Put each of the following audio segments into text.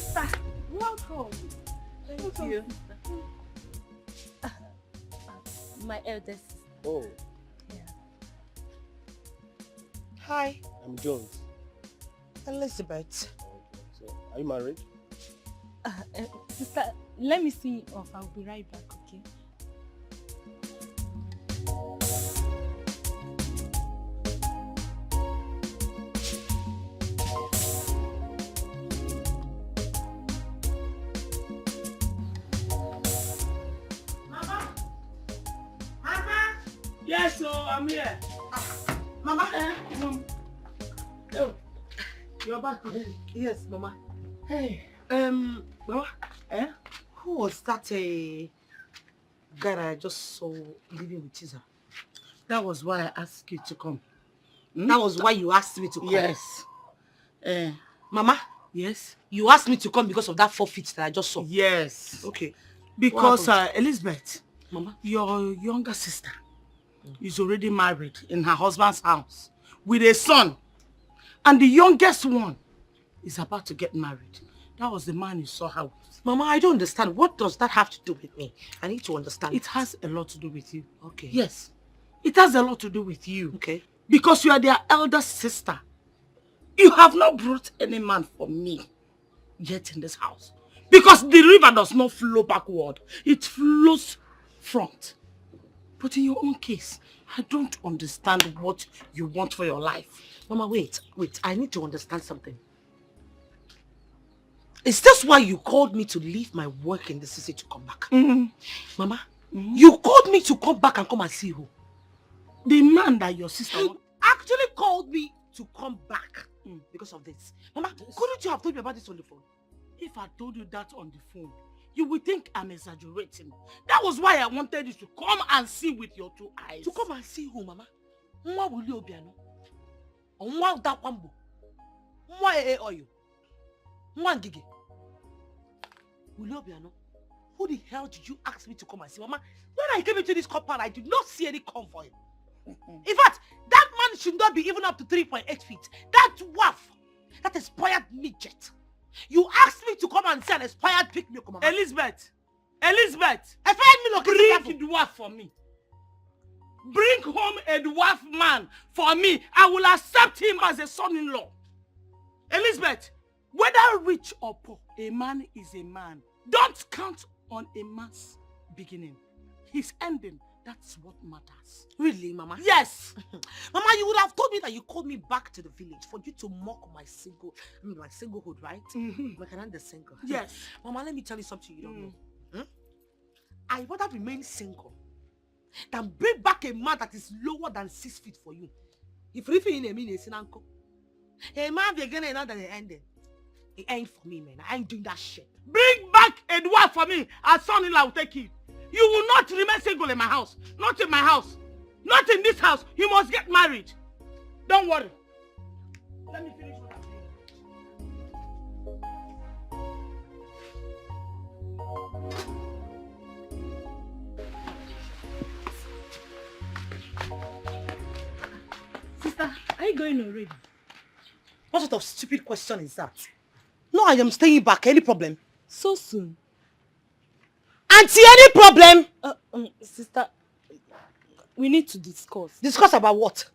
Sister, welcome. Thank you. My eldest. Oh. Yeah. Hi. I'm Jones. Elizabeth. Okay. So, are you married? Sister, let me see off. I'll be right back, okay? Yes, so I'm here. Mama. Oh, you're back. Yes, Mama. Hey. Mama. Who was that guy that I just saw living with Tisa? That was why I asked you to come. That was why you asked me to come? Yes. Mama? Yes? You asked me to come because of that forfeit that I just saw? Yes. Okay. Because, Elizabeth, Mama, your younger sister is already married in her husband's house with a son. And the youngest one is about to get married. That was the man you saw her with. Mama, I don't understand. What does that have to do with me? I need to understand. It has a lot to do with you. Okay. Yes. It has a lot to do with you. Okay. Because you are their elder sister. You have not brought any man for me yet in this house. Because the river does not flow backward. It flows front. But in your own case, I don't understand what you want for your life. Mama, wait. I need to understand something. Is this why you called me to leave my work in the city to come back? Mama, you called me to come back and come and see who? The man that your sister actually called me to come back because of this. Mama, couldn't you have told me about this on the phone? If I told you that on the phone, you would think I'm exaggerating. That was why I wanted you to come and see with your two eyes. To come and see who, Mama? Nwa Willie Obiano? Nwa Dakwambo? Nwa Oyo? Nwa Ngige? Willie Obiano? Who the hell did you ask me to come and see? Mama, when I came into this compound, I did not see any come for him. In fact, that man should not be even up to 3.8 feet. That waff, that expired midget. You asked me to come and see an expired picnic, Mama. Elizabeth! Expired milk. Bring a dwarf for me. Bring home a dwarf man for me. I will accept him as a son-in-law. Elizabeth, whether rich or poor, a man is a man. Don't count on a man's beginning. His ending, that's what matters. Really, Mama? Yes! Mama, you would have told me that you called me back to the village for you to mock my singlehood, right? Like I'm the single. Yes. Mama, let me tell you something you don't know. I rather remain single than bring back a man that is lower than 6 feet for you. If you in a minute, uncle. A man beginning and the ending. It ain't for me, man. I ain't doing that shit. Bring back a dwarf for me. As son-in-law will take it. You will not remain single in my house. Not in my house. Not in this house. You must get married. Don't worry. Let me finish what I'm Sister, are you going already? What sort of stupid question is that? No, I am staying back. Any problem? So soon? Auntie, any problem? Sister, we need to discuss. Discuss about what?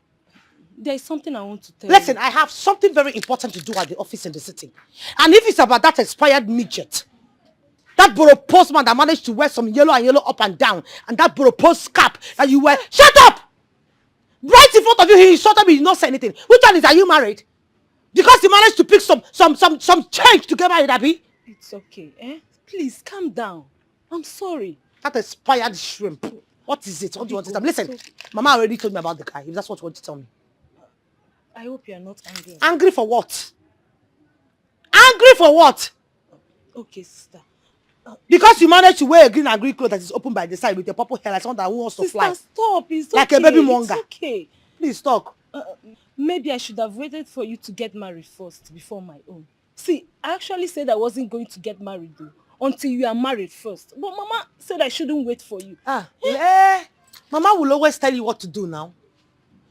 There is something I want to tell Listen, you. I have something very important to do at the office in the city. And if it's about that expired midget, that borough postman that managed to wear some yellow and yellow up and down, and that borough post cap that you wear, shut up! Right in front of you, he insulted me, he did not say anything. Which one is, are you married? Because he managed to pick some change to get married, Abby? It's okay, eh? Please, calm down. I'm sorry. That expired shrimp. What is it? What do you want to tell me? Listen, Mama already told me about the guy, if that's what you want to tell me. I hope you are not angry. Angry for what? Angry for what? Okay, sister. Because you managed to wear a green and green cloth that is open by the side with a purple hair like someone that wants to fly. Sister, stop. It's okay. Like a baby monger. It's okay. Please talk. Maybe I should have waited for you to get married first before my own. See, I actually said I wasn't going to get married though until you are married first. But Mama said I shouldn't wait for you. Mama will always tell you what to do now.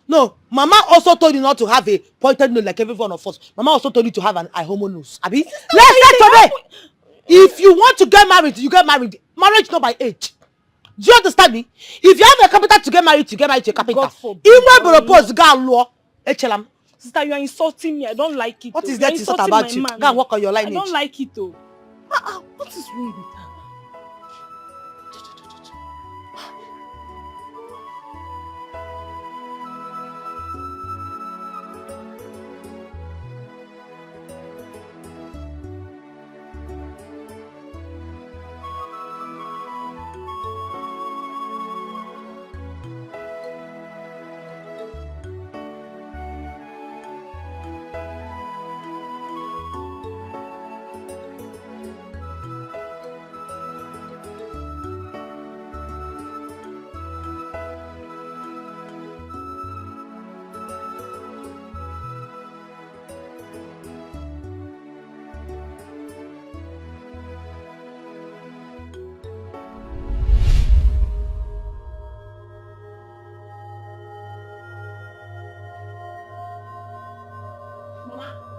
No, Mama also told you not to have a pointed nose like every one of us. Mama also told you to have a homo nose. Abi, let's say today. If you want to get married, you get married. Marriage not by age. Do you understand me? If you have a carpenter to get married, you get married to a carpenter. God forbid. Even propose, go and law. Echelam. Sister, you are insulting me. I don't like it. What is You are that to insult insulting about my you? man. Go and work on your I lineage. don't like it though. What is wrong with her?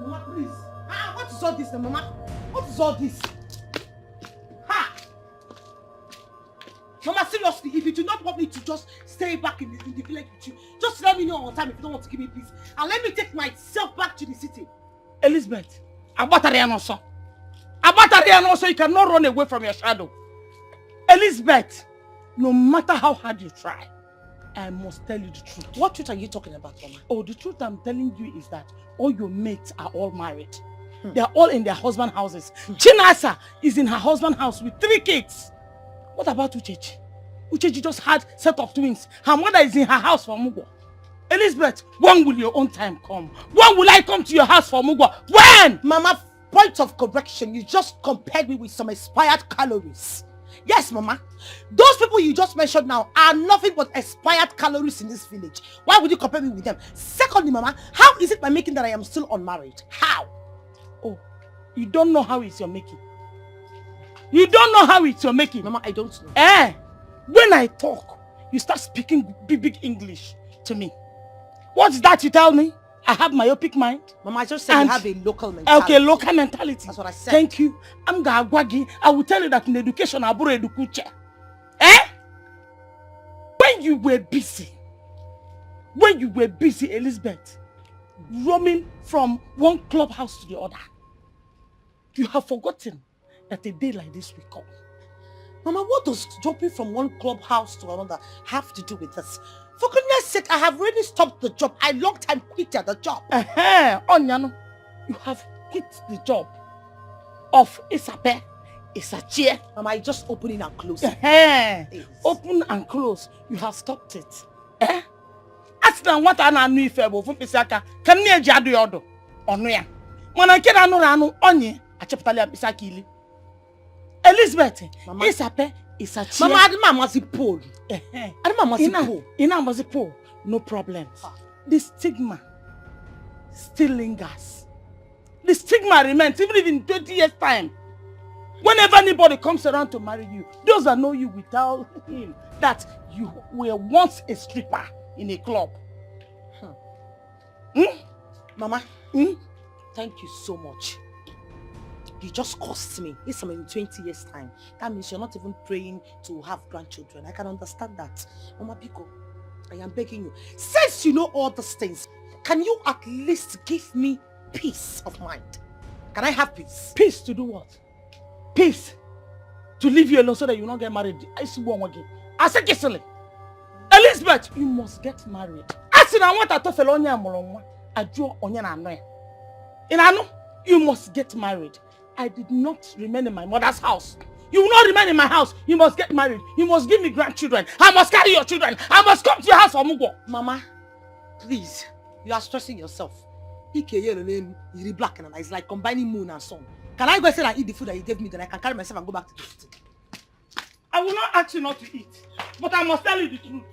Mama, please. What is all this, Mama? What is all this? Mama, seriously, if you do not want me to just stay back in the village with you, just let me know on time if you don't want to give me peace. And let me take myself back to the city. Elizabeth, Abatari also. Abatari also, you cannot run away from your shadow. Elizabeth, no matter how hard you try, I must tell you the truth. What truth are you talking about, Mama? Oh, the truth I'm telling you is that all your mates are all married. They are all in their husband houses. Chinasa is in her husband house with 3 kids. What about Uchechi? Uchechi just had set of twins. Her mother is in her house for Mugwa. Elizabeth, when will your own time come? When will I come to your house for Mugwa? When? Mama, point of correction, you just compared me with some expired calories. Yes, Mama. Those people you just mentioned now are nothing but expired calories in this village. Why would you compare me with them? Secondly, Mama, how is it by making that I am still unmarried? How? Oh, you don't know how it's your making. You don't know how it's your making. Mama, I don't know. When I talk, you start speaking big English to me. What's that you tell me? I have myopic mind. Mama, I just said you have a local mentality. Okay, local mentality. That's what I said. Thank you. I'm Gagwagi. I will tell you that in education, Aburo Edukuche. When you were busy, Elizabeth, roaming from one clubhouse to the other, you have forgotten that a day like this will come. Mama, what does jumping from one clubhouse to another have to do with this? For goodness sake, I have already stopped the job. I long time quit the job. Onyano, you have quit the job of Isape, Isachie. Mama, I just opening and closing. Open and close. You have stopped it. Ask them what I know if able from Pisaka. Can you jadu yodo? Onuya. When I get anu onye, a chaptalia Pisakili. Elizabeth, Mama, Isape, Isachie. Mama, I didn't must Paul. No problem. The stigma still lingers. The stigma remains even if in 20 years time. Whenever anybody comes around to marry you, those that know you will tell him that you were once a stripper in a club. Mama, thank you so much. You just cost me. It's in 20 years time. That means you're not even praying to have grandchildren. I can understand that. Mama Pico, I am begging you. Since you know all these things, can you at least give me peace of mind? Can I have peace? Peace to do what? Peace to leave you alone so that you not get married. I see one again. I say Kisele. Elizabeth, you must get married. I see now what I told Felonia Molonwa. I draw Onya na Anoya. In Ano, you must get married. I did not remain in my mother's house. You will not remain in my house. You must get married. You must give me grandchildren. I must carry your children. I must come to your house for Mugo. Mama, please, you are stressing yourself. You're black and it's like combining moon and sun. Can I go and say and eat the food that you gave me, then I can carry myself and go back to the city? I will not ask you not to eat, but I must tell you the truth.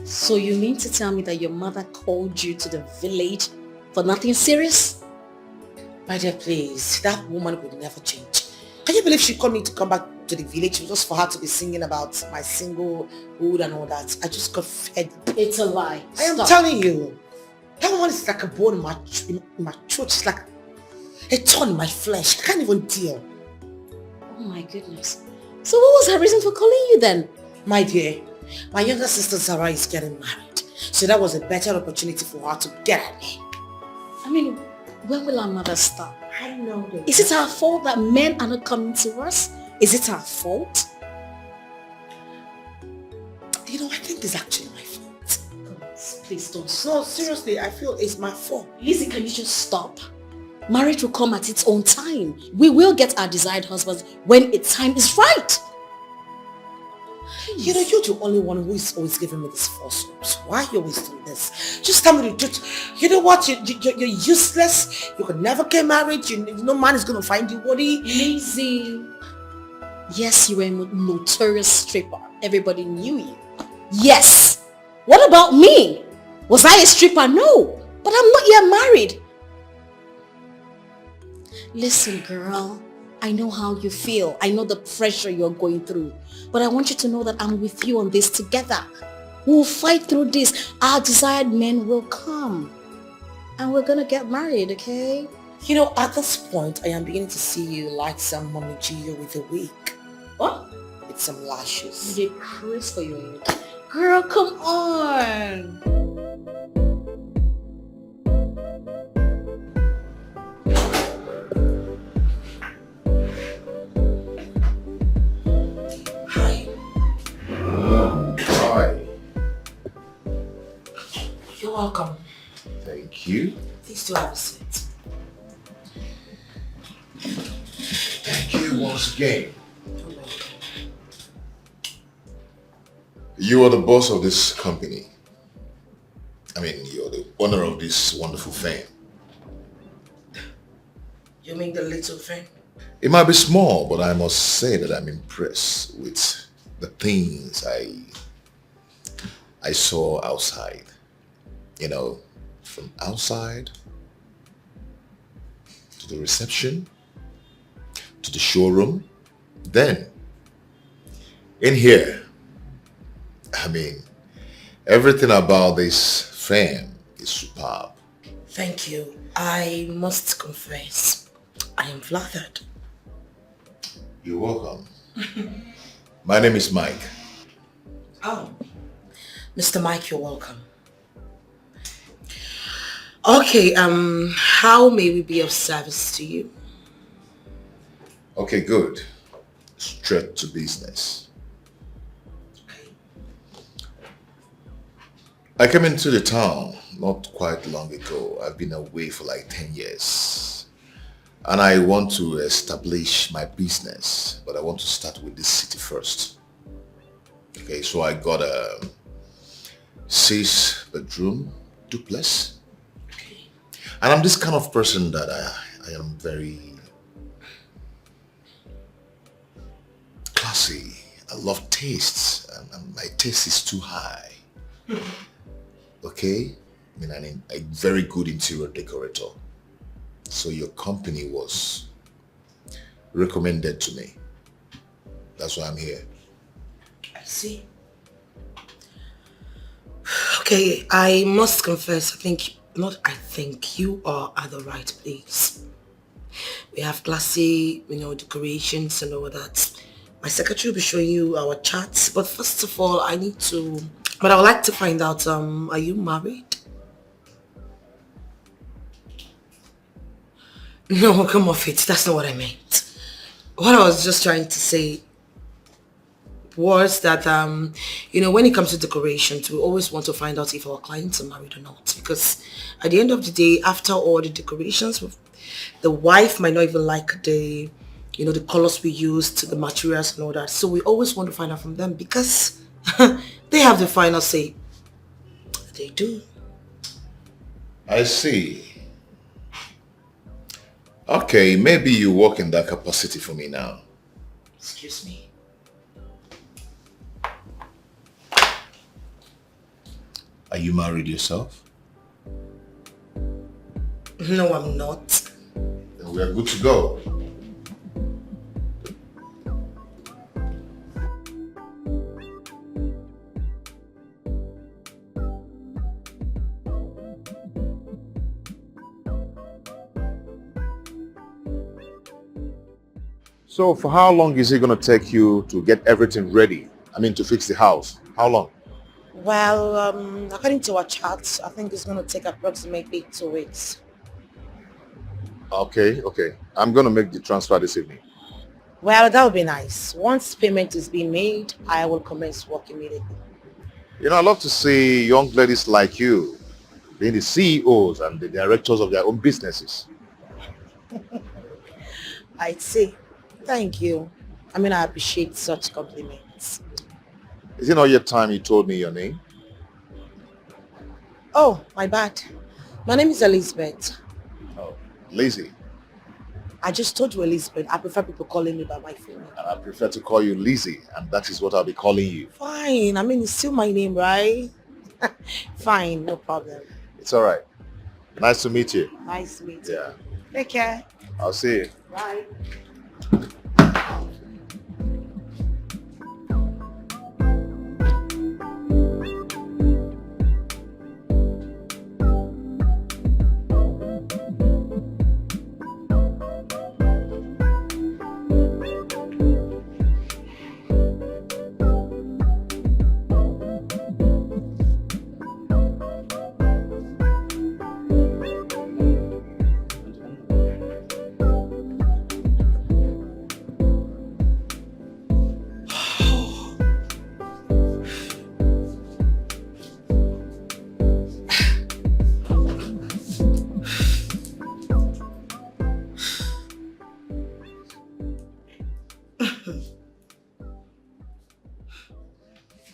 So you mean to tell me that your mother called you to the village for nothing serious? My dear, please, that woman would never change. Can you believe she called me to come back to the village just for her to be singing about my singlehood and all that? I just got fed. It's a lie. I am Stop. telling you, that woman is like a bone in my throat. It's like a thorn in my flesh. I can't even deal. Oh my goodness. So what was her reason for calling you then? My dear, my younger sister Sarah is getting married. So that was a better opportunity for her to get at me. I mean, when will our mother stop? I don't know. Is it our fault that men are not coming to us? Is it our fault? You know, I think it's actually my fault. God, please don't No, stop. seriously, I feel it's my fault. Lizzie, can you just stop? Marriage will come at its own time. We will get our desired husbands when its time is right. You know, you're the only one who is always giving me this false hopes. Why are you always doing this? Just tell me the truth. You know what? You're useless. You could never get married. No man is going to find you worthy. Lizzie. Yes, you were a notorious stripper. Everybody knew you. Yes. What about me? Was I a stripper? No. But I'm not yet married. Listen, girl. I know how you feel. I know the pressure you're going through. But I want you to know that I'm with you on this together. We'll fight through this. Our desired men will come. And we're gonna get married, okay? You know, at this point, I am beginning to see you like some Mommy Gio with a wig. What? With some lashes. You crazy for your head. Girl, come on. Hi. Hi. You're welcome. Thank you. Please do have a seat. Thank you once again. You are the boss of this company. I mean, you're the owner of this wonderful firm. You mean the little thing? It might be small, but I must say that I'm impressed with the things I saw outside. You know, from outside to the reception to the showroom, then in here. I mean, everything about this firm is superb. Thank you. I must confess, I am flattered. You're welcome. My name is Mike. Oh, Mr. Mike, you're welcome. Okay, how may we be of service to you? Okay, good. Straight to business. I came into the town not quite long ago. I've been away for like 10 years. And I want to establish my business, but I want to start with this city first. Okay, so I got a 6-bedroom duplex. And I'm this kind of person that I am very classy. I love tastes, and my taste is too high. Okay? I mean, I'm a very good interior decorator. So your company was recommended to me. That's why I'm here. I see. Okay, I must confess, you are at the right place. We have classy, decorations and all that. My secretary will be showing you our charts, but first of all, I would like to find out, are you married? No, come off it. That's not what I meant. What I was just trying to say was that, when it comes to decorations, we always want to find out if our clients are married or not. Because at the end of the day, after all the decorations, the wife might not even like the colors we used, the materials and all that. So we always want to find out from them because they have the final say. They do. I see. Okay, maybe you work in that capacity for me now. Excuse me. Are you married yourself? No, I'm not. Then we are good to go. So for how long is it going to take you to get everything ready? I mean, to fix the house. How long? Well, according to our chat, I think it's going to take approximately 2 weeks. Okay, okay. I'm going to make the transfer this evening. Well, that would be nice. Once payment is being made, I will commence work immediately. You know, I love to see young ladies like you being the CEOs and the directors of their own businesses. I'd say, thank you. I mean, I appreciate such compliments. Is it not yet time you told me your name? Oh, my bad. My name is Elizabeth. Oh, Lizzie. I just told you Elizabeth. I prefer people calling me by my full name. And I prefer to call you Lizzie, and that is what I'll be calling you. Fine. I mean, it's still my name, right? Fine, no problem. It's all right. Nice to meet you. Nice to meet you. Yeah. Take care. I'll see you. Bye.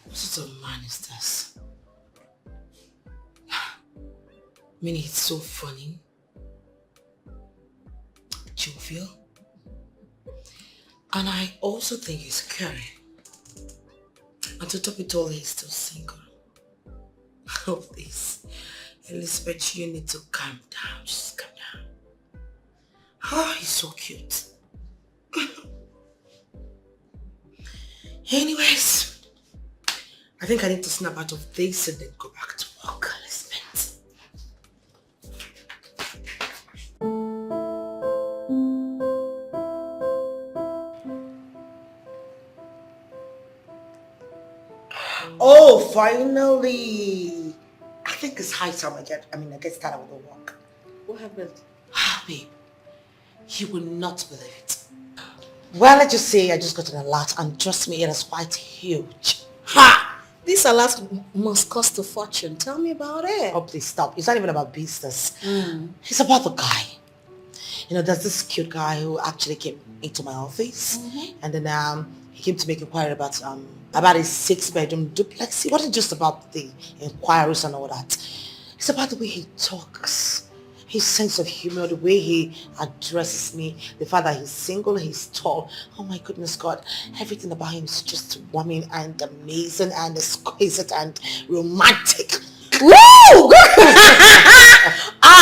What sort of man is this? I mean, he's so funny, jovial, and I also think he's caring. And to top it all, he's still single. Oh, please. Elizabeth, you need to calm down. Just calm down. Oh, he's so cute. Anyways, I think I need to snap out of this and then go back to work, Elizabeth. Oh, finally! I think it's high time I get started with the work. What happened? Ah, babe, you will not believe it. Well, let's just say I just got an alert, and trust me, it is quite huge. Ha! This alert must cost a fortune. Tell me about it. Oh, please stop. It's not even about business. It's about the guy. You know, there's this cute guy who actually came into my office, and then he came to make inquiry about his 6-bedroom duplex. It wasn't just about the inquiries and all that. It's about the way he talks, his sense of humor, the way he addresses me, the fact that he's single, he's tall. Oh my goodness God, everything about him is just warming and amazing and exquisite and romantic. Woo!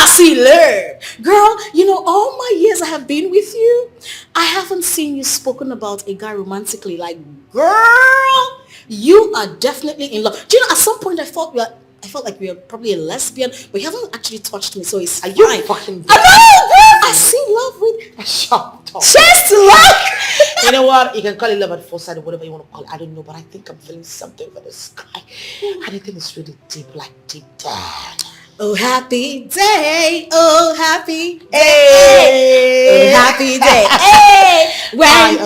See, learn. Girl, you know, all my years I have been with you, I haven't seen you spoken about a guy romantically. Like, girl, you are definitely in love. Do you know, at some point I felt like we were probably a lesbian, but you haven't actually touched me, so it's fine. You fucking I know, girl! I see love with... Shut up. Just love! You know what? You can call it love at first sight or whatever you want to call it. I don't know, but I think I'm feeling something for this guy. And I think it's really deep, like deep down. Oh, happy day. Oh, happy day. Hey. Oh, happy day. Hey. When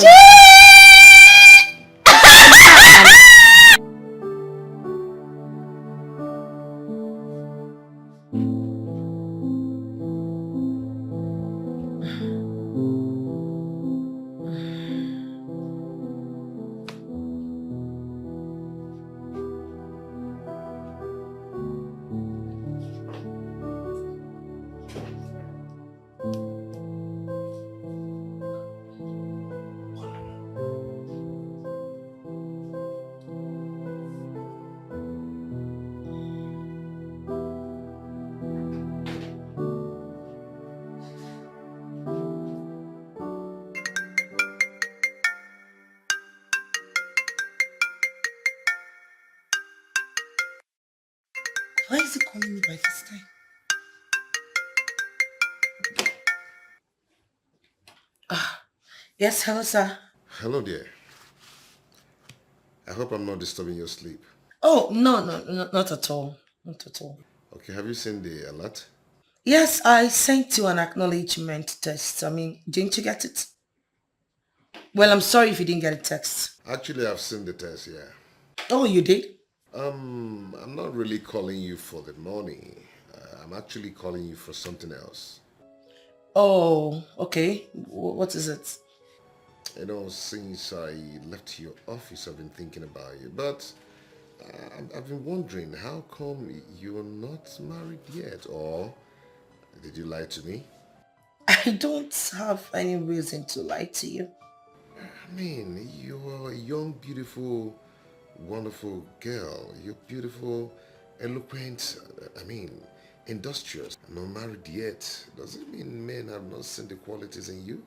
Why is he calling me by this time? Yes, hello, sir. Hello there. I hope I'm not disturbing your sleep. Oh, no, not at all. Not at all. Okay, have you seen the alert? Yes, I sent you an acknowledgement text. I mean, didn't you get it? Well, I'm sorry if you didn't get a text. Actually, I've seen the test, yeah. Oh, you did? I'm not really calling you for the money. I'm actually calling you for something else. Oh, okay. What is it? You know, since I left your office, I've been thinking about you. But I've been wondering, how come you're not married yet? Or did you lie to me? I don't have any reason to lie to you. I mean, you're a young, beautiful, wonderful girl. You're beautiful, eloquent, industrious. I'm not married yet. Does it mean men have not seen the qualities in you?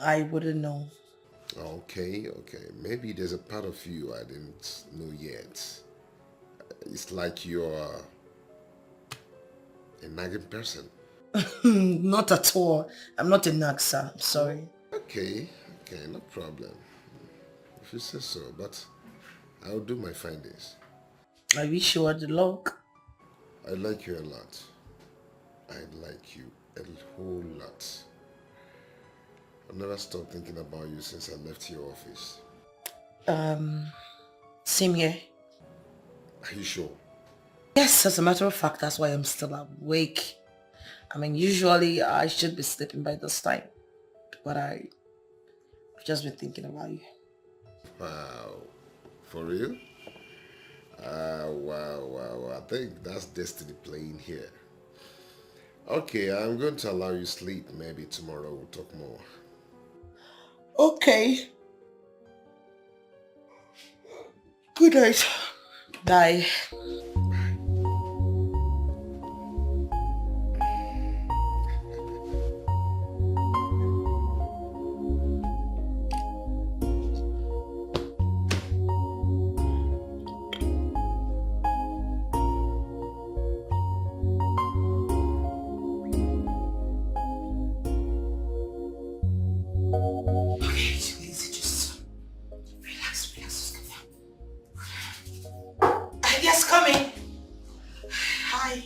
I wouldn't know. Okay. Maybe there's a part of you I didn't know yet. It's like you're a nagging person. Not at all. I'm not a nag, sir. I'm sorry. Okay, no problem. If you say so, but I'll do my findings. I wish you were the luck. I like you a lot. I like you a whole lot. I've never stopped thinking about you since I left your office. Same here. Are you sure? Yes, as a matter of fact, that's why I'm still awake. I mean, usually I should be sleeping by this time, but I've just been thinking about you. Wow. For real? Wow. I think that's destiny playing here. Okay, I'm going to allow you sleep. Maybe tomorrow we'll talk more. Okay. Good night. Bye. Yes, coming. Hi.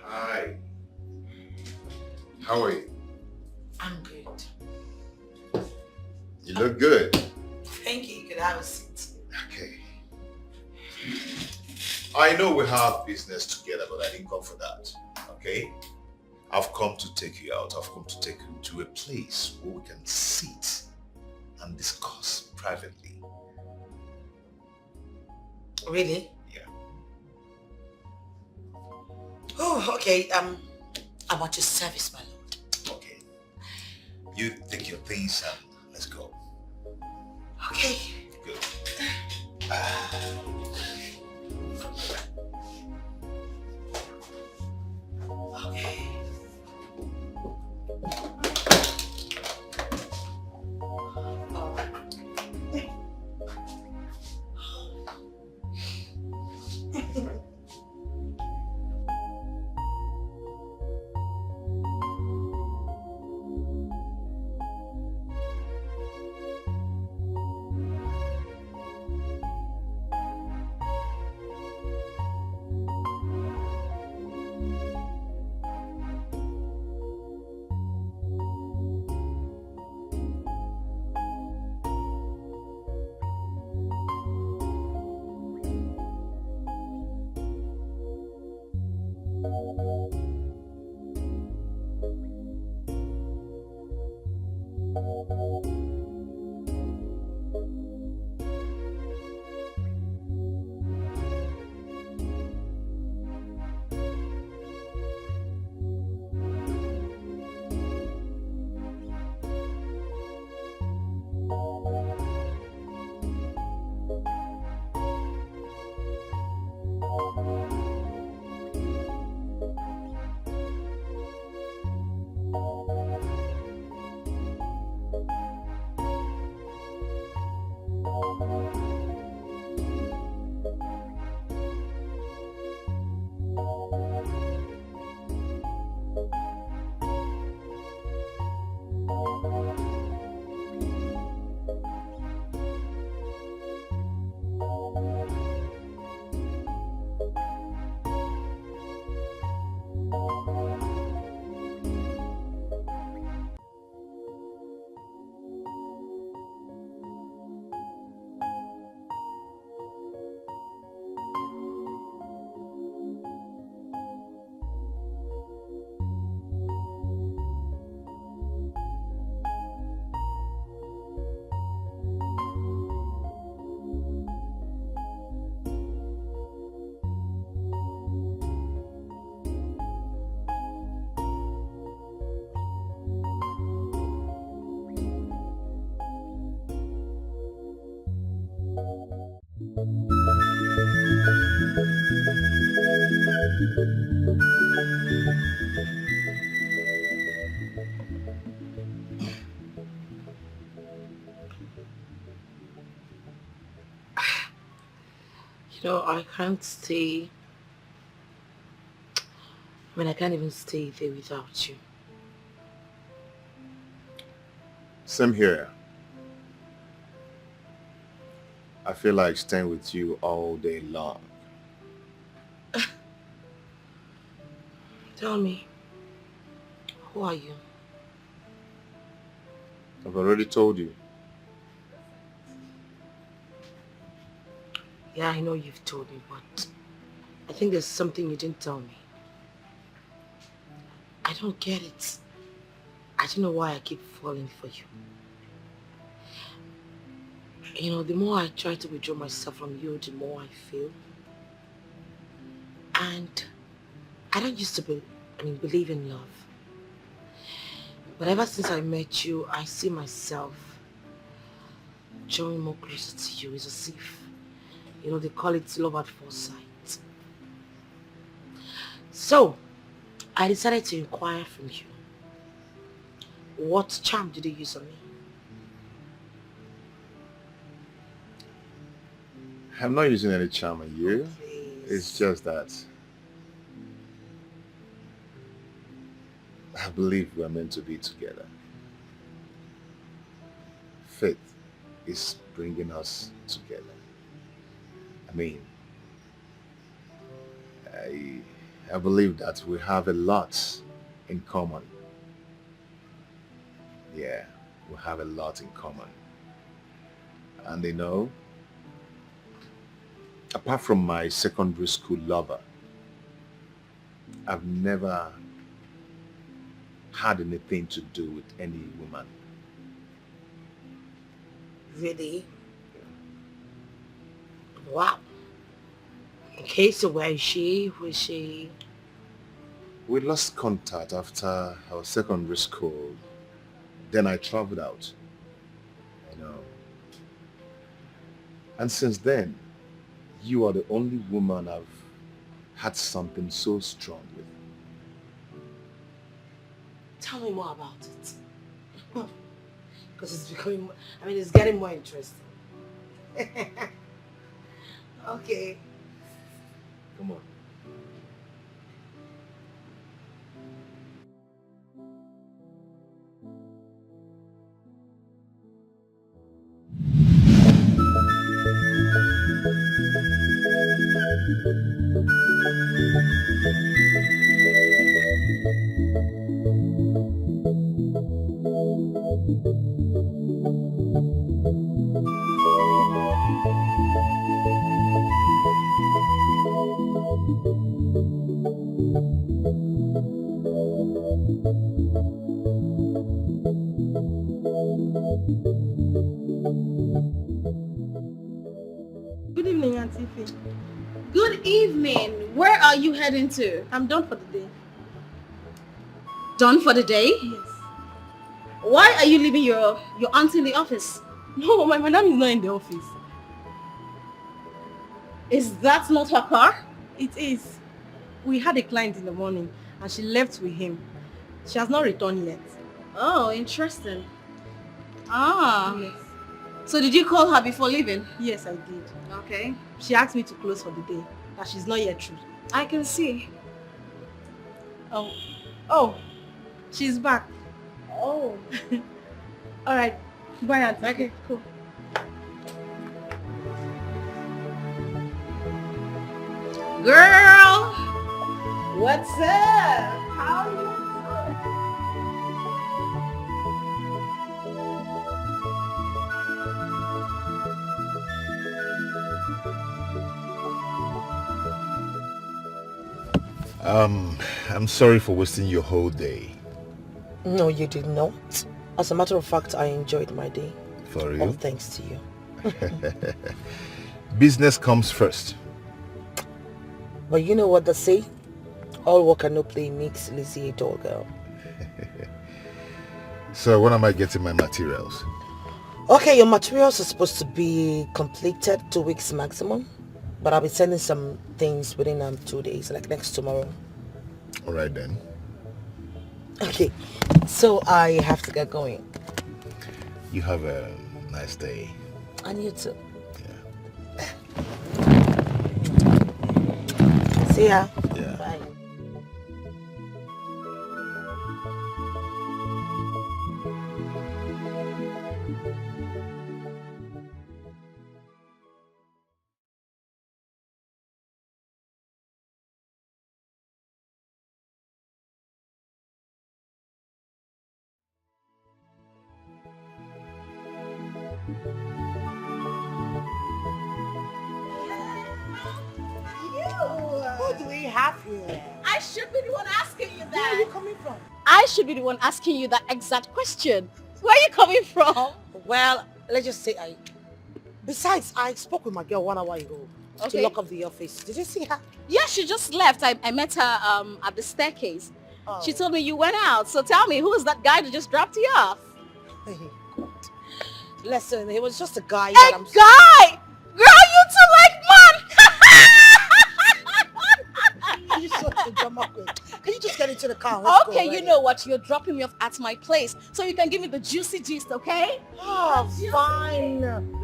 Hi. How are you? I'm good. You look good. Thank you. You could have a seat. Okay. I know we have business together, but I didn't come for that. Okay? I've come to take you out. I've come to take you to a place where we can sit and discuss privately. Really? Yeah. Oh, okay. I want your service, my lord. Okay. You take your things and let's go. Okay. Good. Okay. I can't stay. I can't even stay there without you. Same here. I feel like staying with you all day long. Tell me, who are you? I've already told you. Yeah, I know you've told me, but I think there's something you didn't tell me. I don't get it. I don't know why I keep falling for you. The more I try to withdraw myself from you, the more I feel. And I don't used to believe in love. But ever since I met you, I see myself drawing more closer to you. It's as if, they call it love at first sight. So, I decided to inquire from you. What charm did you use on me? I'm not using any charm on you. Please. It's just that I believe we're meant to be together. Faith is bringing us together. I believe that we have a lot in common. Yeah, we have a lot in common. And apart from my secondary school lover, I've never had anything to do with any woman. Really? Wow. Okay, so where is she? Who is she? We lost contact after our secondary school. Then I traveled out. And since then, you are the only woman I've had something so strong with. Tell me more about it. Because it's becoming, it's getting more interesting. Okay. Come on. Good evening, Auntie Faye. Good evening. Where are you heading to? I'm done for the day. Done for the day? Yes. Why are you leaving your auntie in the office? No, my madam is not in the office. Is that not her car? It is. We had a client in the morning and she left with him. She has not returned yet. Oh, interesting. Ah. Yes. So did you call her before leaving? Yes, I did. Okay. She asked me to close for the day, that she's not yet through. I can see. Oh, she's back. Oh. All right. Bye, Auntie. Okay, cool. Girl! What's up? How you doing? I'm sorry for wasting your whole day. No, you did not. As a matter of fact, I enjoyed my day. For All real? thanks to you. Business comes first. But you know what they say? All work and no play makes Lizzie a dull girl. So when am I getting my materials? Okay, your materials are supposed to be completed 2 weeks maximum, but I'll be sending some things within 2 days, like next tomorrow. All right then. Okay, so I have to get going. You have a nice day. And you too. Yeah. See ya. Yeah. Bye. Who do we have here? I should be the one asking you Where are you that. coming from? I should be the one asking you that exact question. Where are you coming from? Well, let's just say Besides, I spoke with my girl 1 hour ago to Okay. lock up the office. Did you see her? Yeah, she just left. I met her at the staircase. Oh. She told me you went out. So tell me, who is that guy that just dropped you off? God. Listen, he was just a guy A that I'm... guy! Girl, you two like man! You such a drama queen. Can you just get into the car? Let's go Okay, you already. know what? You're dropping me off at my place. So you can give me the juicy gist, okay? Oh, fine. I'm tired.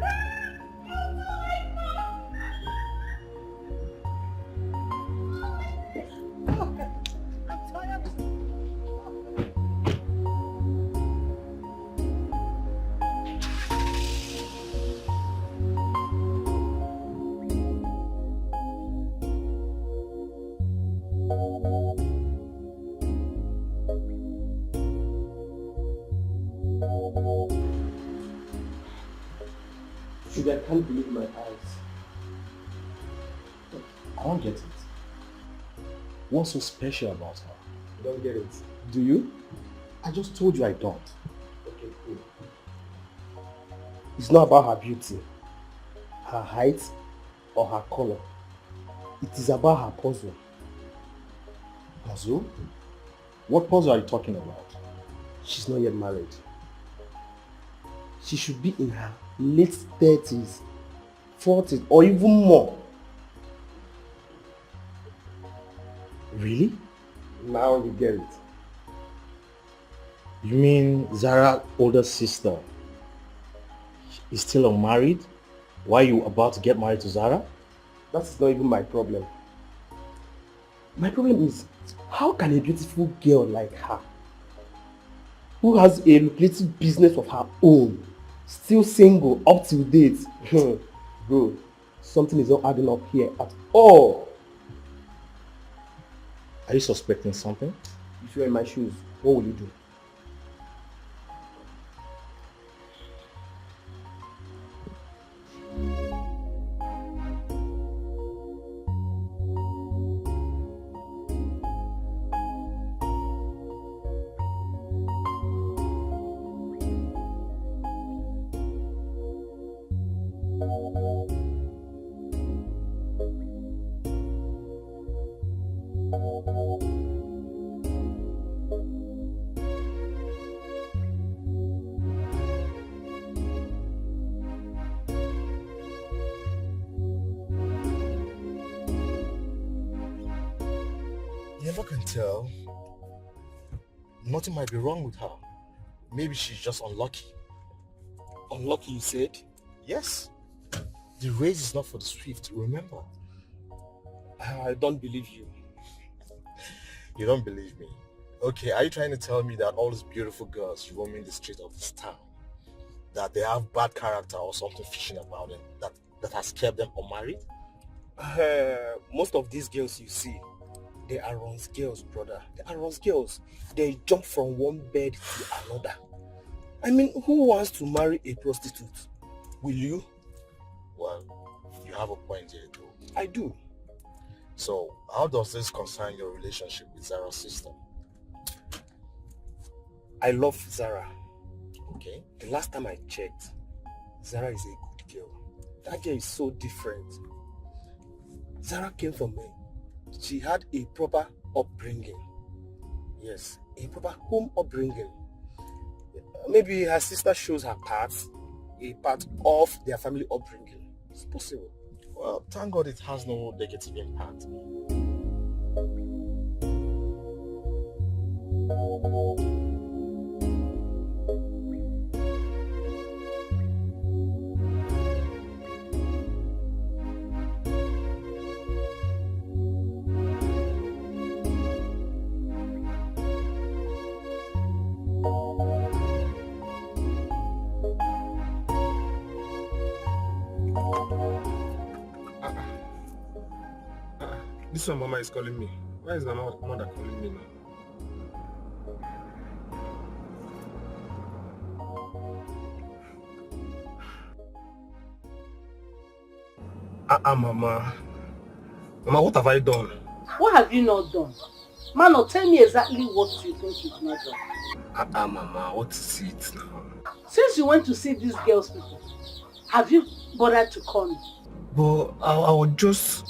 Sugar, I can't believe my eyes. I don't get it. What's so special about her? I don't get it. Do you? I just told you I don't. Okay, cool. It's not about her beauty, her height, or her color. It is about her puzzle. Puzzle? What puzzle are you talking about? She's not yet married. She should be in her late 30s, 40s, or even more. Really? Now you get it. You mean Zara's older sister is still unmarried? Why are you about to get married to Zara? That's not even my problem. My problem is, how can a beautiful girl like her, who has a lucrative business of her own, still single up till date? Bro, something is not adding up here at all. Are you suspecting something? If you're in my shoes, what will you do? You never can tell. Nothing might be wrong with her. Maybe she's just unlucky. Unlucky, you said? Yes. The race is not for the swift, remember? I don't believe you. You don't believe me? Okay, are you trying to tell me that all these beautiful girls roaming the street of this town, that they have bad character or something fishy about them, that has kept them unmarried? Most of these girls you see, they are runs girls, brother. They are runs girls. They jump from one bed to another. I mean, who wants to marry a prostitute? Will you? Well, you have a point here too. I do. So, how does this concern your relationship with Zara's sister? I love Zara. Okay. The last time I checked, Zara is a good girl. That girl is so different. Zara came from me. She had a proper upbringing. Yes, a proper home upbringing. Maybe her sister shows her parts. a part of their family upbringing. It's possible. Well, thank God it has no negative impact. This one Mama is calling me. Why is the mother calling me now? Mama. Mama, what have I done? What have you not done? Mano, tell me exactly what you think you've not done. Mama, what is it now? Since you went to see these girls people, have you bothered to call me? But I was just...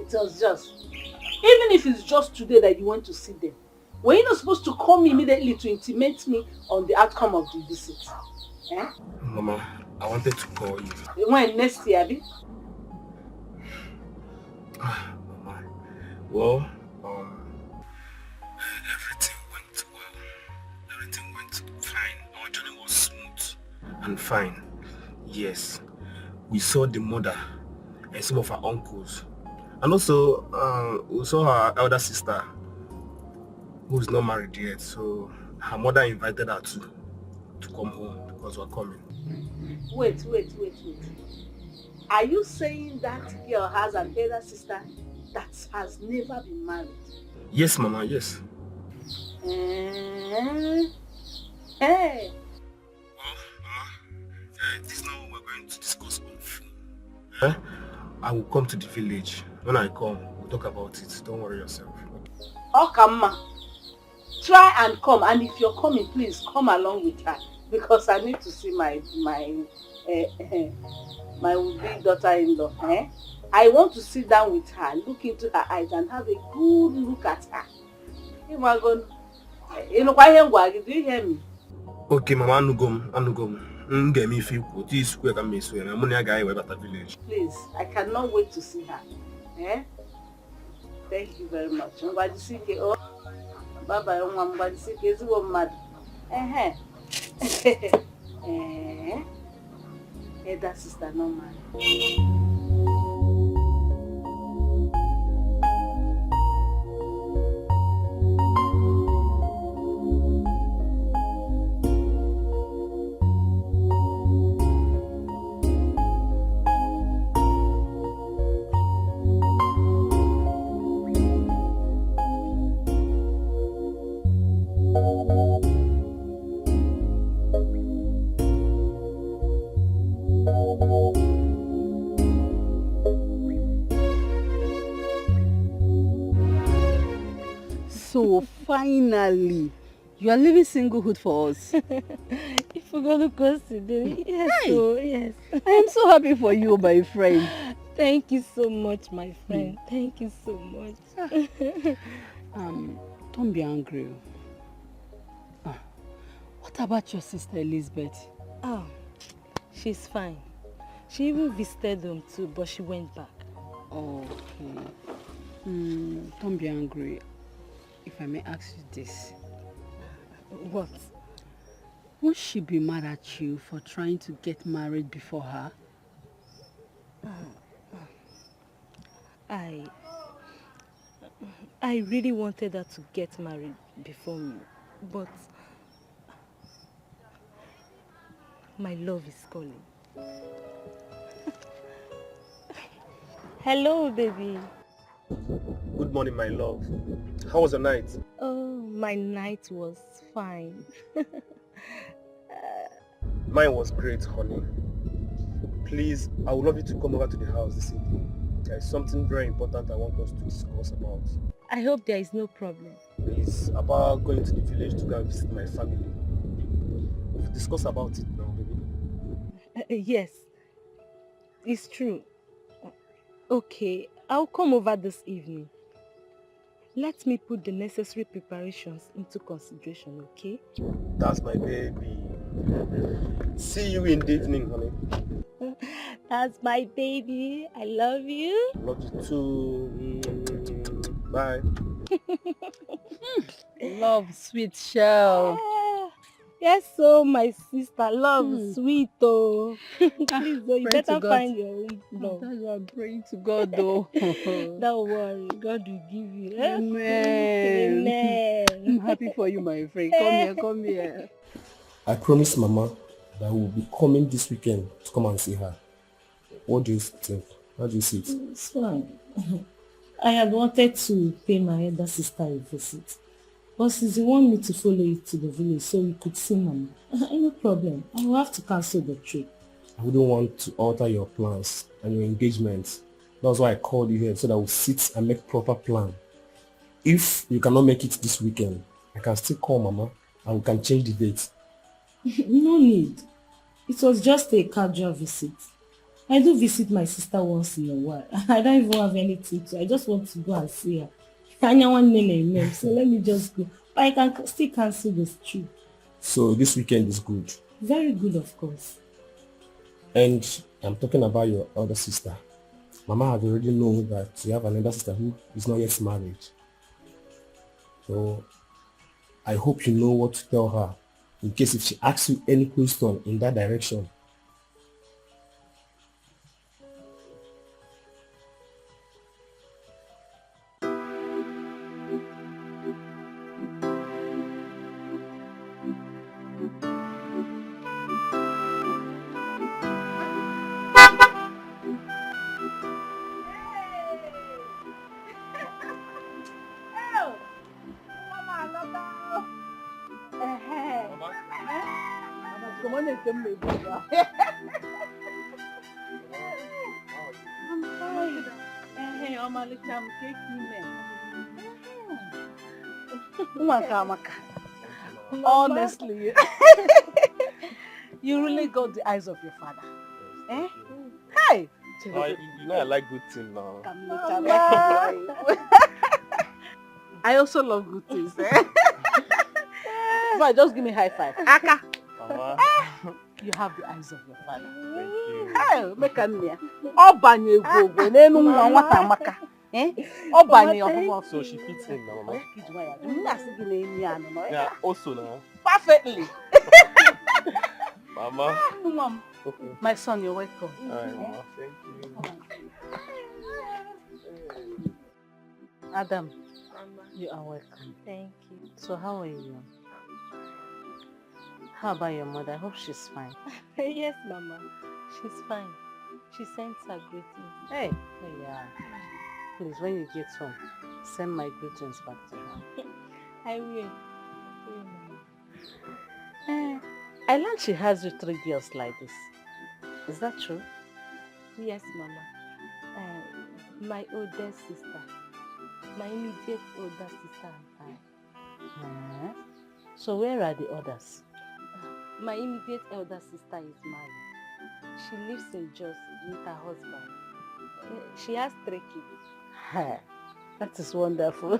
It was just. Even if it's just today that you went to see them, were you not supposed to call me immediately to intimate me on the outcome of the visit? Eh? Mama, I wanted to call you. When next year, Abi? Mama, well, everything went well. Everything went fine. Our journey was smooth and fine. Yes, we saw the mother and some of her uncles. And also, we saw her elder sister, who's not married yet. So her mother invited her to come home because we're coming. Wait. Are you saying that girl has an elder sister that has never been married? Yes, Mama, yes. Hey. Well, Mama, this is not what we're going to discuss on phone. I will come to the village. When I come, we'll talk about it. Don't worry yourself. Okama, try and come, and if you're coming, please come along with her because I need to see my would-be daughter-in-law. I want to sit down with her, look into her eyes, and have a good look at her. Do you hear me? Okay, Mama, Anugom. Get me feel good. This quick and miss when I'm a guy at the village. Please, I cannot wait to see her. Thank you very much. Bye bye. Is it mad? That sister no man. So finally, you are leaving singlehood for us. If we're going to consider, yes, Hey. so yes. I am so happy for you, my friend. Thank you so much, my friend. Thank you so much. Don't be angry. What about your sister Elizabeth? Oh, she's fine. She even visited them too, but she went back. Okay. Don't be angry. If I may ask you this. What? Would she be mad at you for trying to get married before her? I really wanted her to get married before me, but my love is calling. Hello, baby. Good morning, my love. How was your night? Oh, my night was fine. Mine was great, honey. Please, I would love you to come over to the house this evening. There is something very important I want us to discuss about. I hope there is no problem. It's about going to the village to go and visit my family. We'll discuss about it now, baby. Yes, it's true. Okay, I'll come over this evening. Let me put the necessary preparations into consideration, okay? That's my baby. See you in Deepening, honey. That's my baby. I love you. Love you too. Bye. Love, sweet shell. Ah, yes, so my sister, love is Hmm. sweet oh. Please, oh, you Pray to better God. find your own Oh, love. that's why I'm praying to God though. Don't worry, God will give you. Eh? Amen. I'm Amen. happy for you, my friend. Come here, come here. I promised Mama that we'll be coming this weekend to come and see her. What do you think? How do you see it? It's fine. I had wanted to pay my elder sister a visit. But since you want me to follow you to the village so you could see Mama, no problem. I will have to cancel the trip. I wouldn't want to alter your plans and your engagements. That's why I called you here so that we'll sit and make proper plan. If you cannot make it this weekend, I can still call Mama and we can change the date. No need. It was just a casual visit. I do visit my sister once in a while. I don't even have anything to. I just want to go and see her. Kanya one name, so let me just go. But I can still cancel this trip. So this weekend is good. Very good, of course. And I'm talking about your elder sister. Mama had already known that you have an elder sister who is not yet married. So I hope you know what to tell her in case if she asks you any question in that direction. Honestly, you really got the eyes of your father. Eh? Hey! You know I like good things now. I also love good things. Eh? Fine, just give me high five. Aka! Mama, You have the eyes of your father. thank you. Hey, make a near. Obanye go n'enu nwa nwata amaka. Eh? Obanye ọfụma. So she fits in now, Mama. Yeah, Yeah, also now. perfectly. Mama. Mom, Okay. my son, you're welcome. Alright, Mama. Thank you. Adam, you are welcome. Thank you. So how are you? How about your mother? I hope she's fine. Yes, Mama. She's fine. She sends her greetings. Hey, yeah. Please, when you get home, send my greetings back to her. I will. I learned she has you 3 girls like this. Is that true? Yes, Mama. My oldest sister. My immediate older sister and I. So where are the others? My immediate elder sister is married. She lives in Jos with her husband. She has 3 kids. That is wonderful.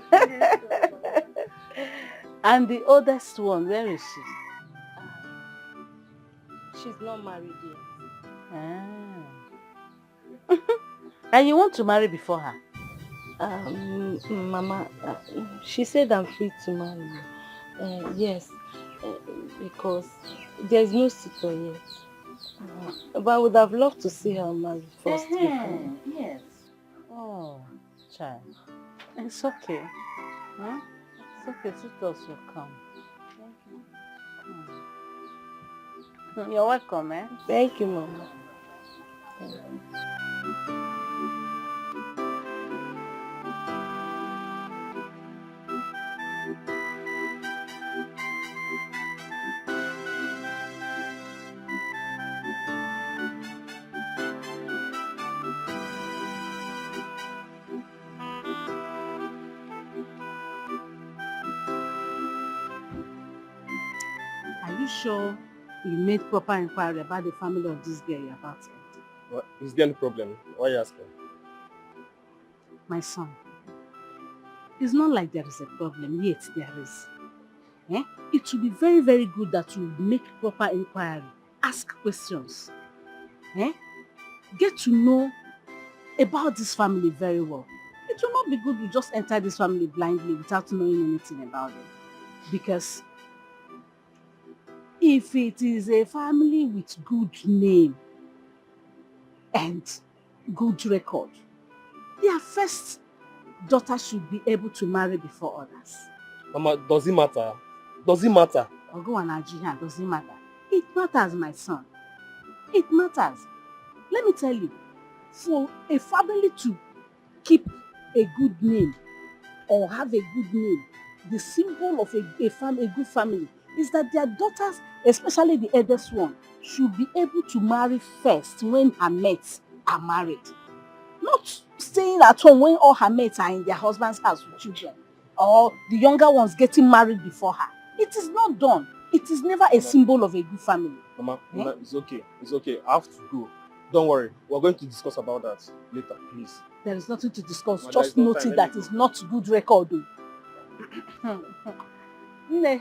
And the oldest one, where is she? She's not married yet. And you want to marry before her? Mama, she said I'm free to marry you. Yes, because there's no suitor yet. But I would have loved to see her married first before. Yes. Oh, child. It's okay. Huh? It's okay, suitors will come. You're welcome, eh? Thank you, Mama. Thank you. Are you sure you made proper inquiry about the family of this girl you're about to enter? What? Is there any problem? Why are you asking? My son, it's not like there is a problem, yet there is. it will be very, very good that you make proper inquiry, ask questions, get to know about this family very well. It will not be good to just enter this family blindly without knowing anything about them. Because if it is a family with good name and good record, their first daughter should be able to marry before others. Mama, does it matter? Does it matter? Ogo and Nigeria doesn't matter. It matters, my son. It matters. Let me tell you, for a family to keep a good name or have a good name, the symbol of a good family is that their daughters, especially the eldest one, should be able to marry first when her mates are married. Not staying at home when all her mates are in their husband's house with children, or the younger ones getting married before her. It is not done. It is never a symbol of a good family. Mama, it's okay. It's okay. I have to go. Don't worry. We're going to discuss about that later, please. There is nothing to discuss. Mama, just note it that is not good record. Nne.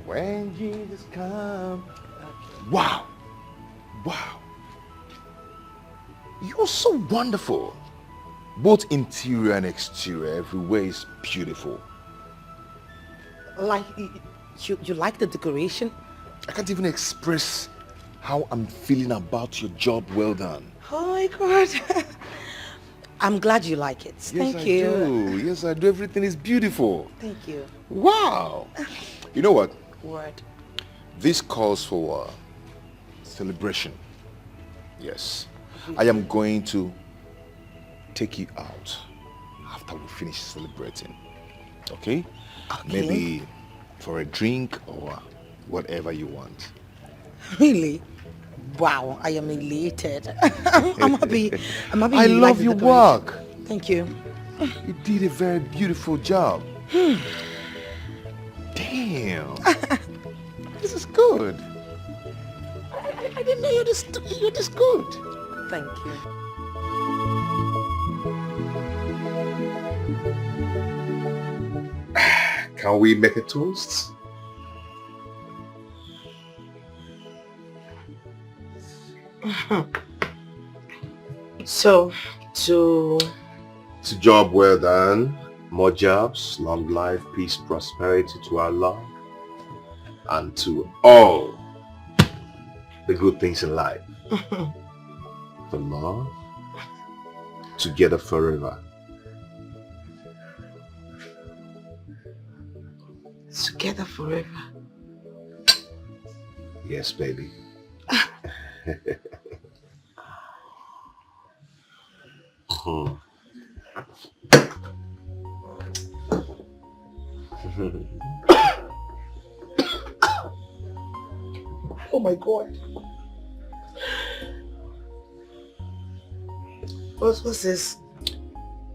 When Jesus comes. Wow. Wow. You're so wonderful. Both interior and exterior, everywhere is beautiful. Like, you like the decoration? I can't even express how I'm feeling about your job well done. Oh my God. I'm glad you like it. Thank you. Do. Yes, I do. Everything is beautiful. Thank you. Wow. You know what? What? This calls for celebration. Yes. I am going to take you out after we finish celebrating. Okay? Okay. Maybe for a drink or whatever you want. Really? Wow, I am elated. I'm happy. I'm happy. I you love like your the work. decoration. Thank you. You did a very beautiful job. Damn. This is good. I didn't know you're this good. Thank you. Can we make a toast? So, to job well done, more jobs, long life, peace, prosperity to our love, and to all the good things in life. For love, together forever. together forever. Yes, baby. Oh my God. What's this?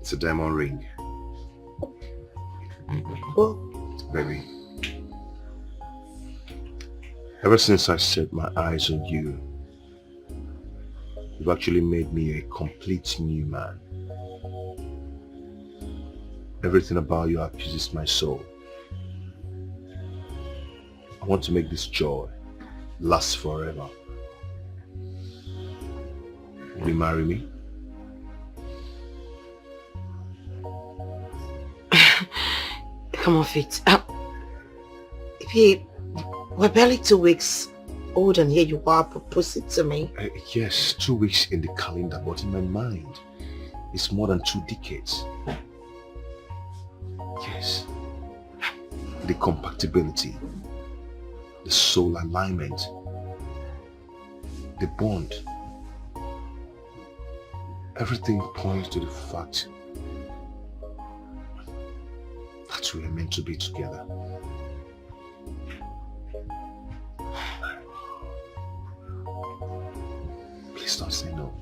It's a diamond ring. Oh. Baby. Ever since I set my eyes on you, you've actually made me a complete new man. Everything about you appeases my soul. I want to make this joy last forever. Will you marry me? Come on, Faith. Babe, we're barely 2 weeks old and here you are proposing to me. Yes, 2 weeks in the calendar, but in my mind, it's more than 2 decades. Yes. The compatibility, the soul alignment, the bond. Everything points to the fact that we are meant to be together. Please don't say no.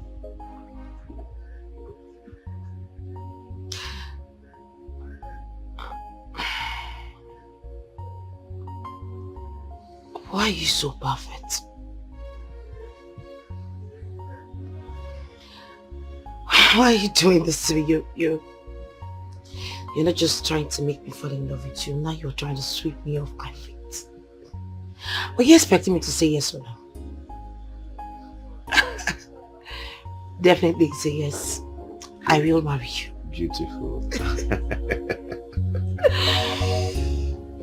Why are you so perfect? Why are you doing this to me? You're not just trying to make me fall in love with you. Now you're trying to sweep me off my feet. Were you expecting me to say yes or no? Definitely say yes. I will marry you. Beautiful.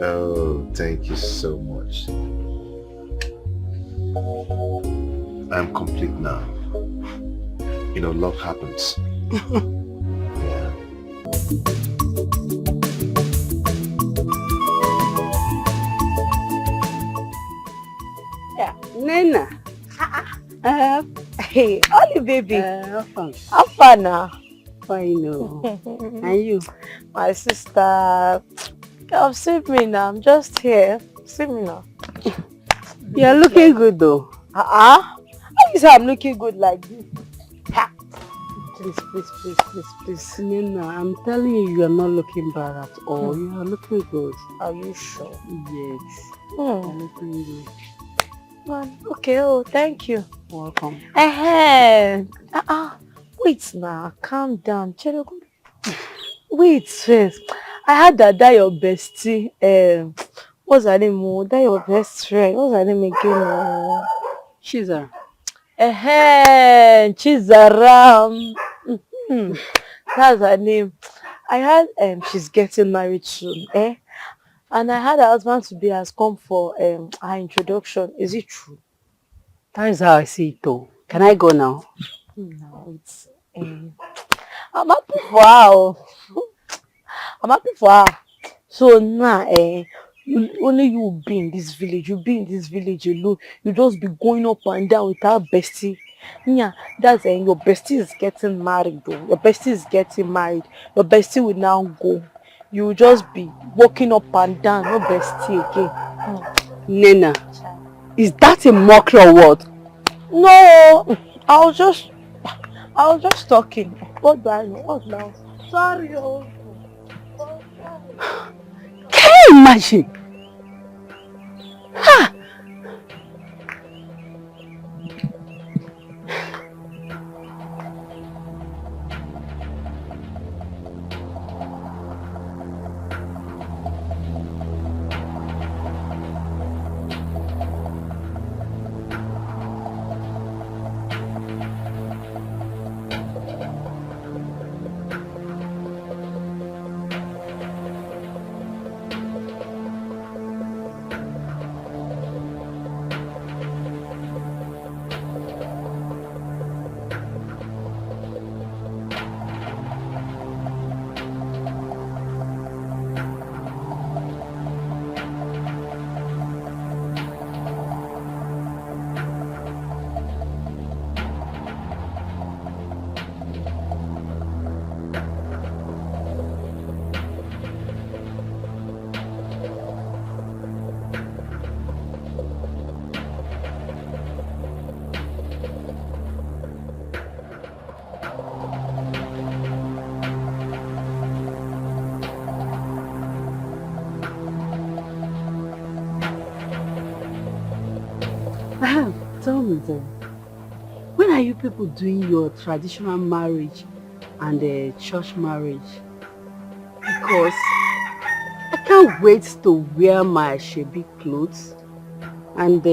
Oh, thank you so much. I'm complete now. You know, love happens. Yeah. Yeah, Nena. Hey, Ollie baby. How fun? How far now? Fine, no. And you? My sister. Girl, see me now. I'm just here. See me now. You're looking good though. How you say I'm looking good like this? Ha. Please. Nena, I'm telling you, you are not looking bad at all. You are looking good. Are you sure? Yes. You're looking good. Okay, thank you. Welcome. Wait now, calm down. Wait first. I heard that your bestie, what's her name? That your best friend. What's her name again? Chiza. Chizaram. That's her name. I heard she's getting married soon, and I heard her husband today has come for her introduction. Is it true? That is how I see it though. Can I go now? No, it's I'm happy for her. I'm happy for her. So now, only you be in this village. You be in this village alone. You just be going up and down with our bestie. Yeah, that's your bestie is getting married though. Your bestie is getting married. Your bestie will now go. You will just be walking up and down. No bestie again. Nena, is that a mockery or what? No, I was just talking. What do I know? What now? Sorry. Can you imagine? Ha! Tell me then, when are you people doing your traditional marriage and church marriage? Because I can't wait to wear my shabby clothes and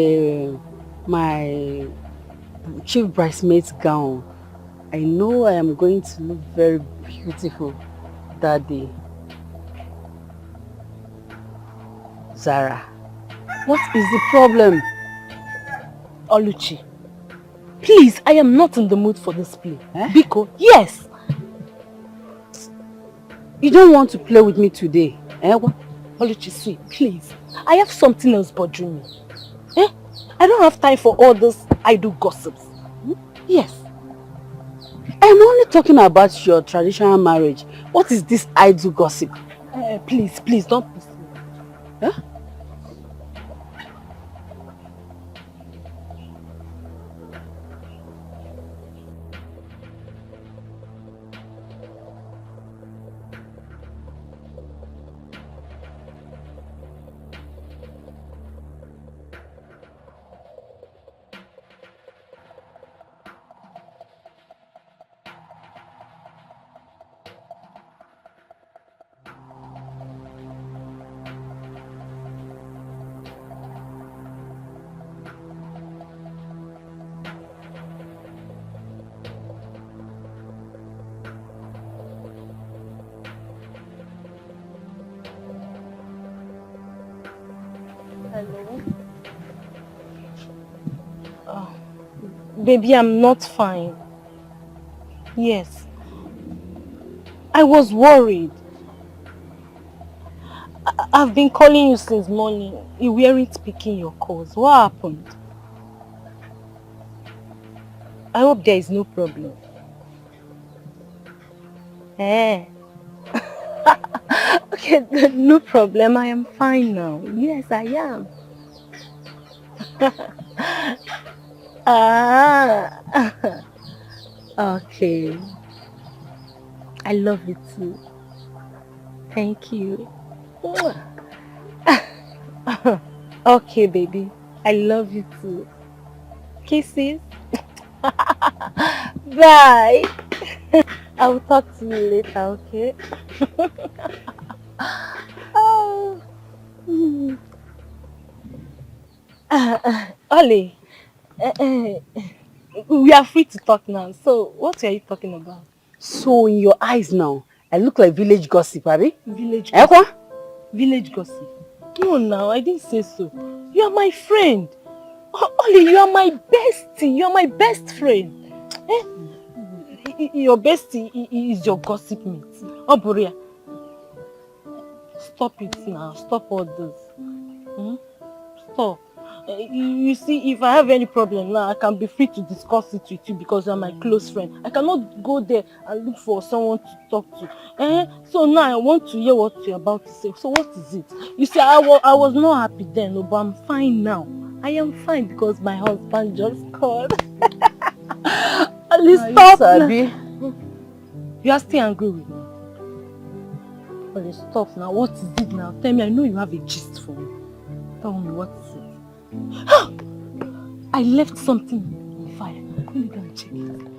my chief bridesmaid's gown. I know I am going to look very beautiful that day. Zara, what is the problem? Oluchi, please, I am not in the mood for this play. Eh? Biko, yes. You don't want to play with me today, eh? What? Oluchi, sweet, please. I have something else bothering me. Eh? I don't have time for all this idle gossips. Yes. I'm only talking about your traditional marriage. What is this idle gossip? Please, please, don't push me. Huh? Hello? Baby, I'm not fine. Yes. I was worried. I've been calling you since morning. You weren't picking your calls. What happened? I hope there is no problem. Eh? Okay, no problem. I am fine now. Yes, I am. Ah. Okay. I love you too. Thank you. Okay, baby. I love you too. Kisses. Bye. I will talk to you later, okay? Oh. Ollie, we are free to talk now. So, what are you talking about? So in your eyes now, I look like village gossip, Abby? Village Eh, gossip. what? Village gossip. No, now, I didn't say so. You are my friend. Ollie, you are my bestie. You are my best friend. Eh? Your bestie is your gossip mate. Oh, Buria. Stop it now. Stop all this. Hmm? Stop. You see, if I have any problem now, I can be free to discuss it with you because you're my close friend. I cannot go there and look for someone to talk to. So now I want to hear what you're about to say. So what is it? You see, I was not happy then, but I'm fine now. I am fine because my husband just called. Please stop. Sabi. You are still angry with me. Please stop now. What is it now? Tell me, I know you have a gist for me. Tell me, what is it? I left something on fire. Let me go and check it.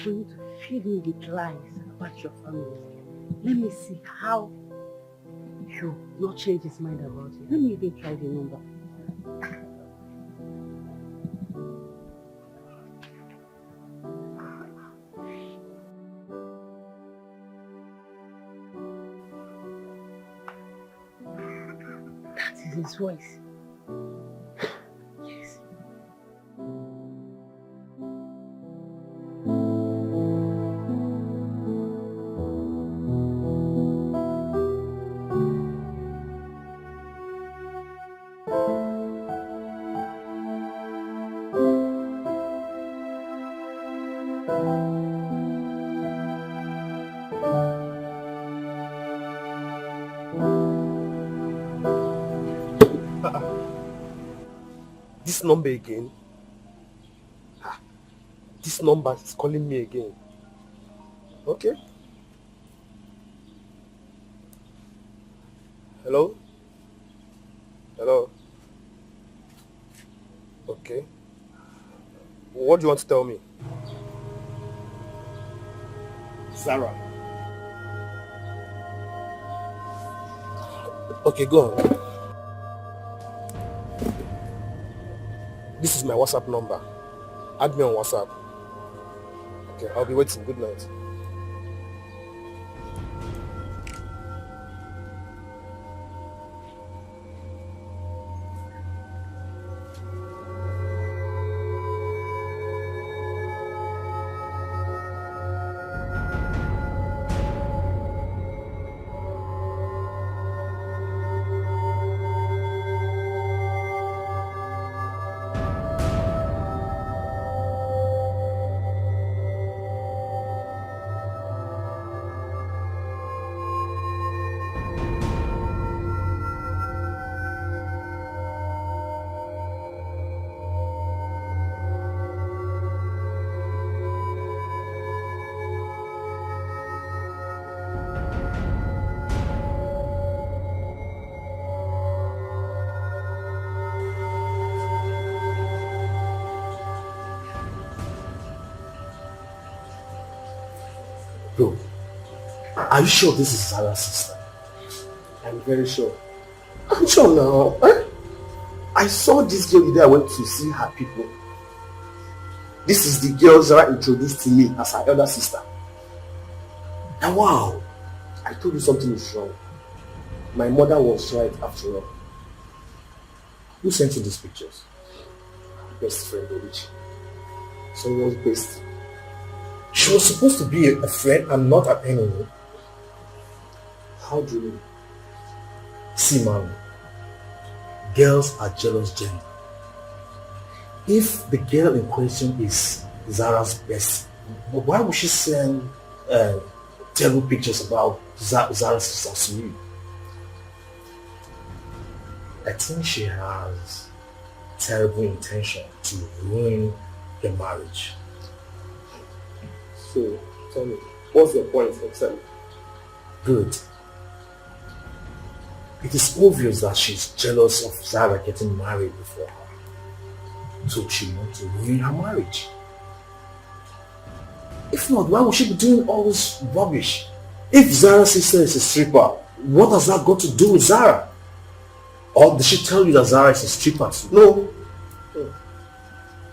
Going to feed me with lies about your family. Let me see how you not change his mind about it. Let me even try the number. his voice. Yes. This number again? This number is calling me again. Okay. Hello? Hello? Okay. What do you want to tell me? Sarah. Okay, go on. This is my WhatsApp number. Add me on WhatsApp. Okay, I'll be waiting. Good night. Bro, are you sure this is Sarah's sister? I'm very sure. I'm sure now. I saw this girl the day I went to see her people. This is the girl Zara introduced to me as her elder sister. And wow, I told you something is wrong. My mother was right after all. Who sent you these pictures? Best friend Orichi. Someone's best. She was supposed to be a friend and not an enemy. How do you mean? See, man, girls are jealous gender. If the girl in question is Zara's best, why would she send terrible pictures about Zara's sister to you? I think she has terrible intention to ruin your marriage. So, tell me, what's your point exactly? Good. It is obvious that she's jealous of Zara getting married before her. So she wants to ruin her marriage. If not, why would she be doing all this rubbish? If Zara's sister is a stripper, what has that got to do with Zara? Or did she tell you that Zara is a stripper too? No.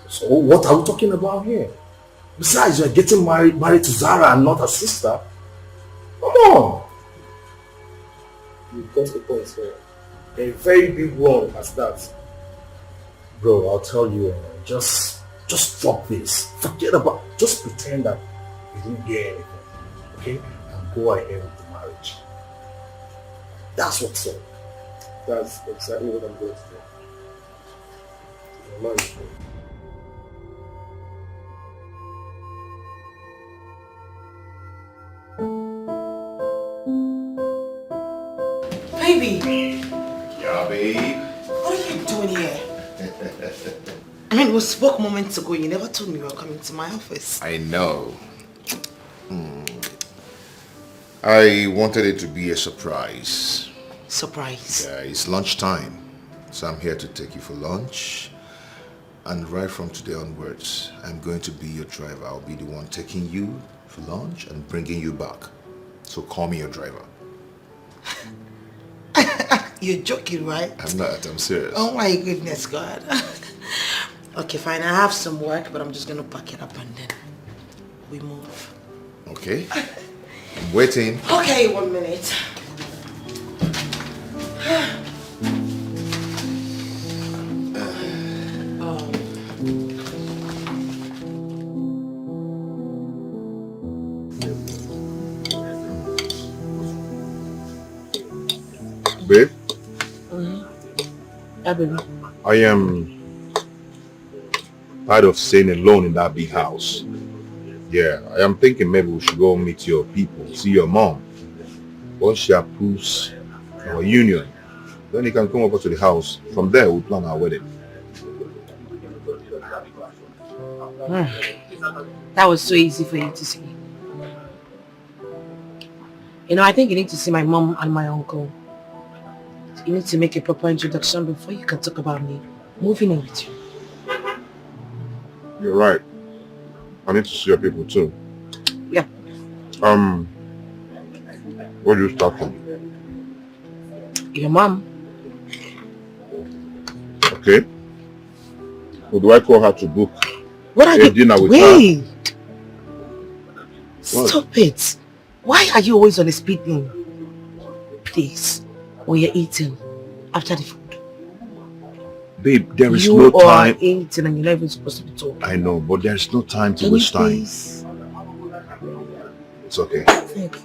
So what are we talking about here? Besides, you are getting married to Zara and not her sister. Come on. You got the point, sir. A very big one as that. Bro, I'll tell you, just drop this. Forget about it. Just pretend that you didn't hear anything. Okay? And go ahead with the marriage. That's what's up. That's exactly what I'm going to do. Marriage. Baby! Yeah, babe. What are you doing here? I mean, we spoke moments ago. You never told me you were coming to my office. I know. I wanted it to be a surprise. Surprise? Yeah, it's lunchtime. So I'm here to take you for lunch. And right from today onwards, I'm going to be your driver. I'll be the one taking you for lunch and bringing you back. So call me your driver. You're joking, right? I'm not, I'm serious. Oh my goodness, God. Okay, fine. I have some work, but I'm just going to pack it up and then we move. Okay. I'm waiting. Okay, 1 minute. Yeah, baby. I am tired of staying alone in that big house. Yeah, I am thinking maybe we should go meet your people, see your mom. Once she approves our union, then you can come over to the house. From there, we'll plan our wedding. That was so easy for you to say. You know, I think you need to see my mom and my uncle. You need to make a proper introduction before you can talk about me moving in with you. You're right. I need to see your people too. Yeah. Where do you start from? Your mom. Okay. Or do I call her to book What are a you? dinner with Wait. her? Stop it. Why are you always on a speeding? Please. When you're eating after the food. Babe, there is You no are time. eating and you're not even supposed to be talking. I know, but there's no time to Can you waste time. please? It's okay. Thank you.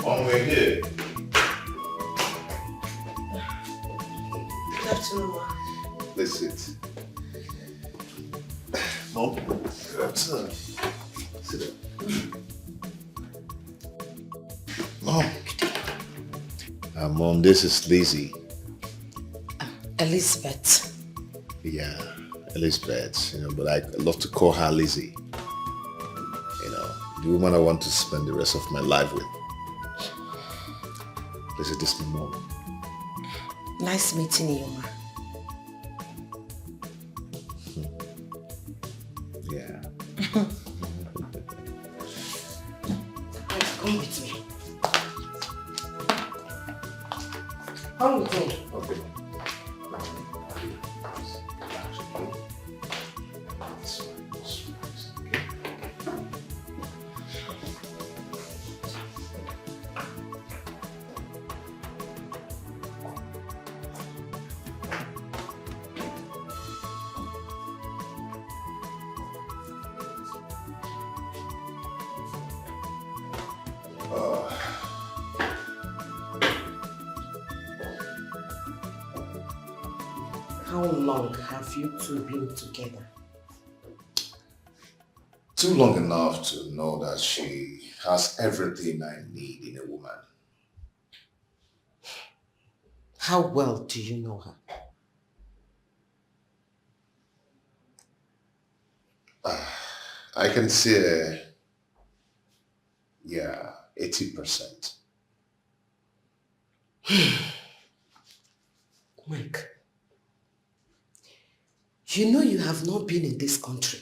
On way here. Good afternoon, ma. Let's sit. No, sit down. Mom, this is Lizzie. Elizabeth. Yeah, Elizabeth, but I love to call her Lizzie. The woman I want to spend the rest of my life with. Lizzie, this is my mom. Nice meeting you, ma. Yeah. Come with me. Come with me. Okay. How long have you two been together? Too long enough to know that she has everything I need in a woman. How well do you know her? I can say, 80%. Mike, you know you have not been in this country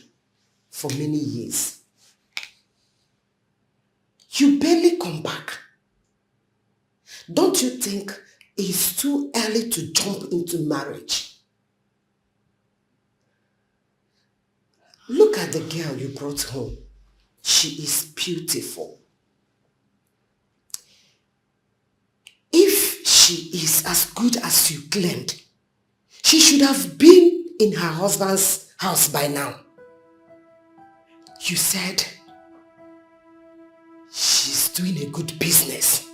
for many years. You barely come back. Don't you think it's too early to jump into marriage? Look at the girl you brought home. She is beautiful. If she is as good as you claimed, she should have been in her husband's house by now. You said she's doing a good business.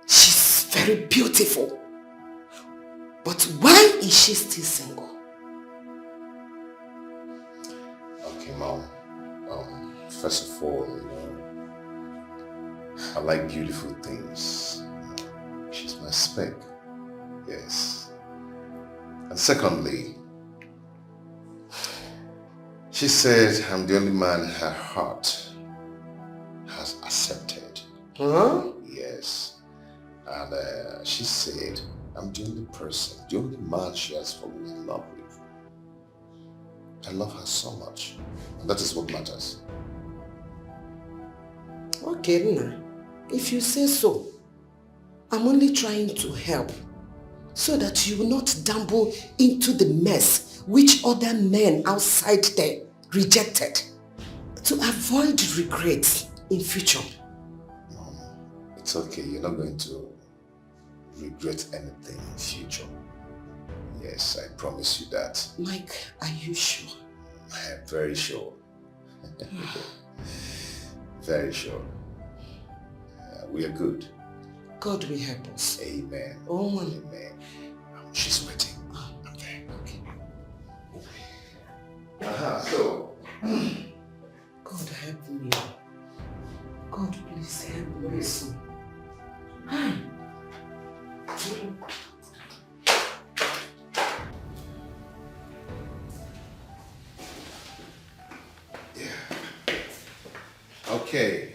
She's very beautiful. But why is she still single? Okay, Mom. First of all, I like beautiful things. She's my spec. Yes. And secondly, she said I'm the only man her heart has accepted. Huh? Yes. And she said I'm the only person, the only man she has fallen in love with. I love her so much. And that is what matters. Okay, Rina. If you say so. But why is she still single? I'm only trying to help so that you will not dabble into the mess which other men outside there rejected, to avoid regrets in future. Mom, it's okay. You're not going to regret anything in future. Yes, I promise you that. Mike, are you sure? I am very sure. Very sure. We are good. God will help us. Amen. Oh, amen. She's waiting. Okay. So. God help me. God, please help me, son. Okay.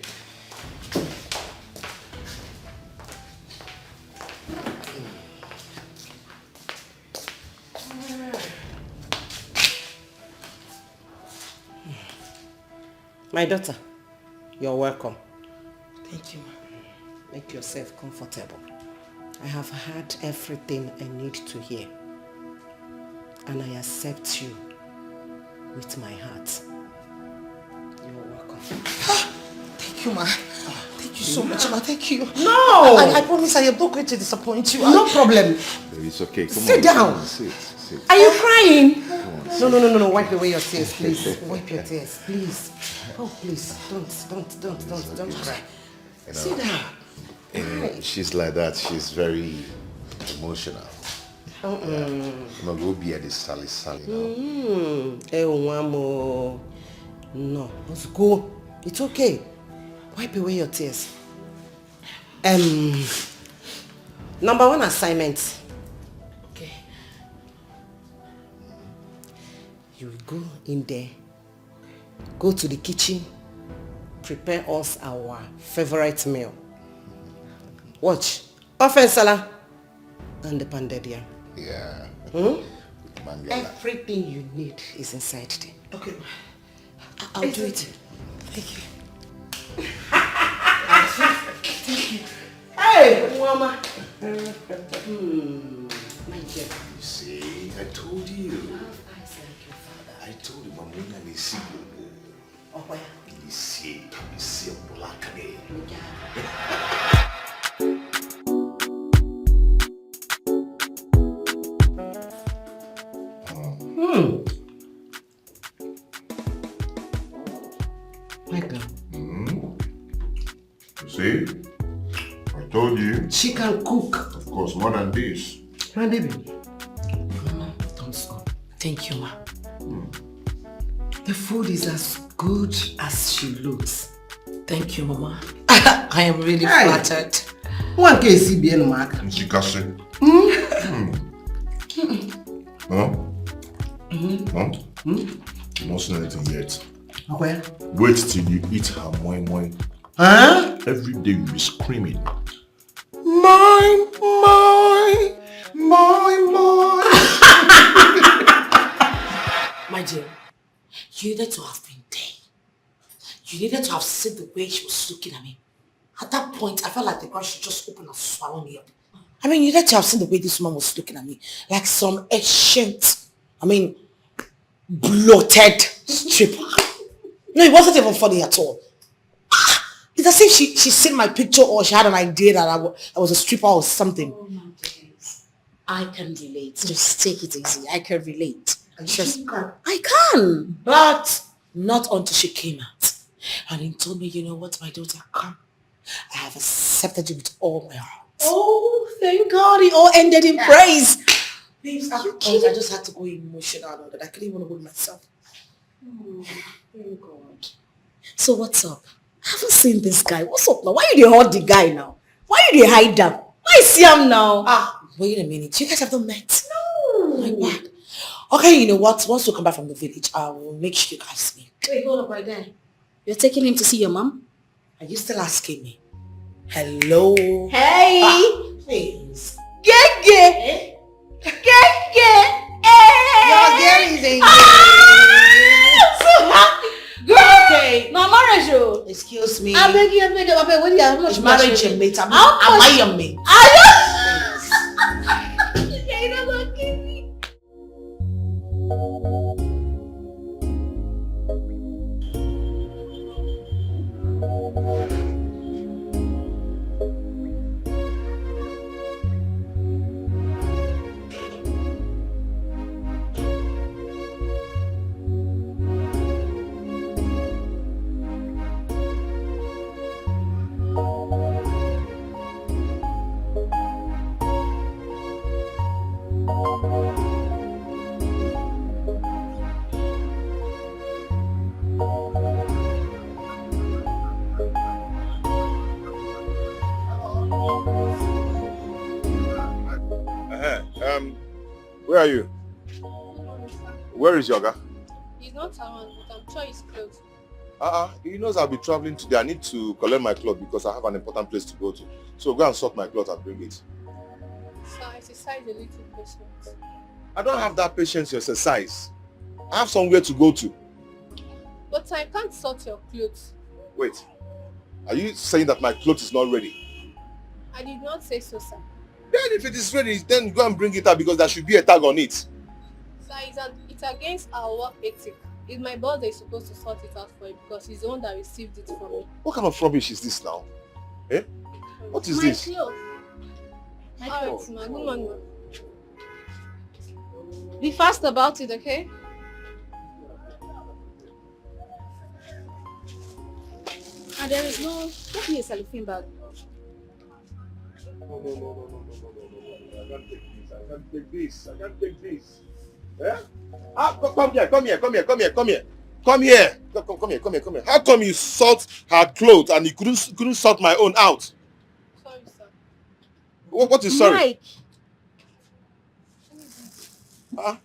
My daughter, you're welcome. Thank you, ma. Make yourself comfortable. I have heard everything I need to hear. And I accept you with my heart. You're welcome. Thank you, ma. Thank you so much, ma. Thank you. No! I promise I am not going to disappoint you. No problem. Baby, it's okay. Come Sit on. down. Come on, sit. Are you crying? No. Wipe away your tears, please. Wipe your tears, please. Oh, please. Don't cry. You know, Sit down. She's like that. She's very emotional. Go be at the Sally now. No, let's go. It's okay. Wipe away your tears. Number 1 assignment. Okay. You go in there, go to the kitchen, prepare us our favorite meal. Watch. Offensala and the pounded yam. Yeah. Everything you need is inside there. Okay. I'll do it. Thank you. Thank you. Hey, Mama. My dear. You see, I told you. I told you, Mama, I see you. Oh, where? You see, black. Michael. You see? I told you. She can cook. Of course, more than this. My baby. Mama, don't stop. Thank you, ma. The food is as good as she looks. Thank you, Mama. I am really flattered. One case CBN mark. She can say. Huh? You not seen anything yet. Where? Wait till you eat her moi. Huh? Every day you be screaming. Moi. My dear, you needed to have been there. You needed to have seen the way she was looking at me. At that point, I felt like the ground should just open and swallow me up. I mean, you needed to have seen the way this woman was looking at me. Like some ancient, bloated stripper. No, it wasn't even funny at all. It's as if she's seen my picture or she had an idea that I was a stripper or something. Oh my goodness. I can relate. Just take it easy. I can relate. I can. But not until she came out. And he told me, you know what, my daughter, come. I have accepted you with all my heart. Oh, thank God. It all ended in praise. Babes, I just had to go emotional on that. I couldn't even hold myself. Oh, thank God. So what's up? I haven't seen this guy. What's up now? Why you dey hug the guy now? Why you dey hide him? Why see him now? Wait a minute. You guys have not met? No. My bad. Okay, you know what? Once we come back from the village, I will make sure you guys meet. Wait, hold up right there. You're taking him to see your mom? Are you still asking me? Hello? Hey! Please. Gege! Gege! Your girl is engaged. I'm so happy. Girl! Okay. No, marriage. Excuse me. I beg you. What do you have? much marriage pressure? and mate. Am How much- I your mate? Yeah, you know what, give me. Where are you? Where is Yoga? He's not around, but I'm sure he's close. He knows I'll be traveling today. I need to collect my clothes because I have an important place to go to. So go and sort my clothes and bring it. So I exercise a little patience. I don't have that patience to exercise. I have somewhere to go to. But I can't sort your clothes. Wait. Are you saying that my clothes is not ready? I did not say so, sir. Then if it is ready, then go and bring it out because there should be a tag on it. Sir, it's against our work ethic. It's my boss that is supposed to sort it out for you because he's the one that received it from me. What kind of rubbish is this now? Eh? What is this? Alright, ma. Good morning, ma. Be fast about it, okay? And there is no... Get me a cellophane bag. No. I can't take this. I can't take this. Eh? Come here. Come here. How come you sort her clothes and you couldn't sort my own out? Sorry, sir. What is sorry? Mike.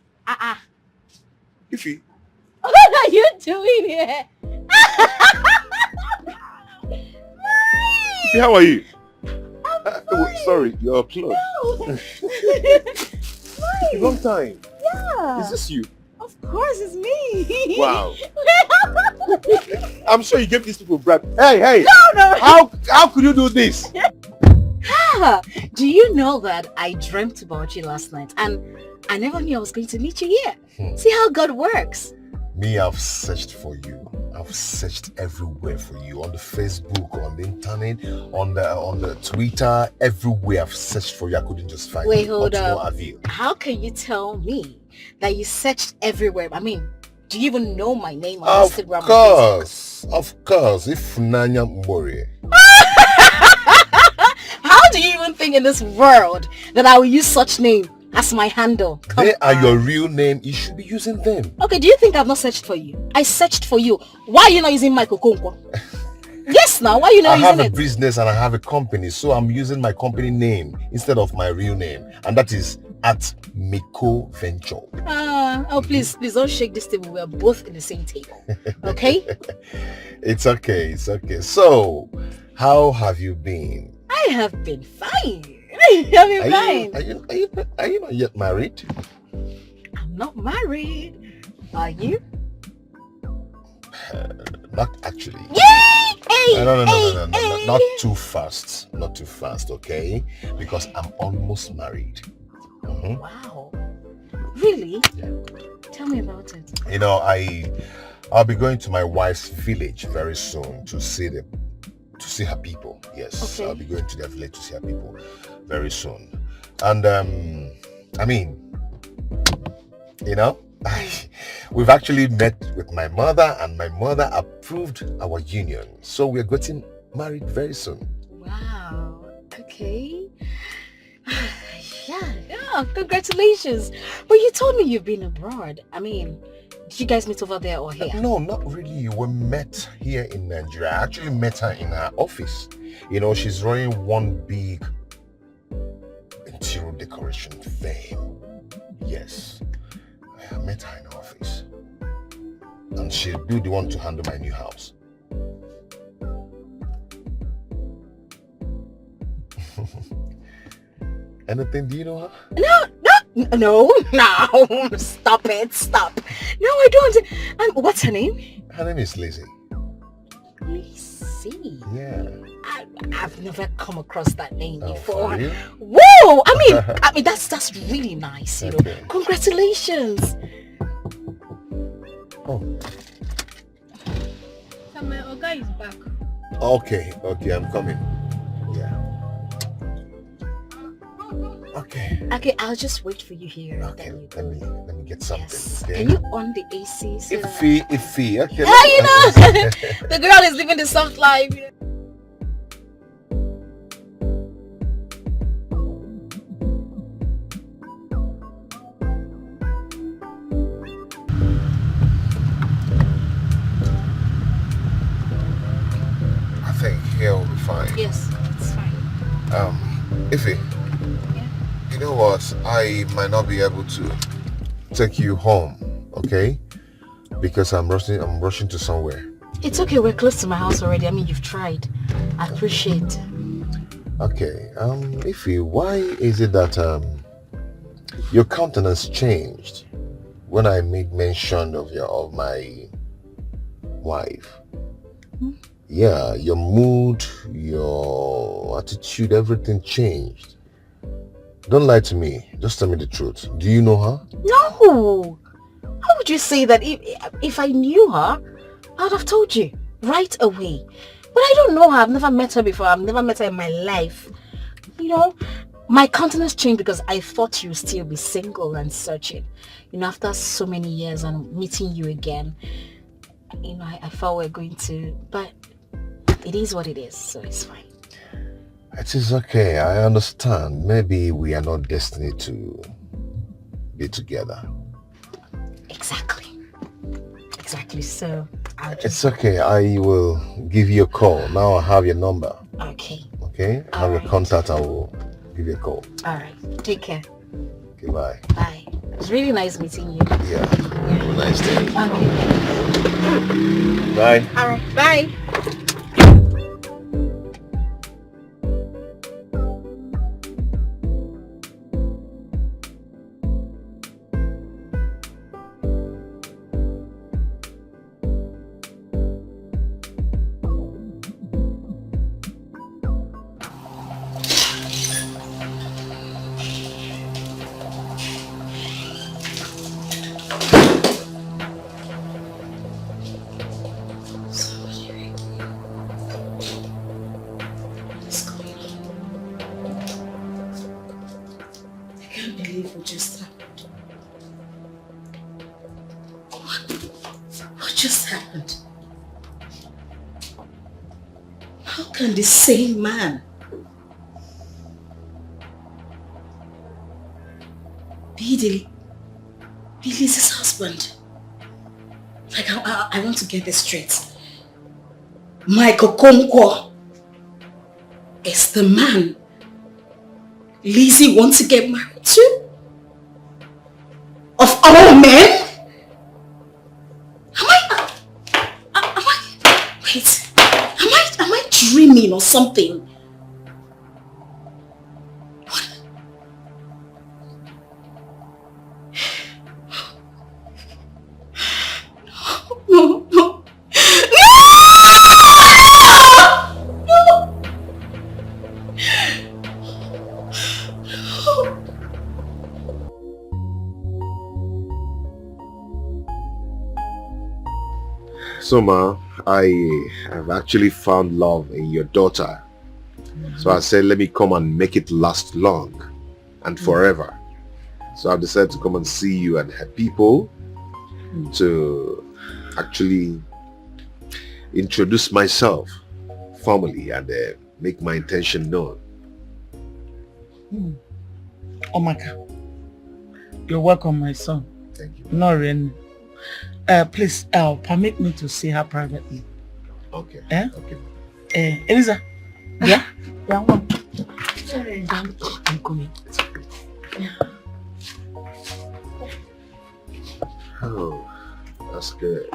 Ify, What are you doing here? Ify, how are you? Sorry, your clothes. No. A long time. Yeah. Is this you? Of course, it's me. Wow. I'm sure you gave these people bribe. Hey. No. How could you do this? Do you know that I dreamt about you last night and I never knew I was going to meet you here? See how God works. Me, I've searched for you. I've searched everywhere for you. On the Facebook, on the internet, on the Twitter, everywhere I've searched for you. I couldn't just find you. Wait, hold Up to no up. avail. How can you tell me that you searched everywhere? I mean, do you even know my name on Of Instagram? course. If Nanya Mbori. How do you even think in this world that I will use such name as my handle? Come They are on. your real name. You should be using them. Okay, do you think I've not searched for you? I searched for you. Why are you not using my Kokonkwo? Yes, now, why are you not I have using a it? business and I have a company, so I'm using my company name instead of my real name, and that is at Miko Venture. Please don't shake this table. We're both in the same table. Okay? It's okay. So, how have you been? I have been fine. I've been fine. Are you not yet married? I'm not married. Are you? Not actually. Yay! Hey! No. Hey! Not too fast. Okay? Because I'm almost married. Mhm. Wow. Really? Yeah. Tell me about it. You know, I'll be going to my wife's village very soon to see her people. Yes, Okay. I'll be going to their village to see her people very soon. And I mean, you know, we've actually met with my mother, and my mother approved our union. So we're getting married very soon. Wow. Okay. Yeah, congratulations. But you told me you've been abroad. I mean, did you guys meet over there or here? No, not really. We met here in Nigeria. I actually met her in her office. You know, she's running one big interior decoration firm. Yes. I met her in her office. And she'll be the one to handle my new house. Anything, do you know her? No, stop it. No, I don't. What's her name? Her name is Lizzie. Lizzie. Yeah. I've never come across that name before. For real? Whoa! I mean that's really nice, you know. Congratulations. Oh. So my Oga is back. Okay, I'm coming. Yeah. Okay. Okay, I'll just wait for you here. Okay, Then you let me get something. Yes. Okay? Can you on the AC? So Iffy. Okay. yeah, you know, the girl is living the soft life. I think here will be fine. Yes, it's fine. Iffy. Yeah. You know what? I might not be able to take you home, okay? Because I'm rushing to somewhere. It's okay, we're close to my house already. I mean, you've tried. I appreciate. Okay. Iffy, why is it that your countenance changed when I made mention of my wife? Yeah, your mood, your attitude, everything changed. Don't lie to me. Just tell me the truth. Do you know her? No! How would you say that? If I knew her, I would have told you right away. But I don't know her. I've never met her before. I've never met her in my life. You know, my countenance changed because I thought you'd still be single and searching. You know, after so many years and meeting you again, you know, I thought we were going to, but it is what it is, so it's fine. It is okay. I understand. Maybe we are not destined to be together. Exactly. So It's okay. I will give you a call. Now I have your number. Okay. Okay? I have your contact. I will give you a call. All right. Take care. Okay, bye. Bye. It was really nice meeting you. Yeah. Have a nice day. Okay. Bye. All right. Bye. The same man be Lizzie's husband. Like, I want to get this straight. Michael Okonkwo is the man Lizzie wants to get married to? Of all men? Am I dreaming or something? What? No. So, Ma, I have actually found love in your daughter. So I said, let me come and make it last long and forever. So I've decided to come and see you and her people to actually introduce myself formally and make my intention known. Omaka, you're welcome, my son. Thank you. Noreen, please permit me to see her privately. Okay. Okay. Eliza. Yeah. Sorry, I'm coming. Oh, that's good.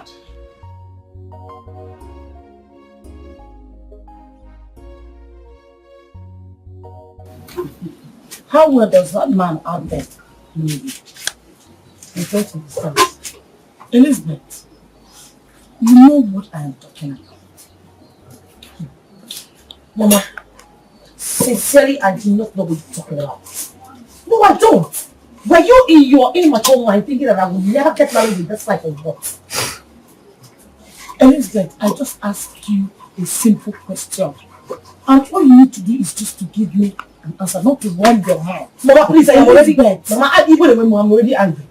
How well does that man out there know you? Refer to himself. Elizabeth, you know what I am talking about. Mama, sincerely, I do not know what you're talking about. No, I don't. Were you in your immature mind thinking that I would never get married in this life or what? Elizabeth, I just asked you a simple question. And all you need to do is just to give me an answer, not to run your mouth. Mama, please, I'm already begged. Mama, even when I'm already angry.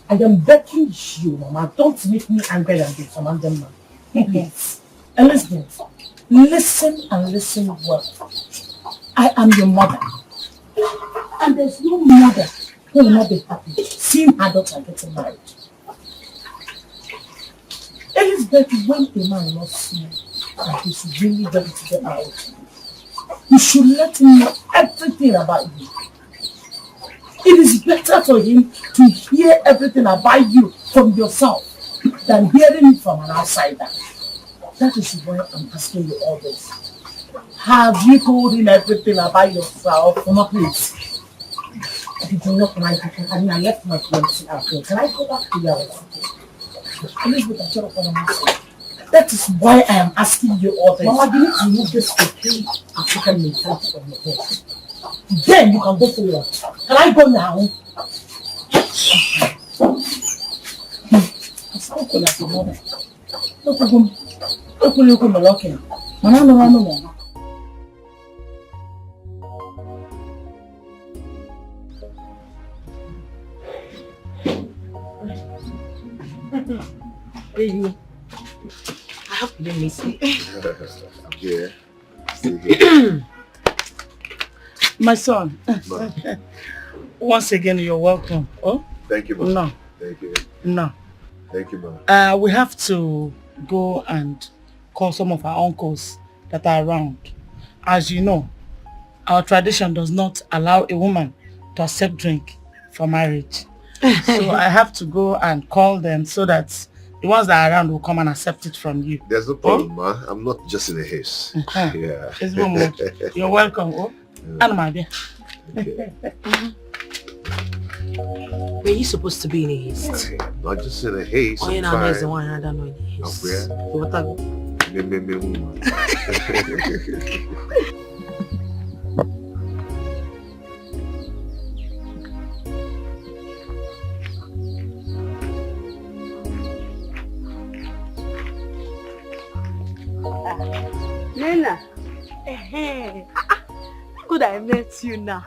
I am begging you, Mama, don't make me angry than this, Amanda, man. Please. Elizabeth, listen and listen well. I am your mother. And there's no mother who will not be happy seeing her daughter getting married. Elizabeth, when a man loves you and he's really ready to get married, you should let him know everything about you. It is better for him to hear everything about you from yourself than hearing it from an outsider. That is why I'm asking you all this. Have you told him everything about yourself? Mama, please. If you do not mind, I left my fiancé out here. Can I go back to your house? That is why I am asking you all this. Mama, you need to remove this free African mentality from your head. Then you can go forward. Can I go now? I spoke like your mother. No. Baby, I hope you didn't miss me. I'm here. Still here. My son. Once again, you're welcome. Oh? Thank you, Mom. No. Thank you. No. Thank you, Mom. We have to go and call some of our uncles that are around. As you know, our tradition does not allow a woman to accept drink for marriage. So I have to go and call them so that the ones that are around will come and accept it from you. There's no problem, Ma. I'm not just in a haste. Yeah. You're welcome. Oh? Okay. Were you supposed to be in a haste? I'm not just in a haste. Oh, I'm you're not fine. the one I don't know in a haste. What Nena, good I met you now.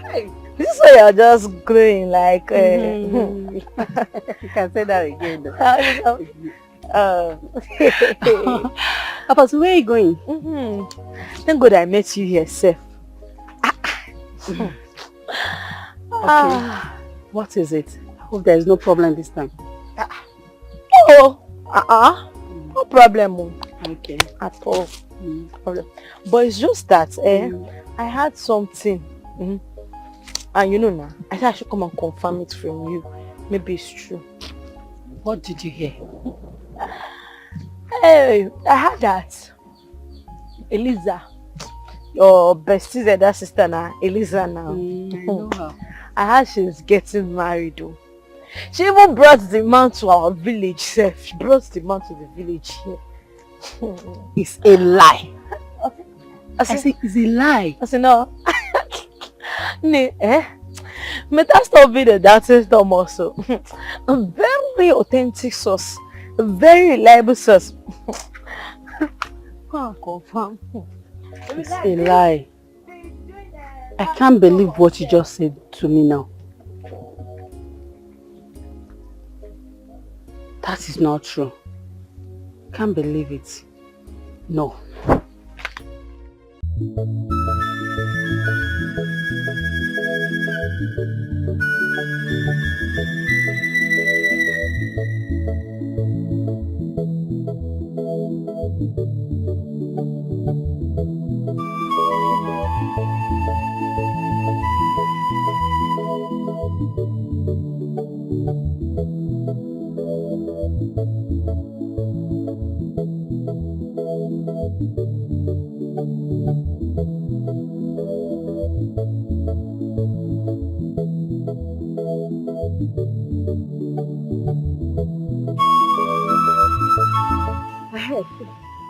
Hey, this is why you're just glowing like. You can say that again. Papa, so where are you going? Thank God I met you here, sir. What is it? I hope there is no problem this time. No problem. Okay. At all. Problem. But it's just that I had something. And you know now, I said I should come and confirm it from you. Maybe it's true. What did you hear? Hey, I heard that Eliza, your bestie's elder sister now, Eliza now. I know her. I heard she's getting married though. She even brought the man to our village, sef. She brought the man to the village here. It's a lie. I say it's a lie. I said no. Meta stop being the dancing storm also. A very authentic source. A very reliable source. Confirm. It's a lie. I can't believe what you just said to me now. That is not true. Can't believe it. No.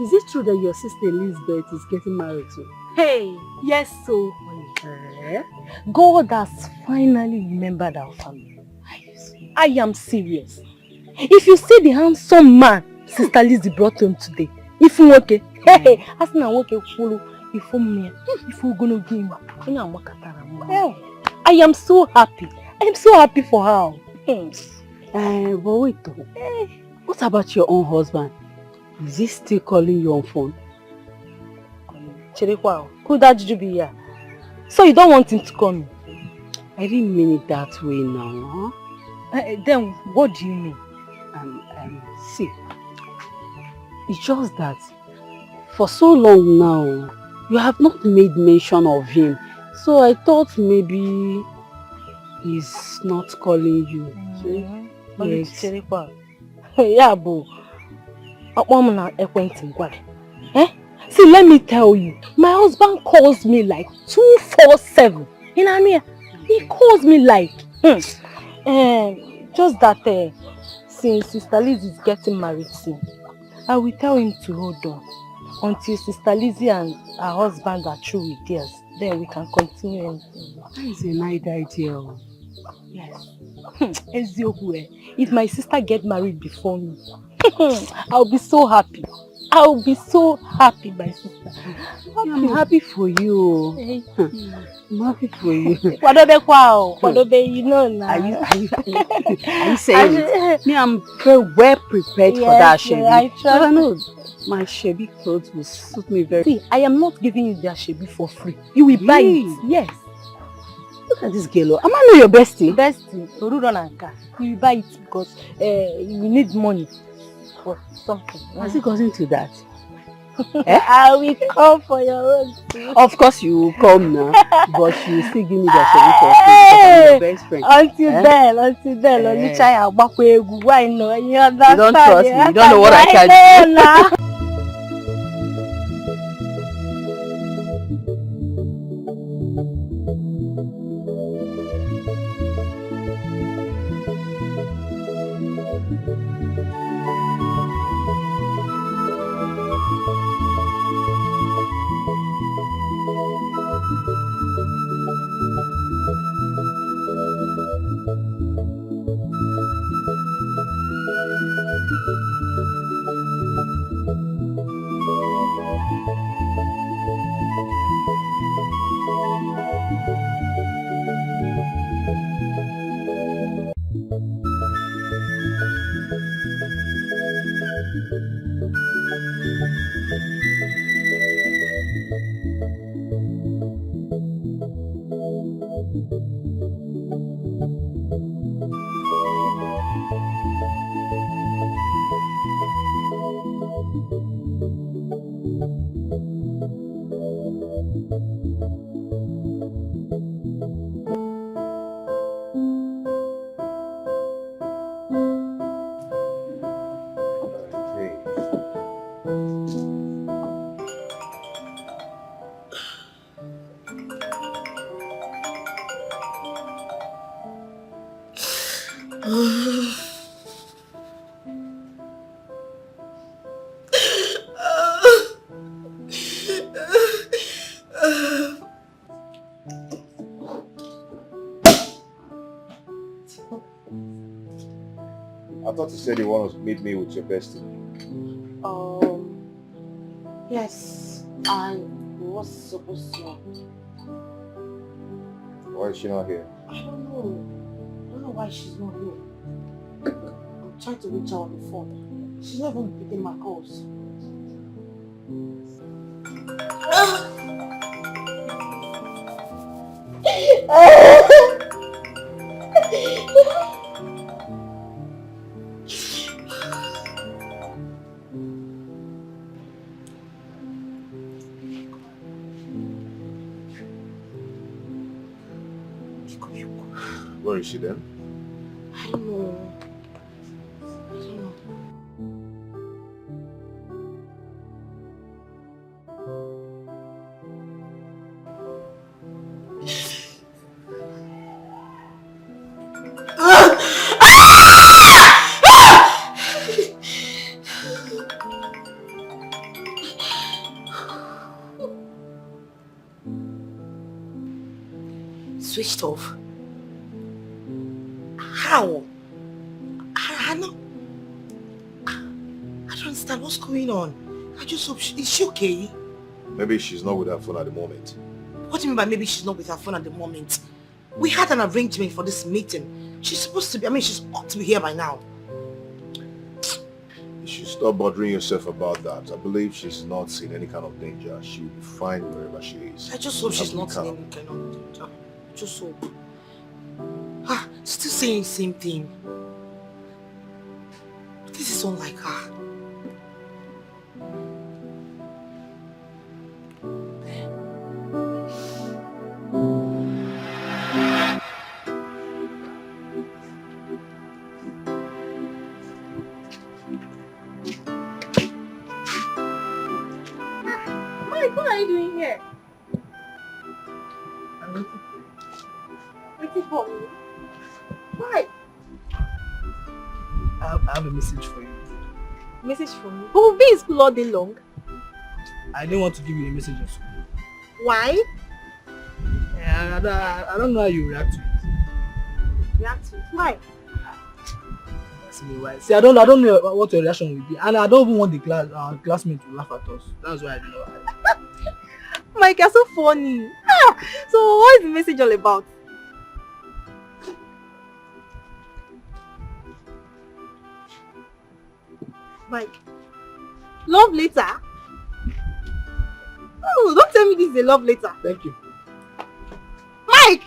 Is it true that your sister Elizabeth is getting married too? Hey, yes, so Eh? God has finally remembered our family. I am serious. If you see the handsome man Sister Lizzie brought home today, if you okay, hey, as na okay follow, if you gonna give him, I am so happy. I am so happy for her. But wait, what about your own husband? Is he still calling you on phone? Chirikwa, could that be here? So you don't want him to come? I didn't mean it that way now. Then what do you mean? See, it's just that for so long now, you have not made mention of him. So I thought maybe he's not calling you. Yes. Yeah, boo. See, let me tell you, my husband calls me like 247. You know what I mean? He calls me like, just that since Sister Liz is getting married soon, I will tell him to hold on until Sister Lizzie and her husband are through with theirs. Then we can continue anything. That is a nice idea. Yes. If my sister get married before me, I'll be so happy. I'll be so happy, my sister. I'm happy for you. I'm happy for you. You know now. Are you saying it? Me, I'm very well prepared for that, Shebi. I know my Shebi clothes will suit me very. See, I am not giving you their Shebi for free. You will buy it. Yes. Look at this girl. Am I not your bestie? Bestie, you will buy it because you need money for something. Has it gotten to that? I will come for your own too. Of course you will come now, but you will still give me the Shebi for free because I'm your best friend. Until then, only try why no? You don't trust me. You don't know what I can do. I thought you said you want to meet me with your bestie. Yes, I was supposed to. Why is she not here? I don't know. I don't know why she's not here. I'm trying to reach her on the phone. She's not even picking my calls. Where is she then? I don't know. stuff? How? I know. I don't understand what's going on. I just hope is she okay? Maybe she's not with her phone at the moment. What do you mean by maybe she's not with her phone at the moment? We had an arrangement for this meeting. She's supposed to be, she's ought to be here by now. You should stop bothering yourself about that. I believe she's not in any kind of danger. She'll be fine wherever she is. I just hope she's not in calm. any kind of danger. Just hope. Still saying the same thing. This is unlike her. Mike, what are you doing here? I'm waiting. Waiting for me? Why? I have a message for you. Message for me? But we'll be in school all day long. I didn't want to give you a message of school. Why? I don't know how you react to it. React to it? Why? Ask me why. See, I don't know what your reaction will be, and I don't even want the classmates to laugh at us. That's why I don't know. Mike, you're so funny. So what is the message all about? Mike, love letter? Oh, don't tell me this is a love letter. Thank you. Mike!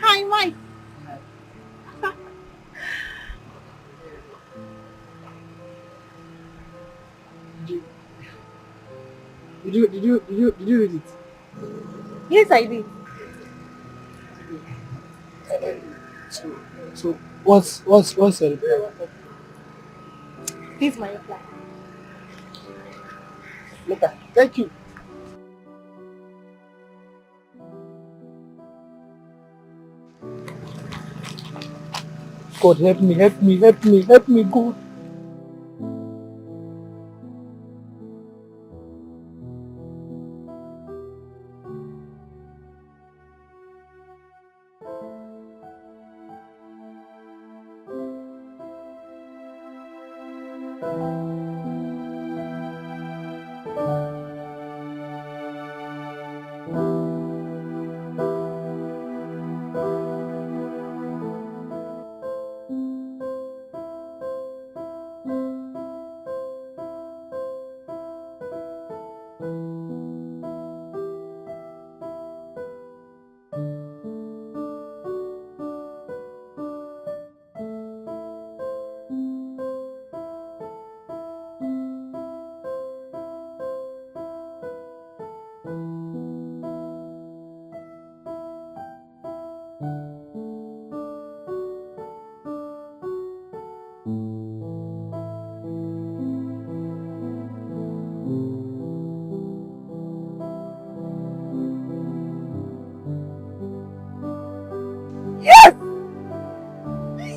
Hi, Mike. Did you read it? Yes, I did. So what's your reply? This is my reply. Later. Thank you. God help me, God.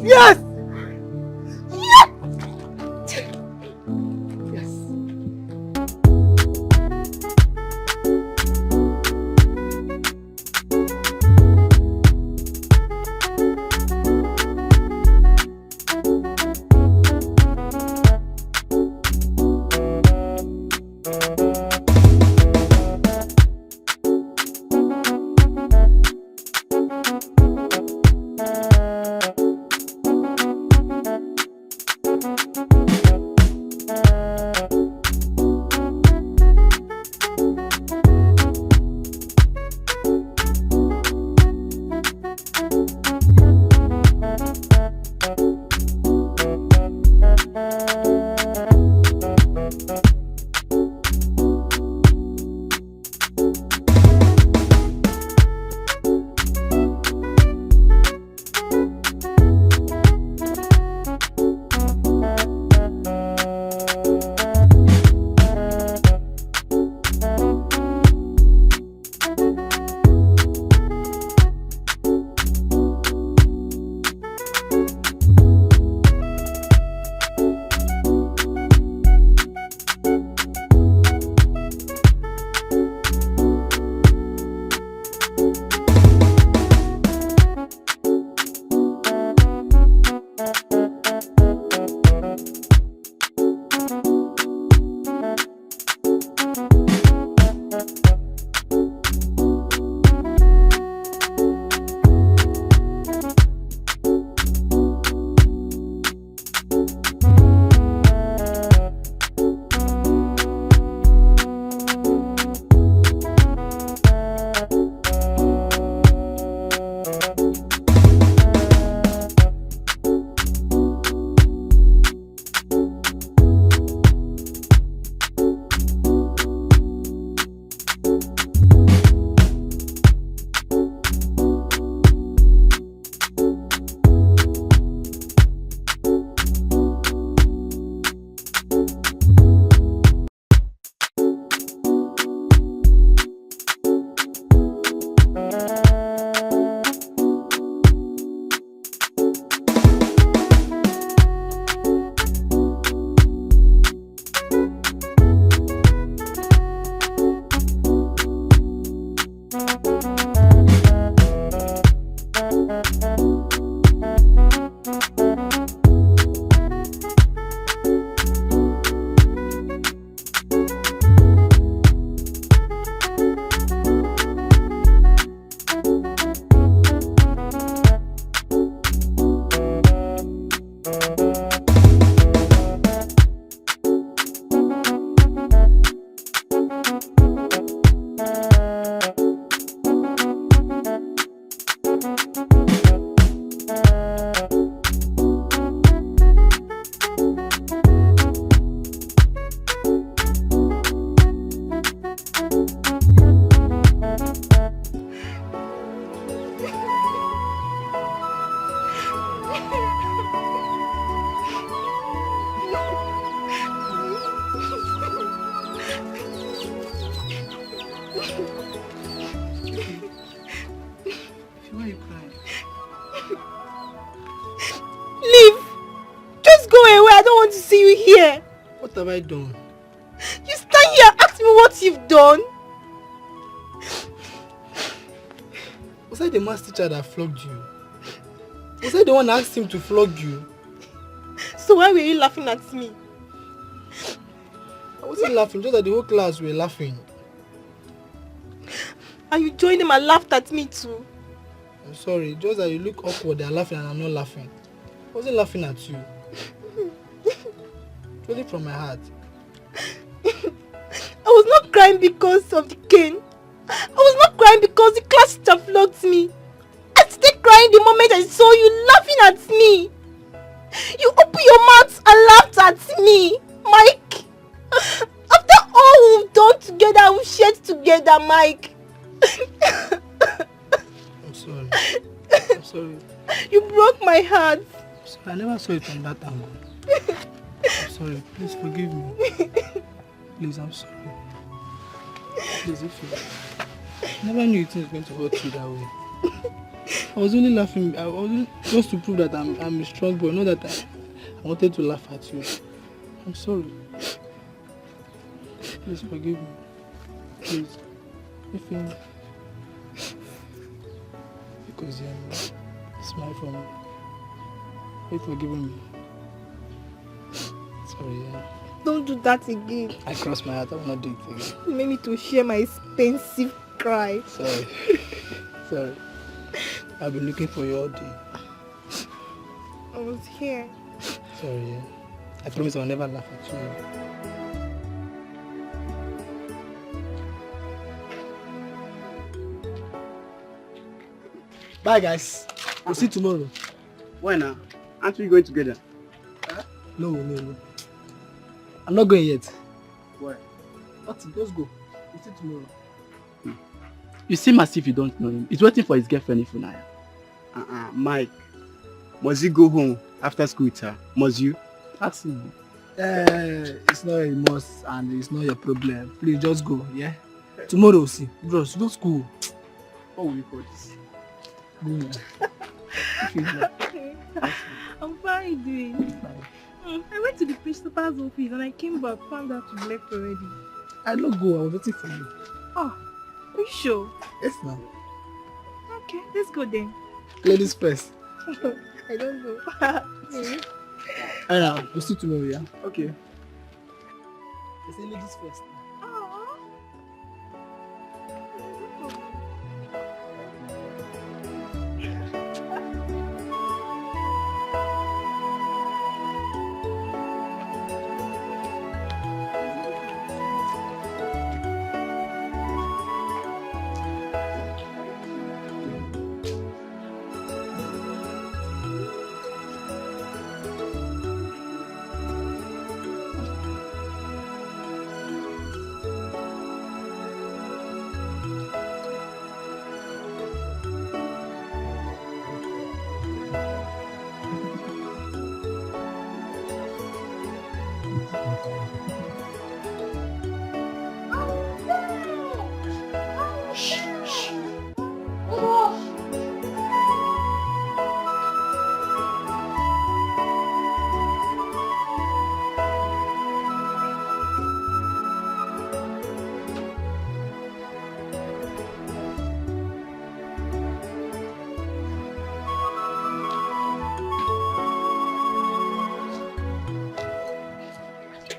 Yes! What have I done? You stand here and ask me what you've done? Was I the math teacher that flogged you? Was I the one that asked him to flog you? So why were you laughing at me? I wasn't laughing, just that the whole class were laughing. And you joined them and laughed at me too? I'm sorry, just that you look awkward, they're laughing and I'm not laughing. I wasn't laughing at you. Truly from my heart. I was not crying because of the cane. I was not crying because the class teacher flogged me. I started crying the moment I saw you laughing at me. You opened your mouth and laughed at me, Mike. After all we've done together, we've shared together, Mike. I'm sorry. I'm sorry. You broke my heart. I never saw it from that angle. I'm sorry. Please forgive me. Please, I'm sorry. Please, if you... I never knew it was going to hurt you that way. I was only laughing. I was only, just to prove that I'm a strong boy. Not that I wanted to laugh at you. I'm sorry. Please forgive me. Please. If you... Because you're smile for me. Wait for giving me. Sorry, yeah. Don't do that again. I crossed my heart. I will not do it again. You made me to share my expensive cry. Sorry. Sorry. I've been looking for you all day. I was here. Sorry, yeah. I promise I'll never laugh at you. Bye, guys. We'll see you tomorrow. Why now? Aren't we going together? Huh? No. I'm not going yet. Why? Nothing, just go. We'll see you tomorrow. You seem as if you don't know him. He's waiting for his girlfriend Ifunaya. Mike. Must he go home after school with her? Must you? Ask him. It's not a must and it's not your problem. Please just go, yeah? Tomorrow we'll see. Bros, just go. What will you call this? I'm fine doing. I went to the principal's office and I came back, found out you left already. I don't go, I was waiting for you. Oh, are you sure? Yes, ma'am. Okay, let's go then. Ladies first. I don't know. Alright, we'll see you tomorrow, yeah? Okay. I say ladies first.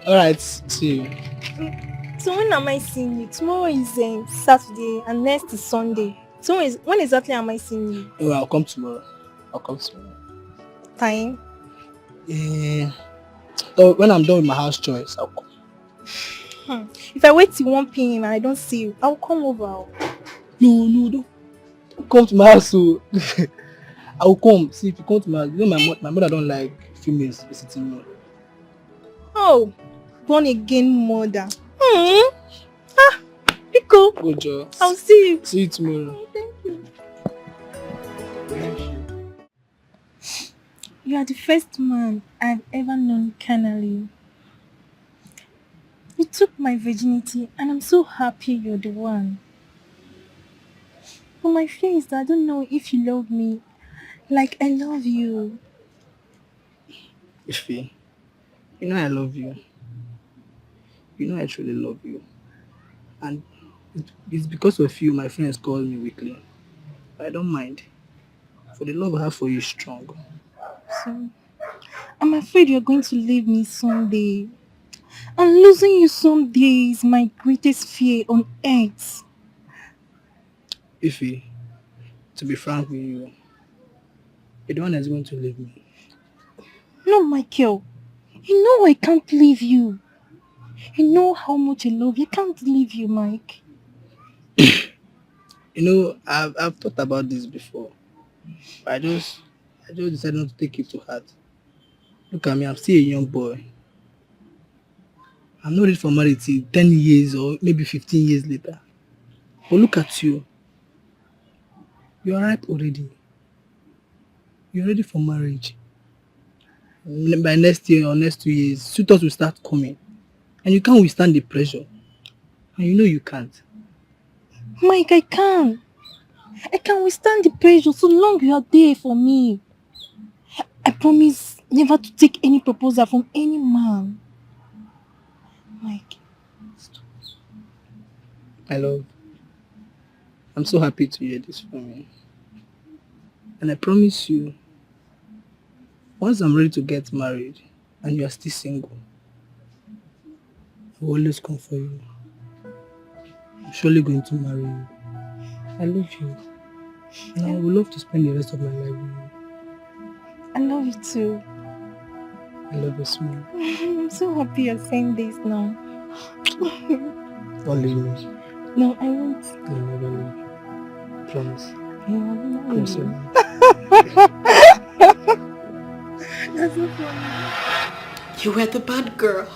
Alright, see you. So when am I seeing you? Tomorrow is Saturday and next is Sunday. So when exactly am I seeing you? Oh, I'll come tomorrow. Time? Yeah. So when I'm done with my house chores, I'll come. If I wait till 1 p.m. and I don't see you, I'll come over. No, don't come to my house. So I'll come. See, if you come to my house, you know my mother don't like females visiting me. Oh, born again mother. Pico. Good job. I'll see you. See you tomorrow. Thank you. You are the first man I've ever known carnally. You took my virginity and I'm so happy you're the one. But my fear is that I don't know if you love me like I love you. Ife, you know I love you. You know I truly love you. And it's because of you my friends call me weakly. I don't mind. For the love I have for you is strong. So, I'm afraid you're going to leave me someday. And losing you someday is my greatest fear on earth. Ife, to be frank with you, you're the one that's going to leave me. No, Michael. You know I can't leave you. You know how much I love you. I can't leave you, Mike. You know, I've thought about this before. But I just decided not to take it to heart. Look at me, I'm still a young boy. I'm not ready for marriage till 10 years or maybe 15 years later. But look at you. You're ripe already. You're ready for marriage. By next year or next 2 years, suitors will start coming. And you can't withstand the pressure. And you know you can't. Mike, I can't. I can withstand the pressure so long you are there for me. I promise never to take any proposal from any man. Mike, stop. My love, I'm so happy to hear this from you. And I promise you, once I'm ready to get married and you are still single, I will always come for you. I'm surely going to marry you. I love you. And I would love to spend the rest of my life with you. I love you too. I love you, smile. I'm so happy you're saying this now. Don't leave me. No, I won't. I'll never leave you. Promise. Promise. That's so funny. You were the bad girl.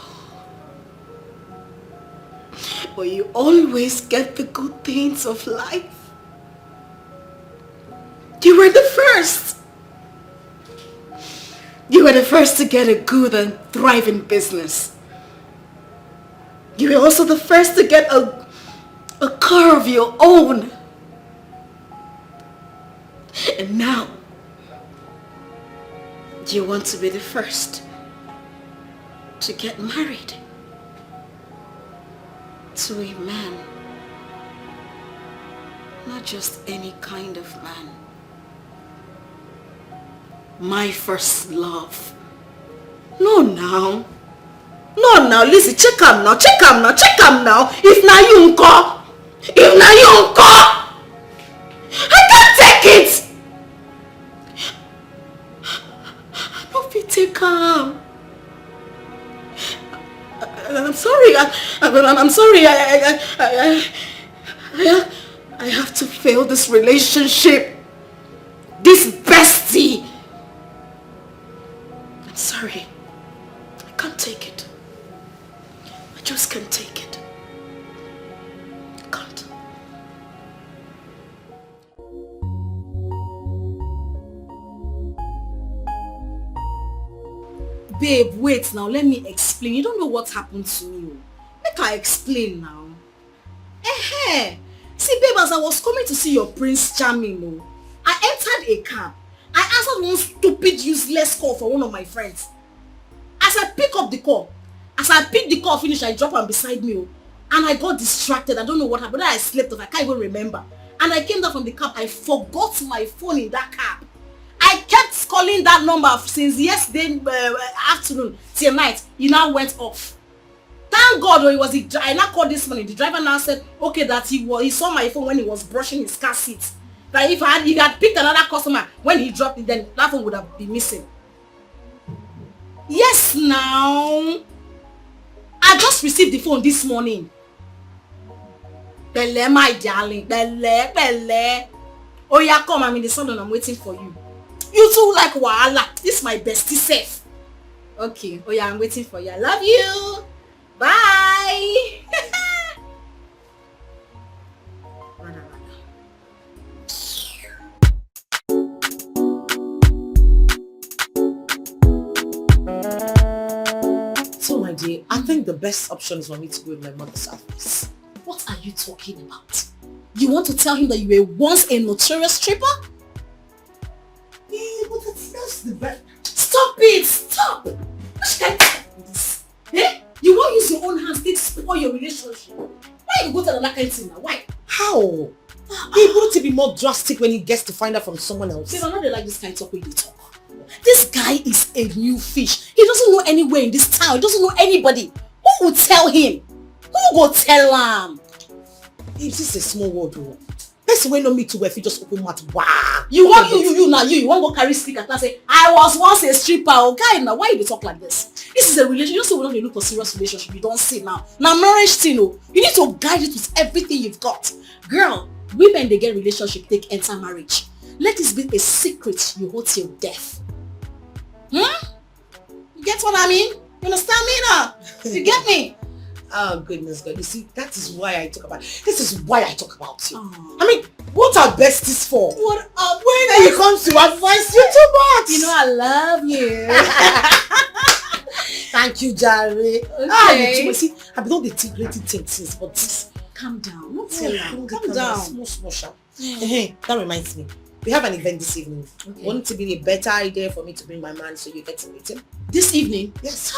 But you always get the good things of life. You were the first. You were the first to get a good and thriving business. You were also the first to get a car of your own. And now, you want to be the first to get married to a man. Not just any kind of man. My first love. No now. No now, listen, check him now. If now you unko. I can't take it. No fit take him. I'm sorry. I'm sorry. I have to fail this relationship. This bestie. I'm sorry. I can't take it. I just can't take it. I can't. Babe, wait now. Let me explain. You don't know what happened to me. Make I explain now. See, babe, as I was coming to see your Prince Charming, I entered a cab. I answered one stupid, useless call for one of my friends. As I picked the call, finish, I dropped her beside me, and I got distracted. I don't know what happened. I slept off. I can't even remember. And I came down from the cab. I forgot my phone in that cab. I kept calling that number since yesterday afternoon till night. It now went off. Thank God, I now called this morning. The driver now said, okay, that he saw my phone when he was brushing his car seat. That if he had picked another customer when he dropped it, then that phone would have been missing. Yes, now. I just received the phone this morning. Bele, my darling. Bele. Oh yeah, come, I'm in the salon. I'm waiting for you. You too like wahala. This is my bestie safe. Okay. Oh yeah, I'm waiting for you. I love you. Bye. So my dear, I think the best option is for me to go with my mother's office. What are you talking about? You want to tell him that you were once a notorious stripper? Yeah, but that's the best. Stop it! Stop! Which kind of this? Eh? You won't use your own hands to spoil your relationship. Why you go to another kind of thing now? Why? How? He wouldn't it be more drastic when he gets to find out from someone else? See, I'm not like this kind of talk when you talk. This guy is a new fish. He doesn't know anywhere in this town. He doesn't know anybody. Who would tell him? Who go tell him? This is a small world, though. Person wey know me too well if you just open mouth. Wow. You want you want go carry stick and say, I was once a stripper. Oh, guy, now why you talk like this? This is a relationship. You don't say we don't look for serious relationship. You don't see now. Now marriage thing, you need to guide it with everything you've got. Girl, women they get relationship, they enter marriage. Let this be a secret you hold till death. You get what I mean? You understand me now? You get me? Oh goodness God, you see, that is why I talk about this is why I talk about you. I mean, what are besties for? What are when you come to advise you too much? You know I love you. Thank you, Jerry. Okay. You see, I've been all the integrated things, but this calm down. Not tell her. Calm down. Small sharp. Hey, that reminds me. We have an event this evening. Okay. Wouldn't it be a better idea for me to bring my man so you get to meet him? This evening? Yes.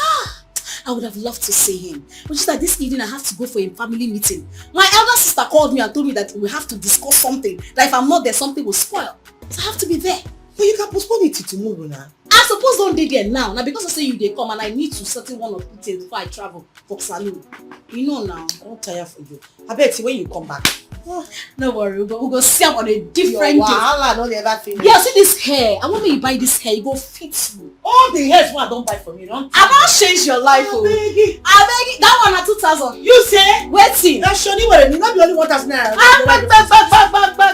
I would have loved to see him. But just that this evening I have to go for a family meeting. My elder sister called me and told me that we have to discuss something. That if I'm not there, something will spoil. So I have to be there. But you can postpone it to tomorrow now. I suppose don't dey there now. Now because I say you they come and I need to settle one or two things before I travel for saloon. You know now. I won't tire for you. I bet when you come back. No worry, we'll go see am on a different day. Wahala no dey ever finish. Yeah, see this hair. I want me to buy this hair. It go fit you. All the hairs I don't buy from you, don't. I won't change your life. I beg it. That one at 2,000. You say? Waiting. That's surely what you not be only 1,000 naira.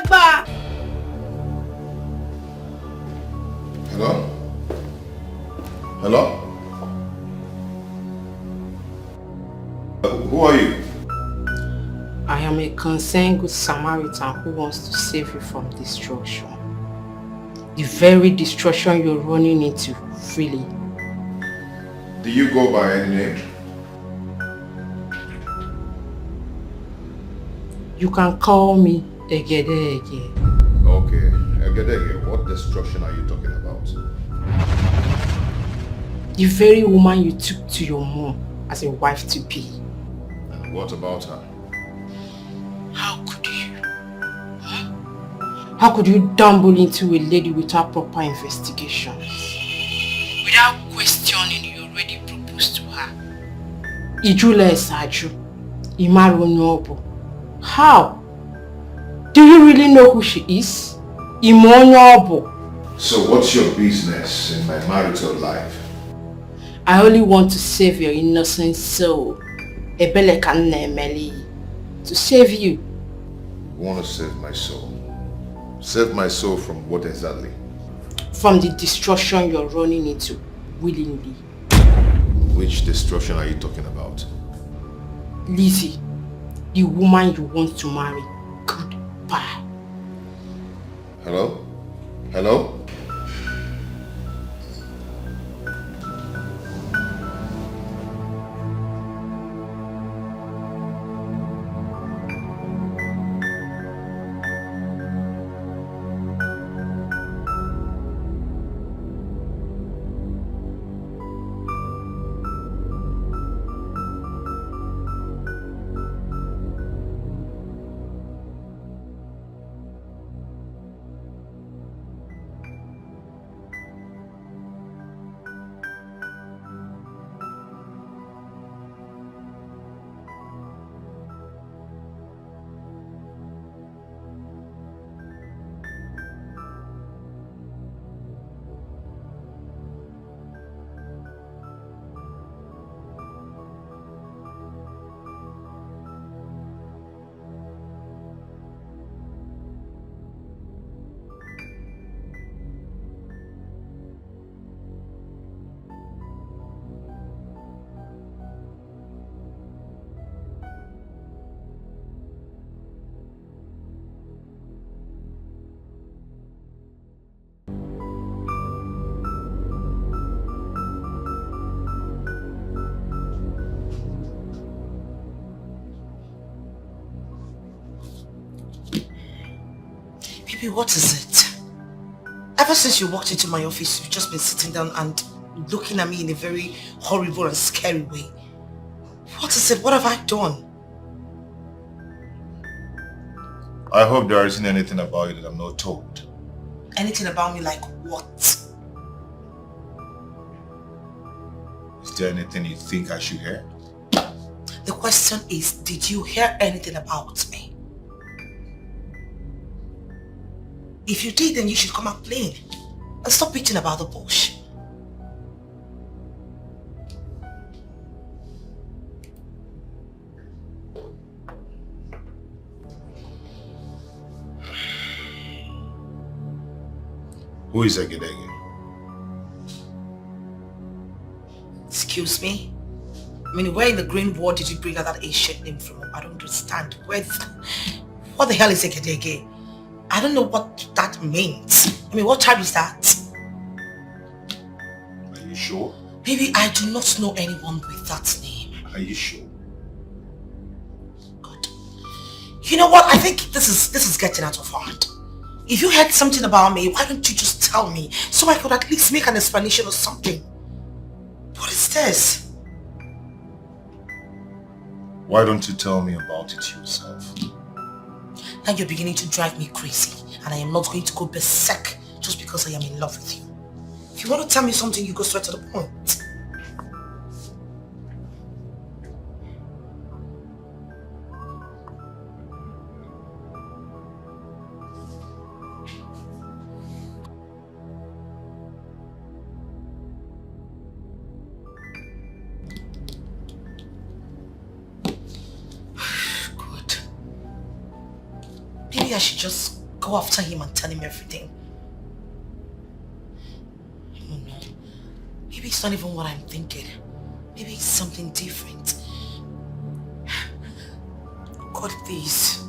Back. Hello? Hello? Who are you? I am a concerned good Samaritan who wants to save you from destruction. The very destruction you're running into freely. Do you go by any name? You can call me Egedege. Okay, Egedege, what destruction are you talking about? The very woman you took to your mom as a wife-to-be. And what about her? How could you? How could you dabble into a lady without proper investigations? Without questioning, you already proposed to her. Ijule Esaju, Imaru Nyobo. How? Do you really know who she is? Imonyobo. So what's your business in my marital life? I only want to save your innocent soul. Ebele kanne emeli. To save you. You want to save my soul? Save my soul from what exactly? From the destruction you're running into, willingly. Which destruction are you talking about? Lizzie, the woman you want to marry. Goodbye. Hello? Hello? Baby, what is it? Ever since you walked into my office, you've just been sitting down and looking at me in a very horrible and scary way. What is it? What have I done? I hope there isn't anything about you that I'm not told. Anything about me like what? Is there anything you think I should hear? The question is, did you hear anything about me? If you did, then you should come out plain and stop beating about the bush. Who is Egedege? Excuse me? I mean, where in the green world did you bring out that ancient name from? I don't understand. What the hell is Egedege? I don't know what that means. I mean, what tribe is that? Are you sure? Baby, I do not know anyone with that name. Are you sure? God. You know what? I think this is getting out of hand. If you heard something about me, why don't you just tell me so I could at least make an explanation or something? What is this? Why don't you tell me about it yourself? Now you're beginning to drive me crazy, and I am not going to go berserk just because I am in love with you. If you want to tell me something, you go straight to the point. Maybe I should just go after him and tell him everything. I don't know. Maybe it's not even what I'm thinking. Maybe it's something different. God, please.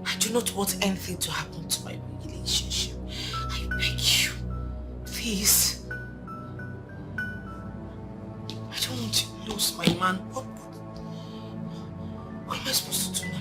I do not want anything to happen to my relationship. I beg you. Please. I don't want to lose my man. What am I supposed to do now?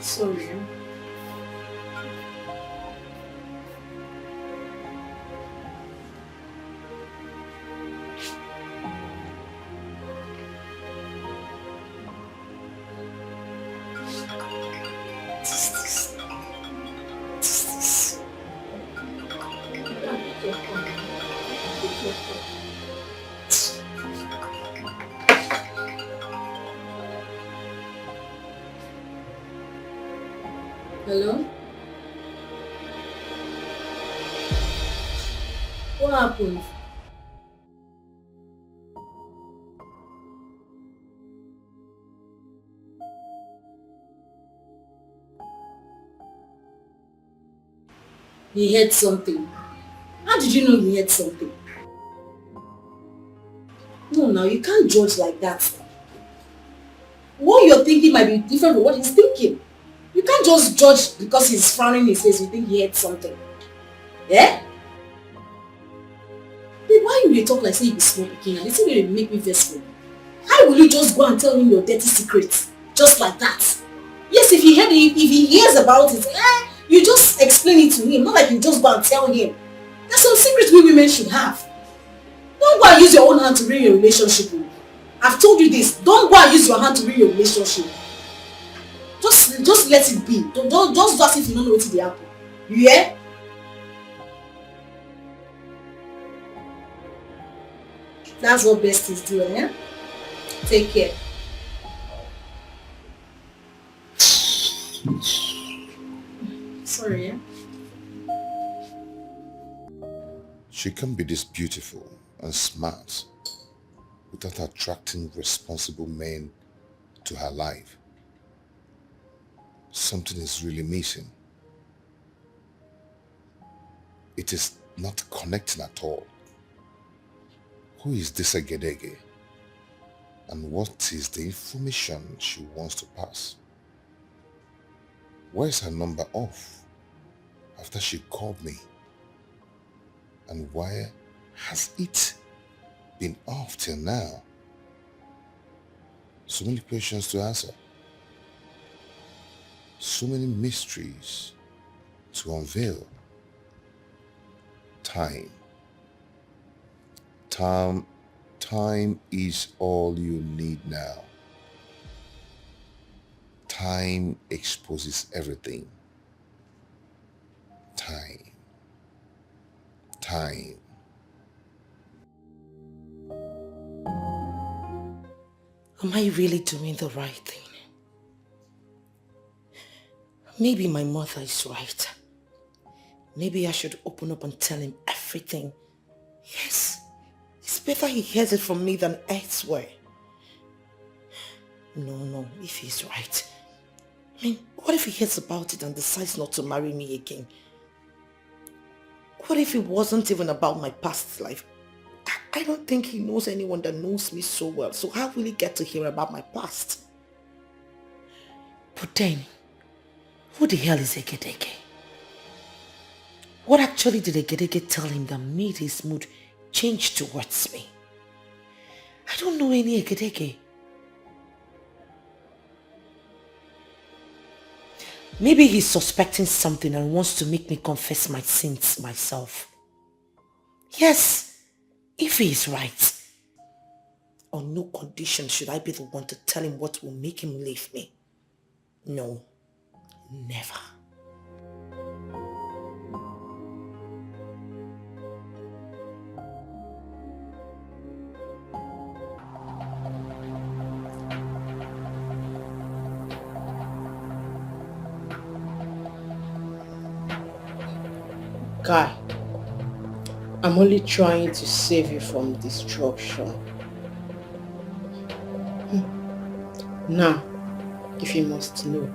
Sorry. Hello? What happened? He heard something. How did you know he heard something? No, now you can't judge like that. What you're thinking might be different from what he's thinking. You can't just judge because he's frowning his face, you think he heard something. Yeah? Babe, why you talk like say you be small again and this will make me vex for you? How will you just go and tell him your dirty secrets? Just like that? Yes, if he hears about it, you just explain it to him, not like you just go and tell him. There's some secrets we women should have. Don't go and use your own hand to ruin your relationship. I've told you this. Don't go and use your hand to ruin your relationship. Just let it be. Don't just do as if you don't know what will happen. You hear? That's what best is doing, yeah? Take care. Sorry, yeah? She can be this beautiful and smart without attracting responsible men to her life. Something is really missing. It is not connecting at all. Who is this Agedege? And what is the information she wants to pass? Where is her number off after she called me? And why has it been off till now? So many questions to answer. So many mysteries to unveil. Time is all you need now. Time exposes everything. Time. Am I really doing the right thing? Maybe my mother is right. Maybe I should open up and tell him everything. Yes, it's better he hears it from me than elsewhere. No, if he's right. I mean, what if he hears about it and decides not to marry me again? What if it wasn't even about my past life? I don't think he knows anyone that knows me so well, so how will he get to hear about my past? But then, who the hell is Egedege? What actually did Egedege tell him that made his mood change towards me? I don't know any Egedege. Maybe he's suspecting something and wants to make me confess my sins myself. Yes, if he is right. On no condition should I be the one to tell him what will make him leave me. No, never. Guy, I'm only trying to save you from destruction. Now, if you must know,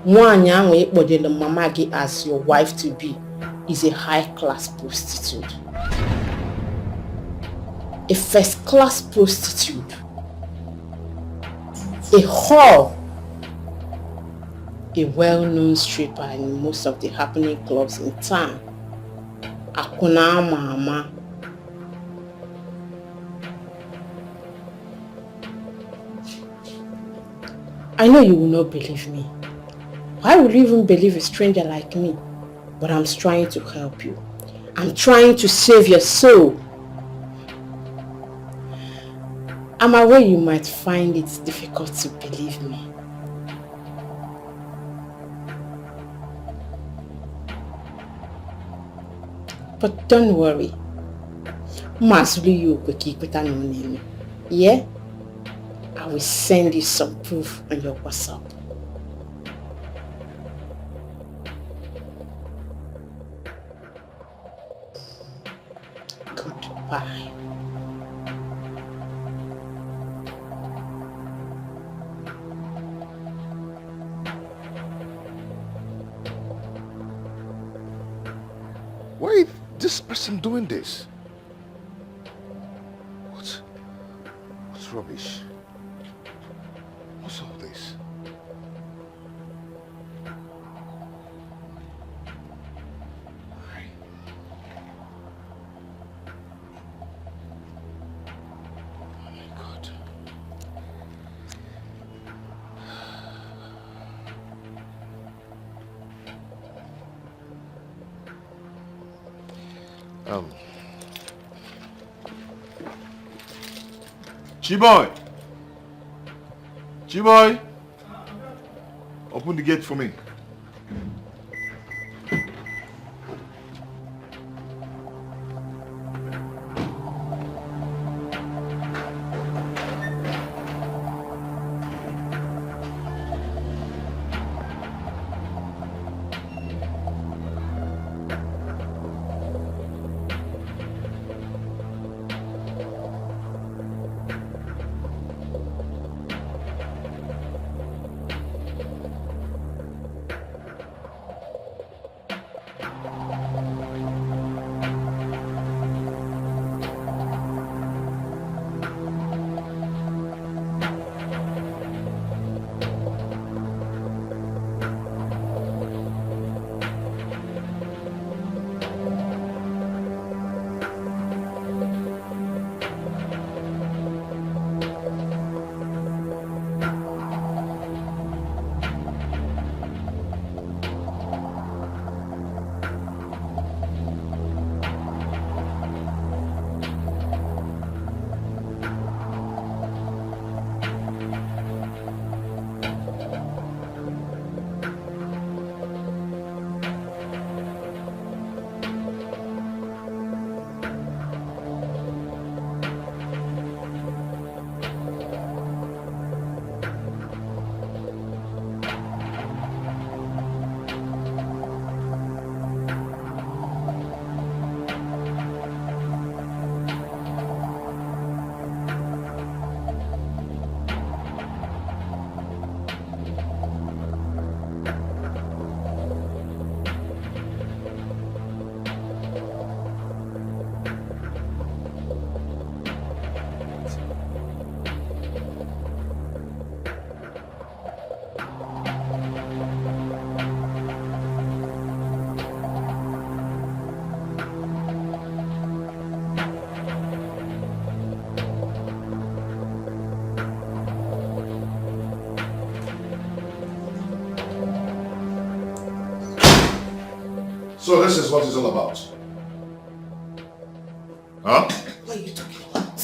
Mwanya Wekbodelo Mamagi as your wife-to-be is a high-class prostitute. A first-class prostitute. A whore. A well-known stripper in most of the happening clubs in town. Akuna Mama. I know you will not believe me. Why would you even believe a stranger like me? But I'm trying to help you. I'm trying to save your soul. I'm aware you might find it difficult to believe me. But don't worry. Yeah? I will send you some proof on your WhatsApp. Goodbye. Why is this person doing this? What's rubbish? What's all this? Oh my God. Chiboy! Chiboy! Open the gate for me. So this is what it's all about. Huh? What are you talking about?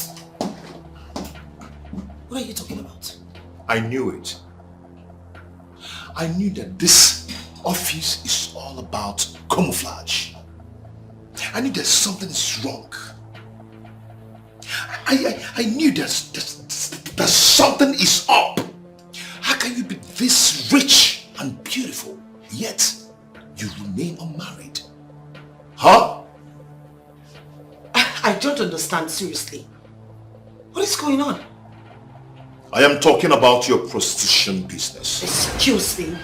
What are you talking about? I knew it. I knew that this office is all about camouflage. I knew that something is wrong. I knew that something is up. How can you be this rich and beautiful, yet you remain unmarried? Huh? I don't understand, seriously. What is going on? I am talking about your prostitution business. Excuse me.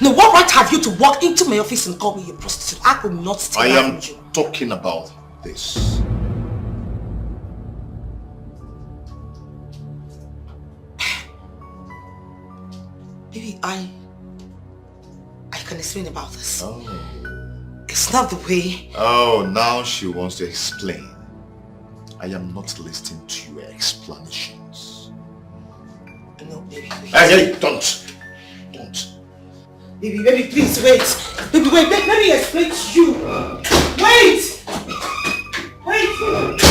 No, what right have you to walk into my office and call me a prostitute? I will not stay I am with you. talking about this. Baby, I can explain about this. Oh. It's not the way... Oh, now she wants to explain. I am not listening to your explanations. No, baby. Hey, don't. Don't. Baby, please wait. Baby, wait, let me explain to you. Wait! Wait!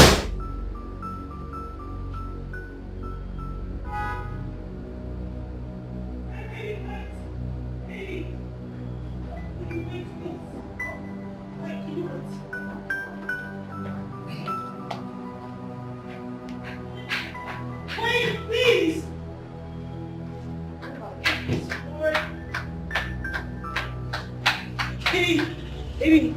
Baby.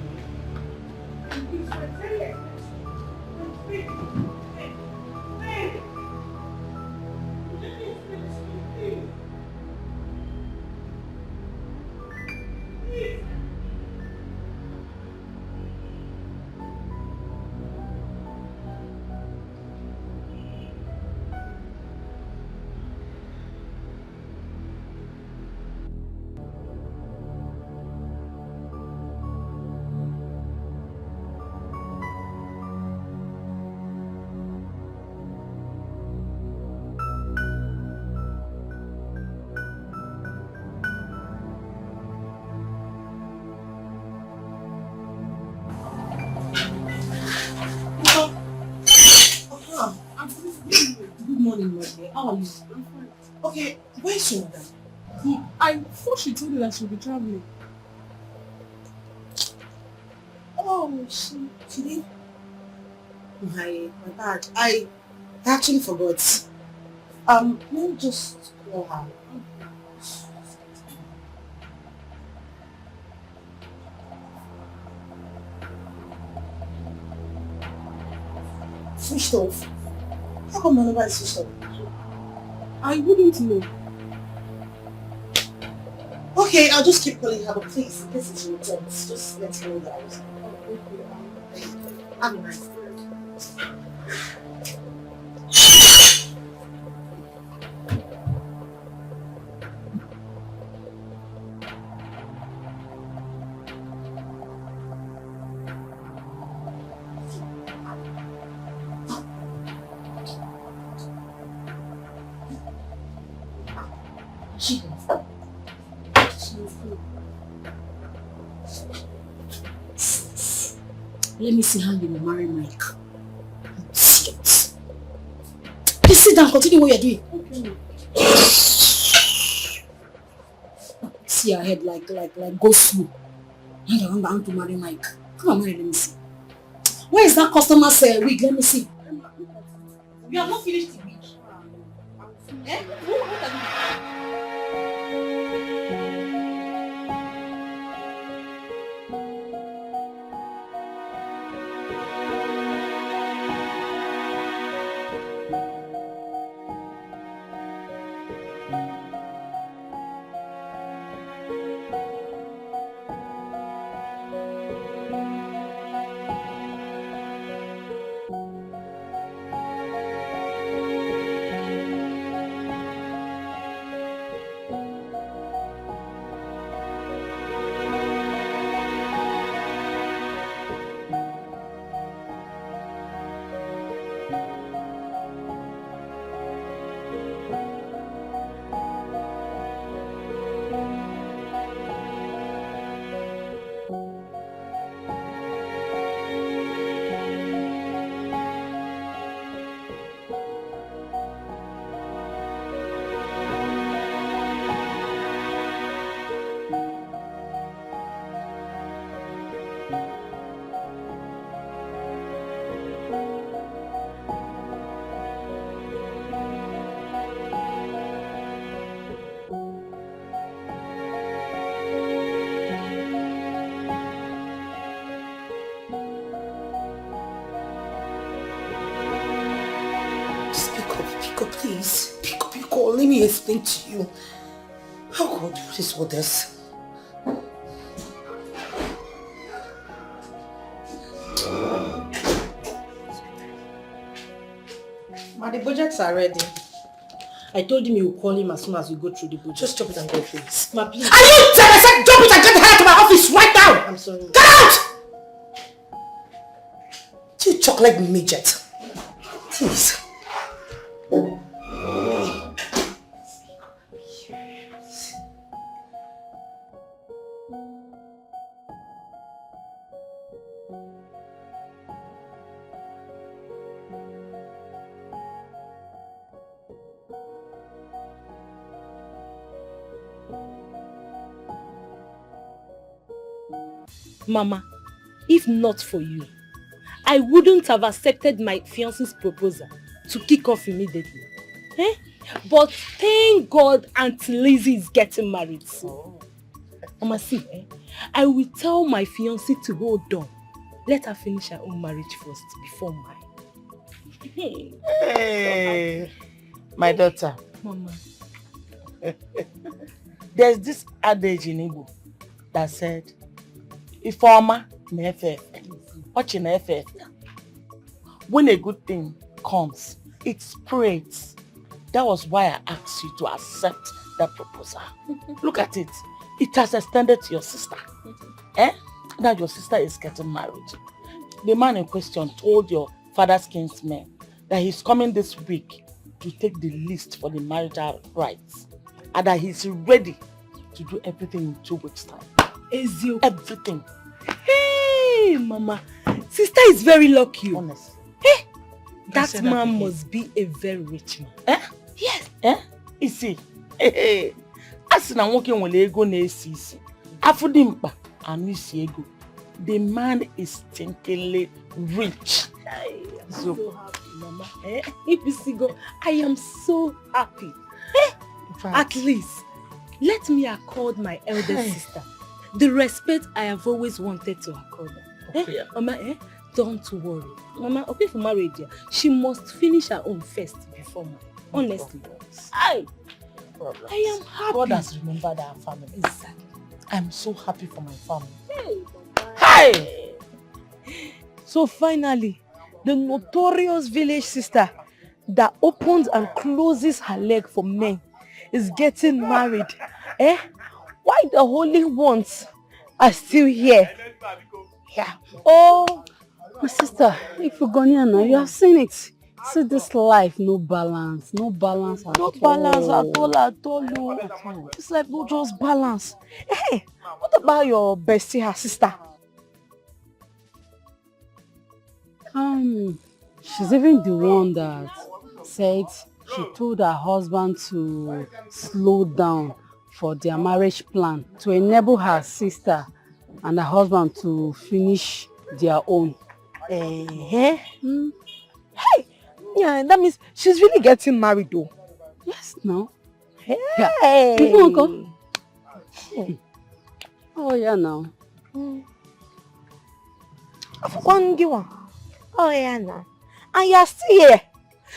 Good morning, my dear. How are you? I'm fine. Okay, where's your mother? I thought she told you that she'll be traveling. Oh, she did? My bad. I actually forgot. Let me just call her. Switched off. How come my number is switched off? I wouldn't know. Okay, I'll just keep calling her, but please, this is your returns. Just let me know that I was. Have a nice day. Let me see how you will marry Mike. Shit. Please sit down, continue what you're doing. Okay. See your head like go slow. I want to marry Mike. Come on, marry, let me see. Where is that customer's wig? Let me see. You have not finished the wig. Eh? What are you? Please, pick up your call. Let me explain to you. How God, what is all this? Ma, the budgets are ready. I told him you will call him as soon as we go through the budget. Just drop it and go, please. Ma, please. Are you telling me? I said drop it and get the hell out of my office right now! I'm sorry. Get out! You talk like midget. Please. Mama, if not for you, I wouldn't have accepted my fiancé's proposal to kick off immediately. Eh? But thank God Auntie Lizzie is getting married soon. Mama, see, I will tell my fiancé to hold on. Let her finish her own marriage first before mine. Hey, my daughter. Mama. There's this adage in Igbo that said, Ifeoma na-efe efe, ọchị na-efe efe. When a good thing comes, it spreads. That was why I asked you to accept that proposal. Look at it. It has extended to your sister. Now your sister is getting married. The man in question told your father's kinsmen that he's coming this week to take the list for the marital rights and that he's ready to do everything in 2 weeks' time. Everything. Hey, Mama. Sister is very lucky. Honest. Hey, that man must be a very rich man. Yes. You see, as na nwoke nwere ego na-esi isi, afụdị mkpa anụ isi ego. The man is stinkingly rich. I'm so happy, Mama. If you see go, I am so happy. At least, let me accord my elder sister the respect I have always wanted to accord her. Mama, don't worry. Mama, okay for marriage, she must finish her own first before mine. Honestly. I am happy. God has remembered our family. Exactly. I'm so happy for my family. Hey! So finally, the notorious village sister that opens and closes her leg for men is getting married. Why the holy ones are still here? Yeah. Oh, my sister, if you're Ghanaian, you have seen it. See this life, no balance at all. No balance at all. This life no just balance. Hey, what about your bestie, her sister? She's even the one that said she told her husband to slow down for their marriage plan to enable her sister and her husband to finish their own. Hey, yeah, that means she's really getting married though. Yes, no. Hey. Yeah. You want to go? Oh, yeah, now. Oh, yeah, now. And you're still here.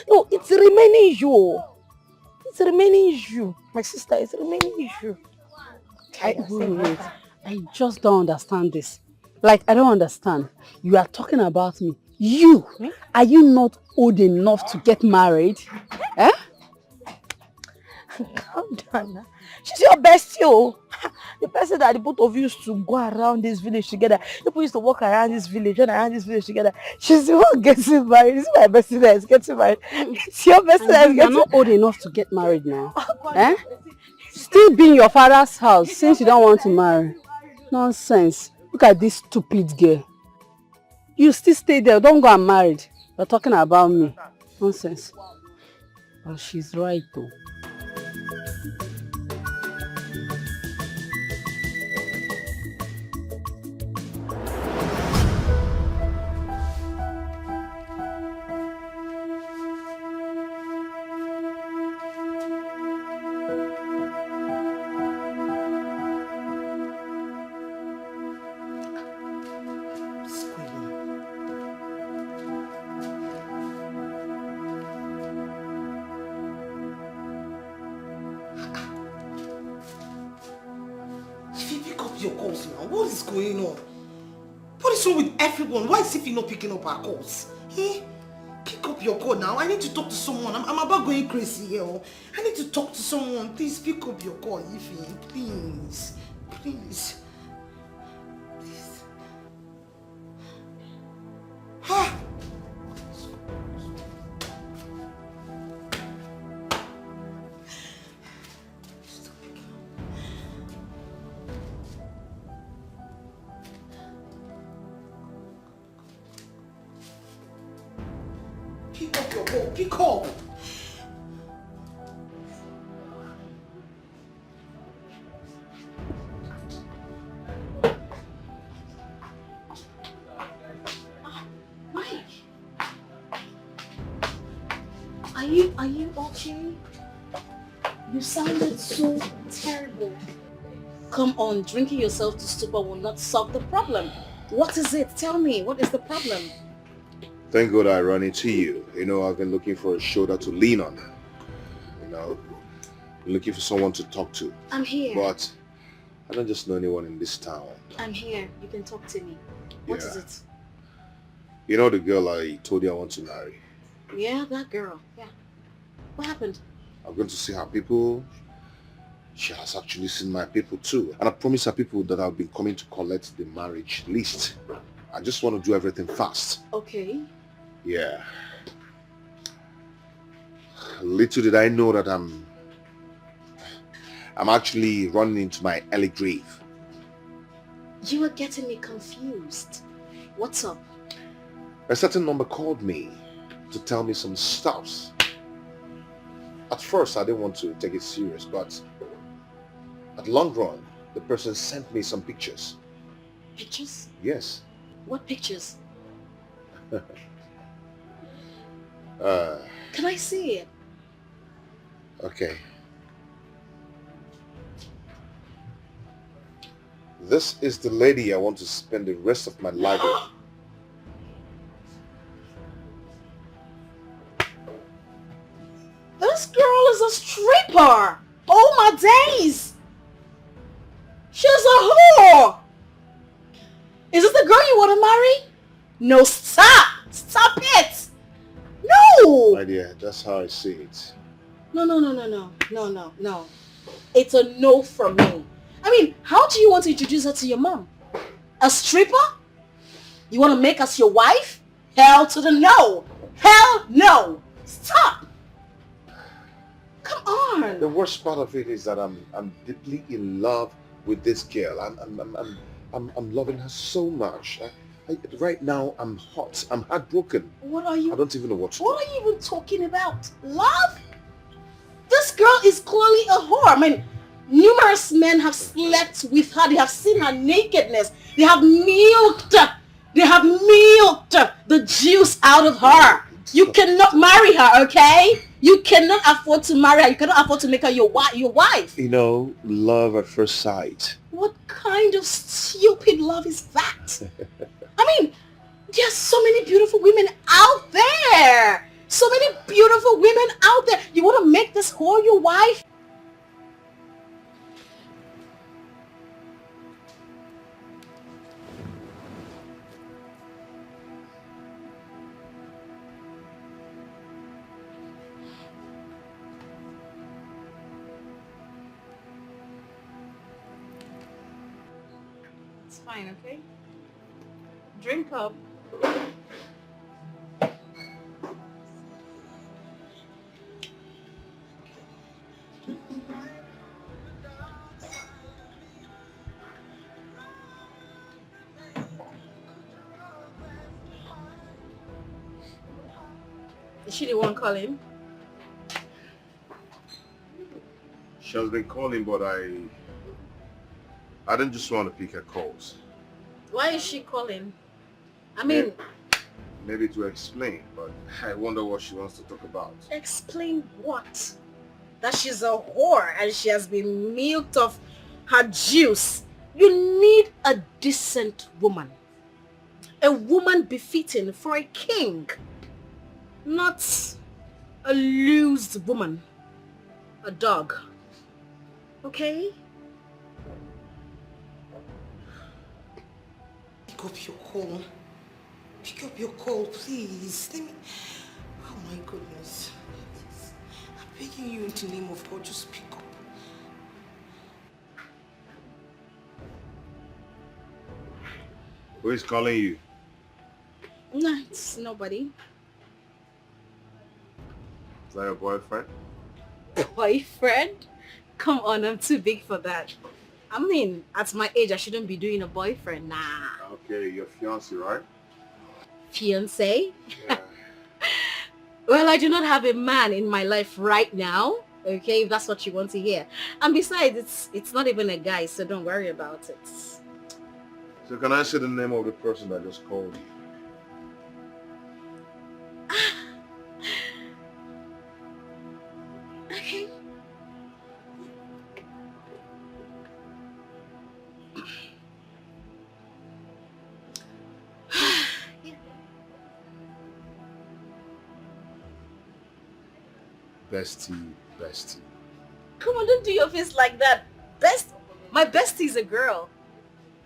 No, it's remaining you. It's remaining you. My sister, it's remaining you. Wait. I just don't understand this. Like, I don't understand. You are talking about me. You, are you not old enough to get married? Calm down now. She's your bestie, oh. The person that the both of you used to go around this village together. People used to walk around this village, run around this village together. She's the one getting married. This is my bestie that is getting married. It's your bestie that is getting married. You're not old enough to get married now. Still be in your father's house since you don't want to marry. Nonsense. Look at this stupid girl. You still stay there. Don't go and marry. You're talking about me. Nonsense. Well, she's right though. your calls now? What is going on? What is wrong with everyone? Why is Ify not picking up our calls? Eh? Pick up your call now. I need to talk to someone. I'm about going crazy here. I need to talk to someone. Please pick up your call, Ify. Please. Please. Please. Ah! Pick up your call. Pick up. Mike, are you okay? You sounded so terrible. Come on, drinking yourself to stupor will not solve the problem. What is it? Tell me, what is the problem? Thank God I ran into you. I've been looking for a shoulder to lean on. Looking for someone to talk to. I'm here. But I don't just know anyone in this town. I'm here. You can talk to me. What is it? You know the girl I told you I want to marry? Yeah, that girl. Yeah. What happened? I'm going to see her people. She has actually seen my people too. And I promised her people that I've been coming to collect the marriage list. I just want to do everything fast. Okay. Yeah. Little did I know that I'm actually running into my early grave. You are getting me confused. What's up? A certain number called me to tell me some stuff. At first, I didn't want to take it serious, but at long run, the person sent me some pictures. Pictures? Yes. What pictures? Can I see it? Okay. This is the lady I want to spend the rest of my life with. This girl is a stripper! Oh my days! She's a whore! Is this the girl you want to marry? No, stop! Stop it! No! My dear, that's how I see it. No. It's a no from me. I mean, how do you want to introduce her to your mom? A stripper? You want to make us your wife? Hell to the no! Hell no! Stop! Come on! The worst part of it is that I'm deeply in love with this girl. I'm loving her so much. Right now I'm hot. I'm heartbroken. What are you? I don't even know what to do. What are you even talking about? Love? This girl is clearly a whore. I mean, numerous men have slept with her. They have seen her nakedness. They have milked the juice out of her. You cannot marry her, okay? You cannot afford to marry her. You cannot afford to make her your wife. Love at first sight. What kind of stupid love is that? I mean, there are so many beautiful women out there. So many beautiful women out there. You want to make this whore your wife? It's fine, okay? Drink up. Is she the one calling? She has been calling, but I don't just want to pick her calls. Why is she calling? I mean... Maybe to explain, but I wonder what she wants to talk about. Explain what? That she's a whore and she has been milked of her juice. You need a decent woman. A woman befitting for a king. Not a loose woman. A dog. Okay? up your call. Pick up your call, please. Let me... Oh my goodness. I'm begging you in the name of God, just pick up. Who is calling you? No, it's nobody. Is that your boyfriend? Boyfriend? Come on, I'm too big for that. I mean, at my age, I shouldn't be doing a boyfriend. Nah. Okay, your fiancé, right? Fiancé? Yeah. Well, I do not have a man in my life right now. Okay, if that's what you want to hear. And besides, it's not even a guy, so don't worry about it. So can I say the name of the person that just called you? Okay. Bestie. Come on, don't do your face like that. My bestie is a girl.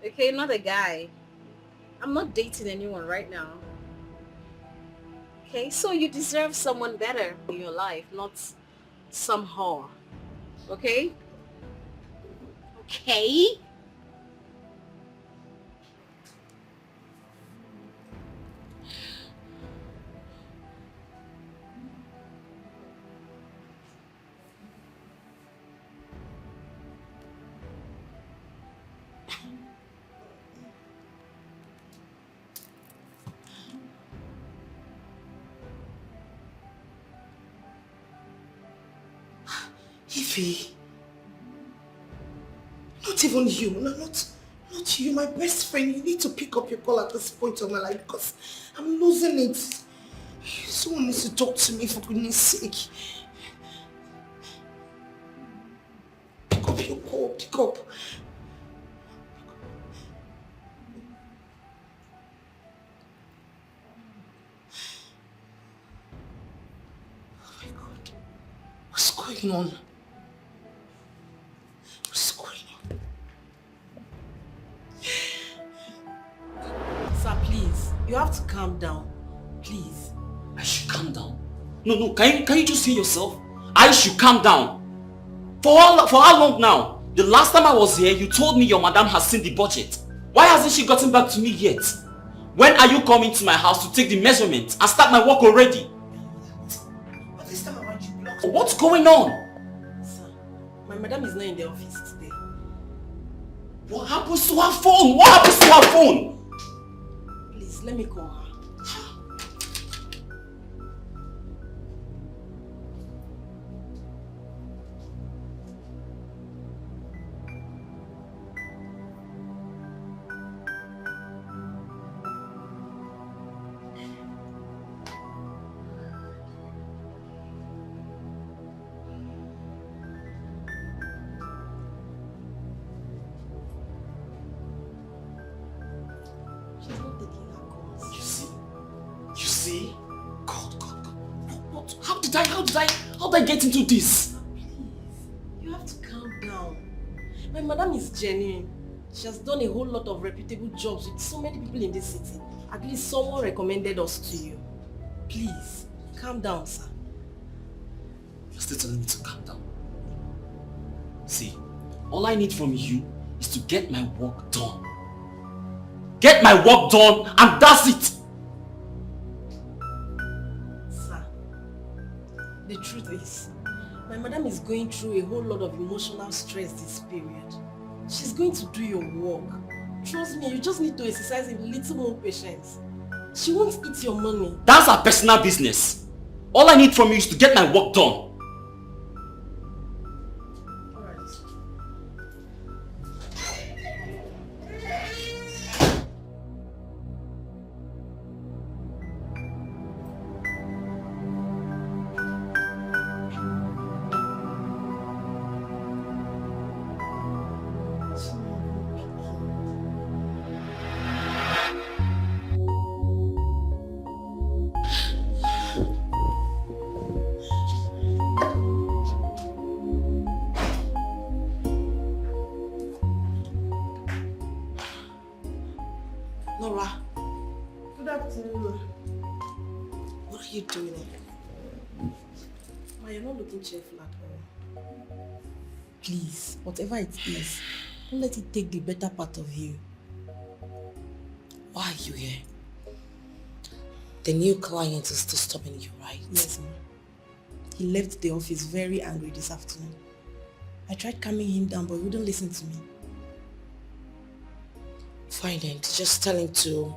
Okay, not a guy. I'm not dating anyone right now. Okay, so you deserve someone better in your life, not some whore. Okay? Okay? Ify, not even you, not you, my best friend. You need to pick up your call at this point of my life because I'm losing it. Someone needs to talk to me for goodness sake. Pick up your call, pick up. Oh my God, what's going on? What's going on? Sir, please, you have to calm down. Please. I should calm down. No, can you just hear yourself? I should calm down. For how long now? The last time I was here, you told me your madam has seen the budget. Why hasn't she gotten back to me yet? When are you coming to my house to take the measurements and start my work already? But this time around you blocked. What's going on? Sir, my madam is not in the office today. What happens to her phone? What happens to her phone? Please, let me call her. You see? God. What? How did I get into this? Please, you have to calm down. My madam is genuine. She has done a whole lot of reputable jobs with so many people in this city. At least someone recommended us to you. Please, calm down, sir. You're still telling me to calm down. See, all I need from you is to get my work done. Get my work done and that's it! Sir, the truth is, my madam is going through a whole lot of emotional stress this period. She's going to do your work. Trust me, you just need to exercise a little more patience. She won't eat your money. That's her personal business. All I need from you is to get my work done. you doing? Ma, you're not looking cheerful at all. Please, whatever it is, don't let it take the better part of you. Why are you here? The new client is still stopping you, right? Yes, ma'am. He left the office very angry this afternoon. I tried calming him down, but he wouldn't listen to me. Fine then, just tell him to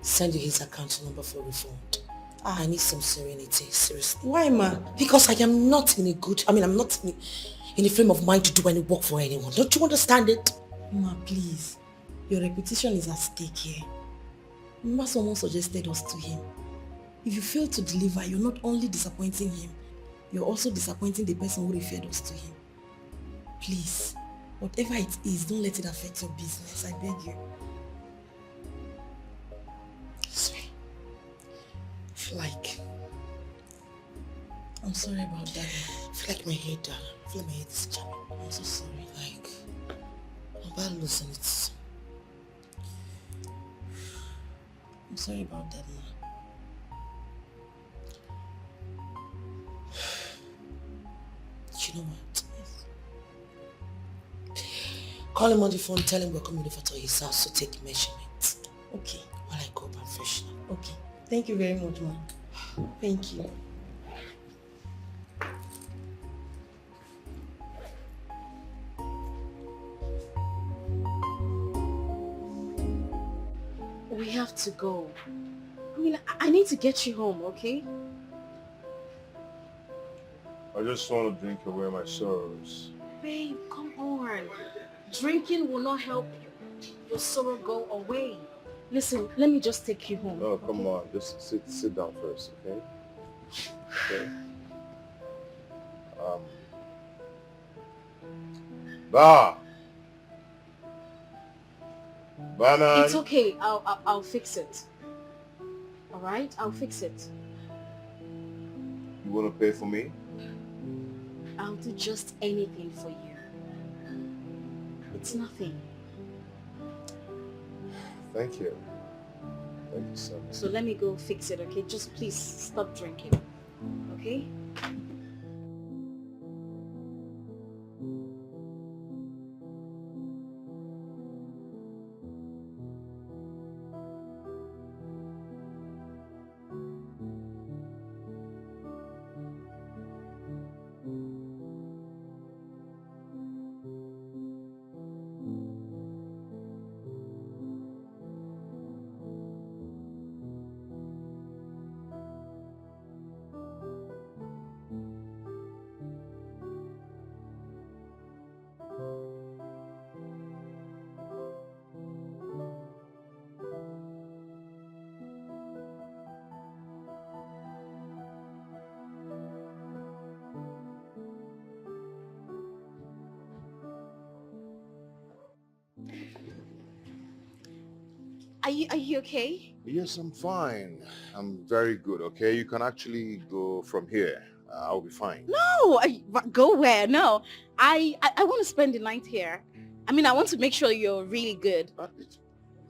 send you his account number for refund. I need some serenity, seriously. Why, ma? Because I am not in a good, I'm not in a frame of mind to do any work for anyone. Don't you understand it? Ma, please. Your reputation is at stake here. Remember someone suggested us to him. If you fail to deliver, you're not only disappointing him, you're also disappointing the person who referred us to him. Please, whatever it is, don't let it affect your business. I beg you. Sorry. I'm sorry about that. I feel like my head, I feel like my head is jamming. I'm so sorry. I'm about losing it. I'm sorry about that, ma. You know what? Yes. Call him on the phone, tell him we're coming over to his house to take measurements. Okay. While I go professional. Okay. Thank you very much, ma. Thank you. We have to go. I need to get you home, okay? I just want to drink away my sorrows. Babe, come on. Drinking will not help your sorrow go away. Listen, let me just take you home. No, come on. Just sit down first, okay? Okay. Banana. It's okay. I'll fix it. All right? I'll fix it. You want to pay for me? I'll do just anything for you. It's nothing. Thank you. Thank you so much. So let me go fix it, okay? Just please stop drinking. Okay? Are you okay? Yes, I'm fine. I'm very good, okay? You can actually go from here. I'll be fine. No, go where? No, I want to spend the night here. I want to make sure you're really good.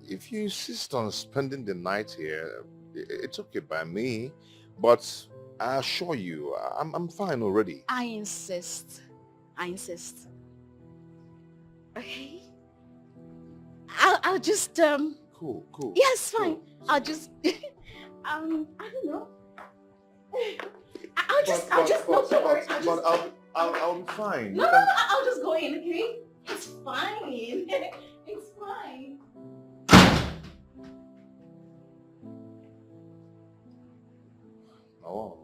If you insist on spending the night here, it's okay by me. But I assure you, I'm fine already. I insist. Okay. I'll just Cool. Yes, fine. Cool. I'll just I don't know. I'll just no, don't worry. I'll be fine. No, I'll just go in, okay? It's fine. It's fine. Oh.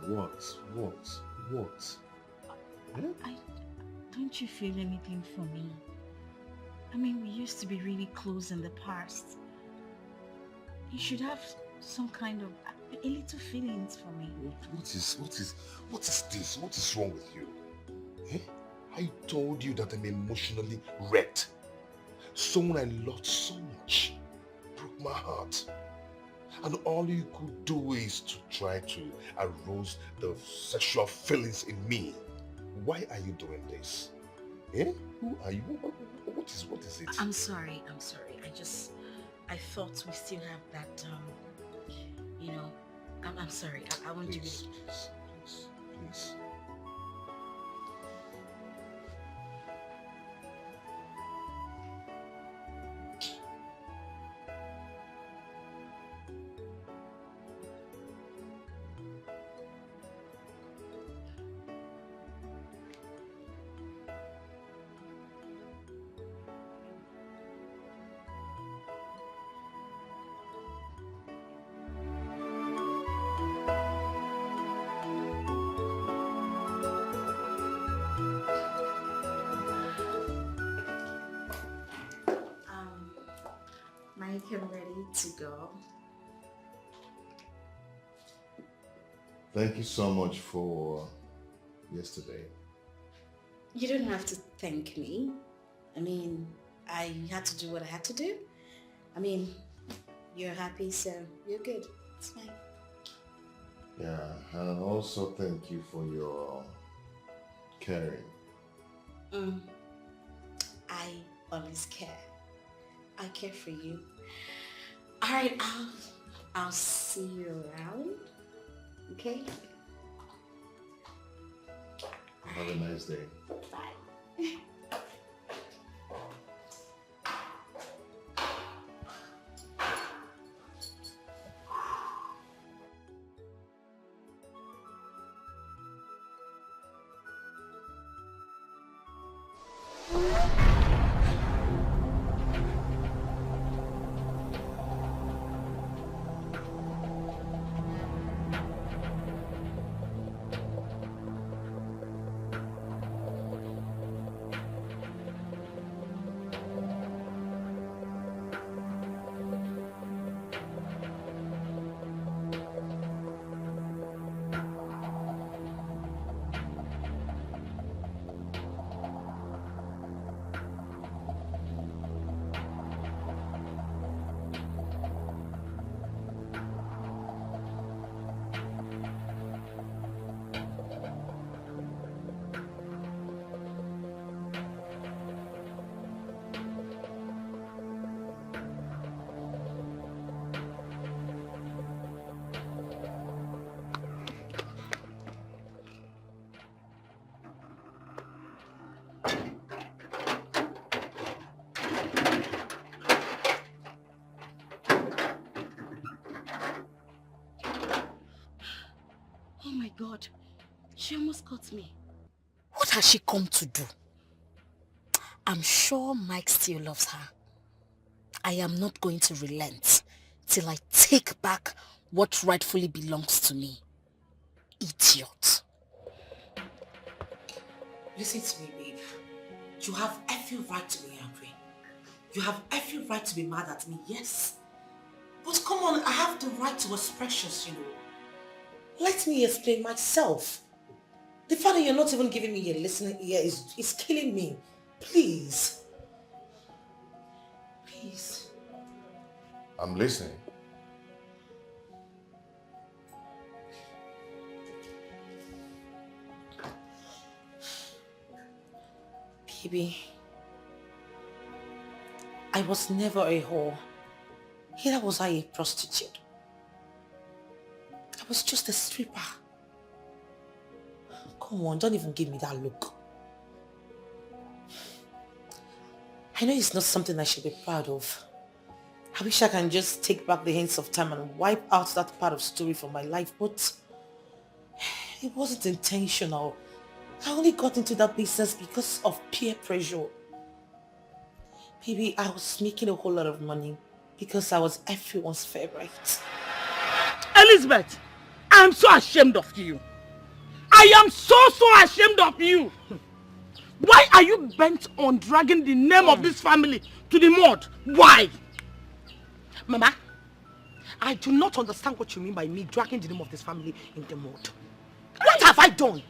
What? Don't you feel anything for me? I mean, we used to be really close in the past. You should have some kind of a little feelings for me. What is this? What is wrong with you? Eh? I told you that I'm emotionally wrecked. Someone I loved so much broke my heart. And all you could do is to try to arouse the sexual feelings in me. Why are you doing this? Eh? Who are you? What is it? I'm sorry. I thought we still have that, I'm sorry. I won't do it. Please. Mike, I'm ready to go. Thank you so much for yesterday. You don't have to thank me. I mean, I had to do what I had to do. I mean, you're happy, so you're good. It's fine. Yeah, and also thank you for your caring. I always care. I care for you. All right, I'll see you around. Okay? Have a nice day. Bye. God, she almost caught me. What has she come to do? I'm sure Mike still loves her. I am not going to relent till I take back what rightfully belongs to me. Idiot. Listen to me, babe. You have every right to be angry. You have every right to be mad at me, yes. But come on, I have the right to expressions, you know. Let me explain myself. The fact that you're not even giving me a listening ear is killing me. Please. Please. I'm listening. Baby, I was never a whore. Neither was I a prostitute. I was just a stripper. Come on, don't even give me that look. I know it's not something I should be proud of. I wish I can just take back the hints of time and wipe out that part of story from my life, but it wasn't intentional. I only got into that business because of peer pressure. Maybe I was making a whole lot of money because I was everyone's favorite. Elizabeth, I'm so ashamed of you. I am so ashamed of you. Why are you bent on dragging the name of this family to the mud? Why? Mama, I do not understand what you mean by me dragging the name of this family in the mud. What have I done?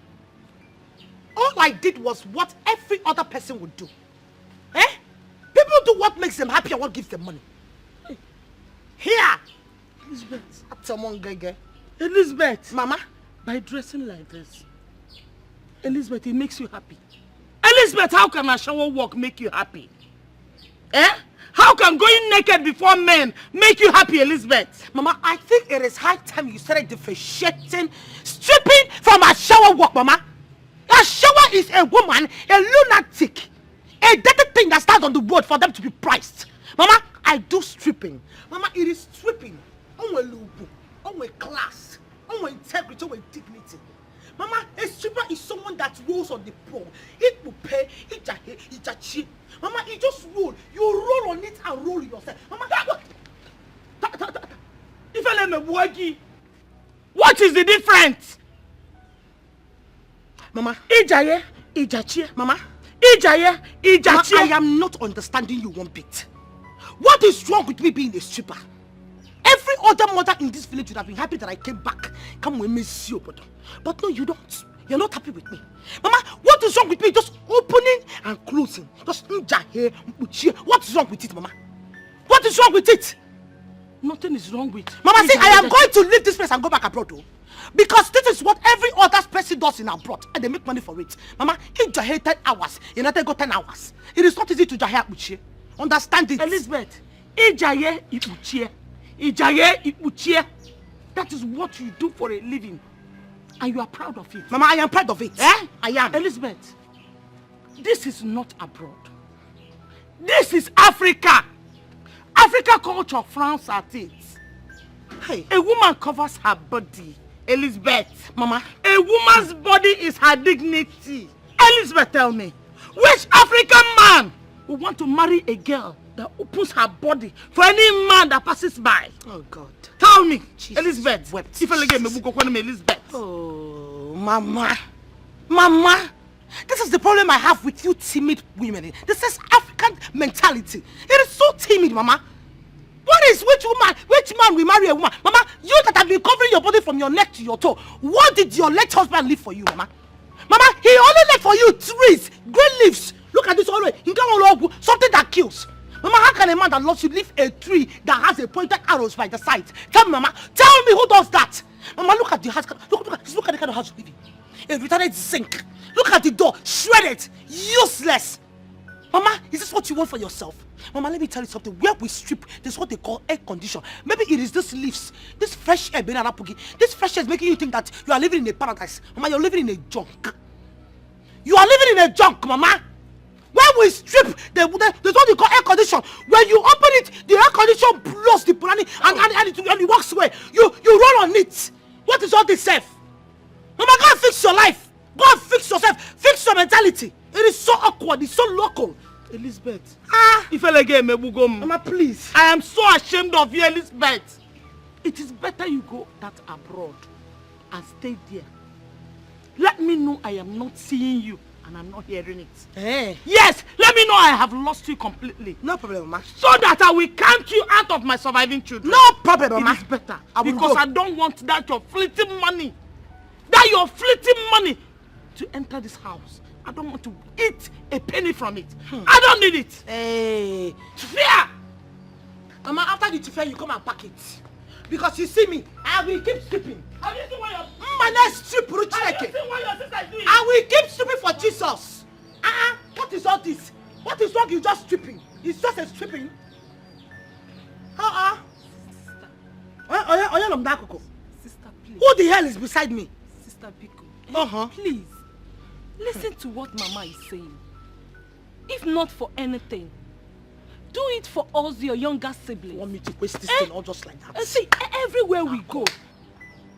All I did was what every other person would do. Eh? People do what makes them happy and what gives them money. Here! Elizabeth. Elizabeth. Mama. By dressing like this. Elizabeth, it makes you happy. Elizabeth, how can a shower walk make you happy? Eh? How can going naked before men make you happy, Elizabeth? Mama, I think it is high time you started differentiating stripping from a shower walk, Mama. A shower is a woman, a lunatic, a dirty thing that stands on the road for them to be priced. Mama, I do stripping. Mama, it is stripping. On class, on integrity, on dignity. Mama, a stripper is someone that rolls on the pole. It will pay, it's a cheat. Mama, it just roll. You roll on it and roll yourself. Mama, if I let me work, what is the difference? Mama, Mama, I am not understanding you one bit. What is wrong with me being a stripper? Every other mother in this village would have been happy that I came back. Come with me, see you, but no, you don't. You're not happy with me. Mama, what is wrong with me? Just opening and closing. Just what is wrong with it, Mama? What is wrong with it? Nothing is wrong with it. Mama, see, I am going to leave this place and go back abroad, though. Because this is what every other person does in abroad, and they make money for it. Mama, he jahe 10 hours, United got 10 hours. It is not easy to jahe Uche. Understand it. Elizabeth, Ijaye Ipuchie. Ijaye Ipuchie. That is what you do for a living. And you are proud of it. Mama, I am proud of it. Eh? I am. Elizabeth, this is not abroad. This is Africa. Africa culture frowns at it. Hey. A woman covers her body. Elizabeth. Mama. A woman's body is her dignity. Elizabeth, tell me, which African man would want to marry a girl that opens her body for any man that passes by? Oh God. Tell me, Jesus. Elizabeth. Wept. Elizabeth. Oh, Mama. Mama. This is the problem I have with you timid women. This is African mentality. It is so timid, Mama. Which man will marry a woman? Mama, you that have been covering your body from your neck to your toe, what did your late husband leave for you, Mama? Mama, he only left for you trees, green leaves. Look at this always. Something that kills. Mama, how can a man that loves you leave a tree that has a pointed arrows by the side? Tell me, Mama. Tell me who does that. Mama, look at the house. Look at the kind of house you live in. A retarded zinc. Look at the door. Shredded. Useless. Mama, is this what you want for yourself? Mama, let me tell you something. Where we strip, this is what they call air condition. Maybe it is this leaves, this fresh air, this fresh air is making you think that you are living in a paradise. Mama, you're living in a junk. You are living in a junk, Mama. When we strip, there's what they call air condition. When you open it, the air condition blows the planning and it walks away. You roll on it. What is all this self? Mama, go and fix your life. Go and fix yourself. Fix your mentality. It is so awkward. It's so local. Elizabeth. Mama, please. I am so ashamed of you, Elizabeth. It is better you go that abroad and stay there. Let me know I am not seeing you and I'm not hearing it. Hey. Yes, let me know I have lost you completely. No problem, Mama. So that I will count you out of my surviving children. No problem, Mama. It is better. Because I don't want that your fleeting money. That your fleeting money to enter this house. I don't want to eat a penny from it. I don't need it. Hey, fear. Mama, after the fair, you come and pack it. Because you see me, I will keep stripping. Have you seen what your strip have you seen what your sister is doing? I will keep stripping for Jesus. What is all this? What is wrong? You just stripping. It's just a stripping. Sister, please. Who the hell is beside me? Sister Becos. Please. Listen to what Mama is saying. If not for anything, do it for us, your younger siblings. You want me to waste this thing all just like that? See, everywhere we go,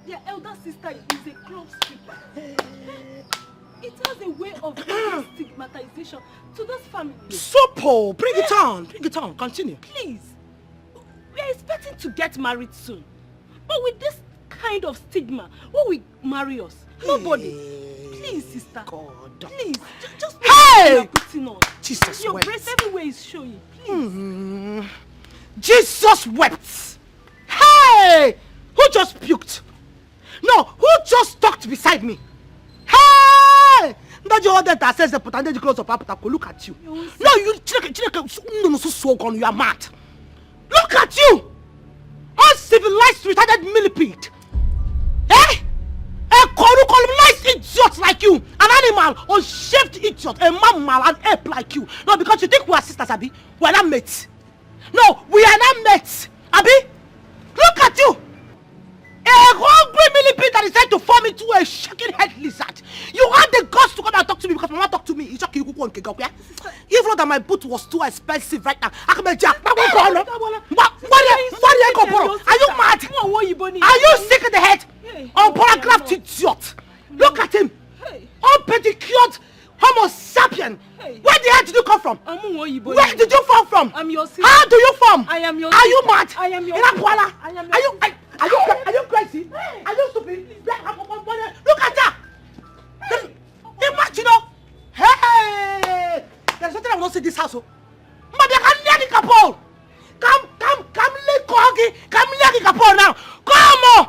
their elder sister is a club stripper. It has a way of bringing stigmatization to those families. So, Paul, bring it on. Continue. Please. We are expecting to get married soon. But with this kind of stigma, who will marry us? Nobody. Please, sister. God. Please, just Hey! putting on. Jesus Your wept. breast everywhere is showing. Please. Jesus wept. Hey! Who just puked? No, who just talked beside me? Hey! That you ordered that says the potential close of Papa. Look at you. No, you you are mad. Look at you! Uncivilized, retarded millipede. Eh? A colonized idiot like you, an animal, unshaved idiot, a mammal, an ape like you. No, because you think we are sisters, Abi. We are not mates. No, we are not mates, Abi. Look at you. A hungry millipede that is trying to form into a shaking head lizard. You had the guts to come and talk to me because Mama talked to me. Even though that my boot was too expensive right now. Are you mad? Are you sick in the head? Unpolygraphed idiot. Look at him. Unpedicured Homo sapien. Where the hell did you come from? Where did you come from? I'm your sister. How do you form? I am your Are you sister. mad? I am your sister. I am your Are you crazy? Are you stupid? Look at that! Imagine, hey! There's something I will not see in this house. But they can let it kapol. Come, let Kogi. Come, let it kapol now. Come on!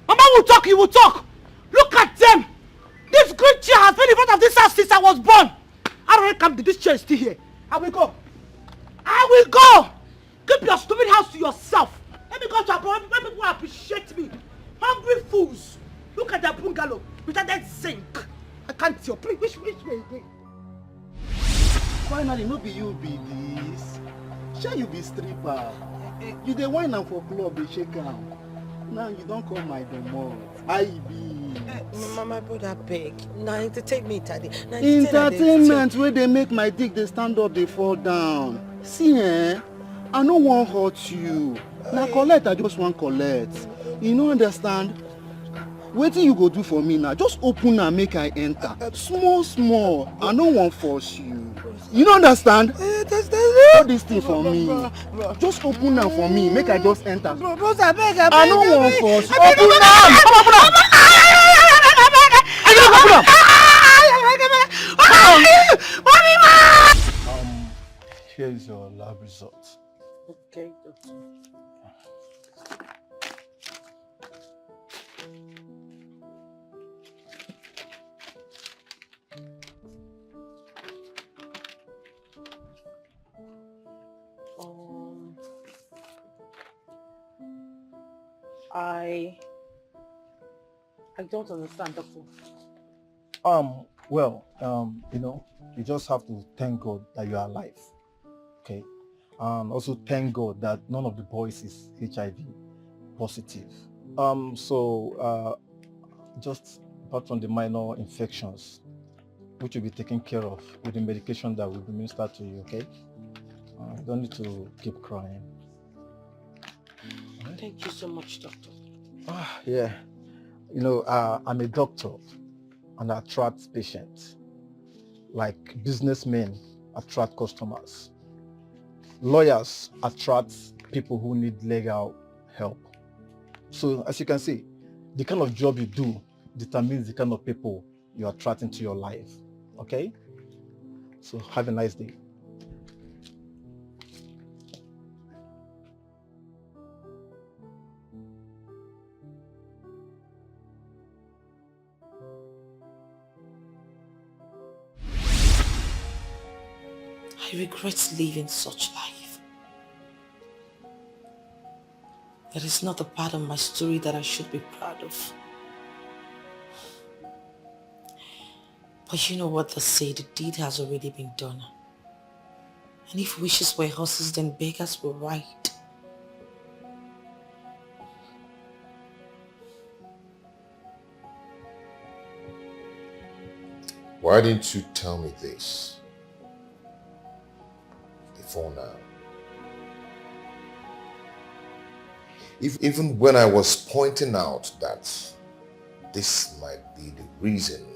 Mama will talk, you will talk. Look at them. This good chair has been in front of this house since I was born. I don't come to this chair is still here. I will go. Keep your stupid house to yourself. Let me go to abroad where people appreciate me. Hungry fools. Look at that bungalow without that zinc. I can't tell. Please, which way is it? Finally, no be you be this. Shall you be stripper? You dey wine am for club, dey shake am. Now you don't call my domo. I be. My brother beg. Now entertainment today. Entertainment where they make my dick they stand up, they fall down. See, I no wan hurt you. Now collect, I just want collect. You no understand? Wetin you go do for me now? Just open and make I enter. Small. I no wan force you. You no understand? All this thing for me. Just open am for me. Make I just enter. I no wan force you. Open am. Here is your lab result. Okay, doctor. I don't understand, doctor. Well, you just have to thank God that you are alive. Okay. And also thank God that none of the boys is HIV positive. Just apart from the minor infections, which will be taken care of with the medication that will be administered to you, okay? You don't need to keep crying. Thank you so much, doctor. Yeah. I'm a doctor and I attract patients. Like businessmen attract customers. Lawyers attract people who need legal help. So as you can see, the kind of job you do determines the kind of people you attract into your life. Okay? So have a nice day. I regret living such life. That is not the part of my story that I should be proud of. But you know what they say, the deed has already been done. And if wishes were horses, then beggars will ride. Why didn't you tell me this before now? Even when I was pointing out that this might be the reason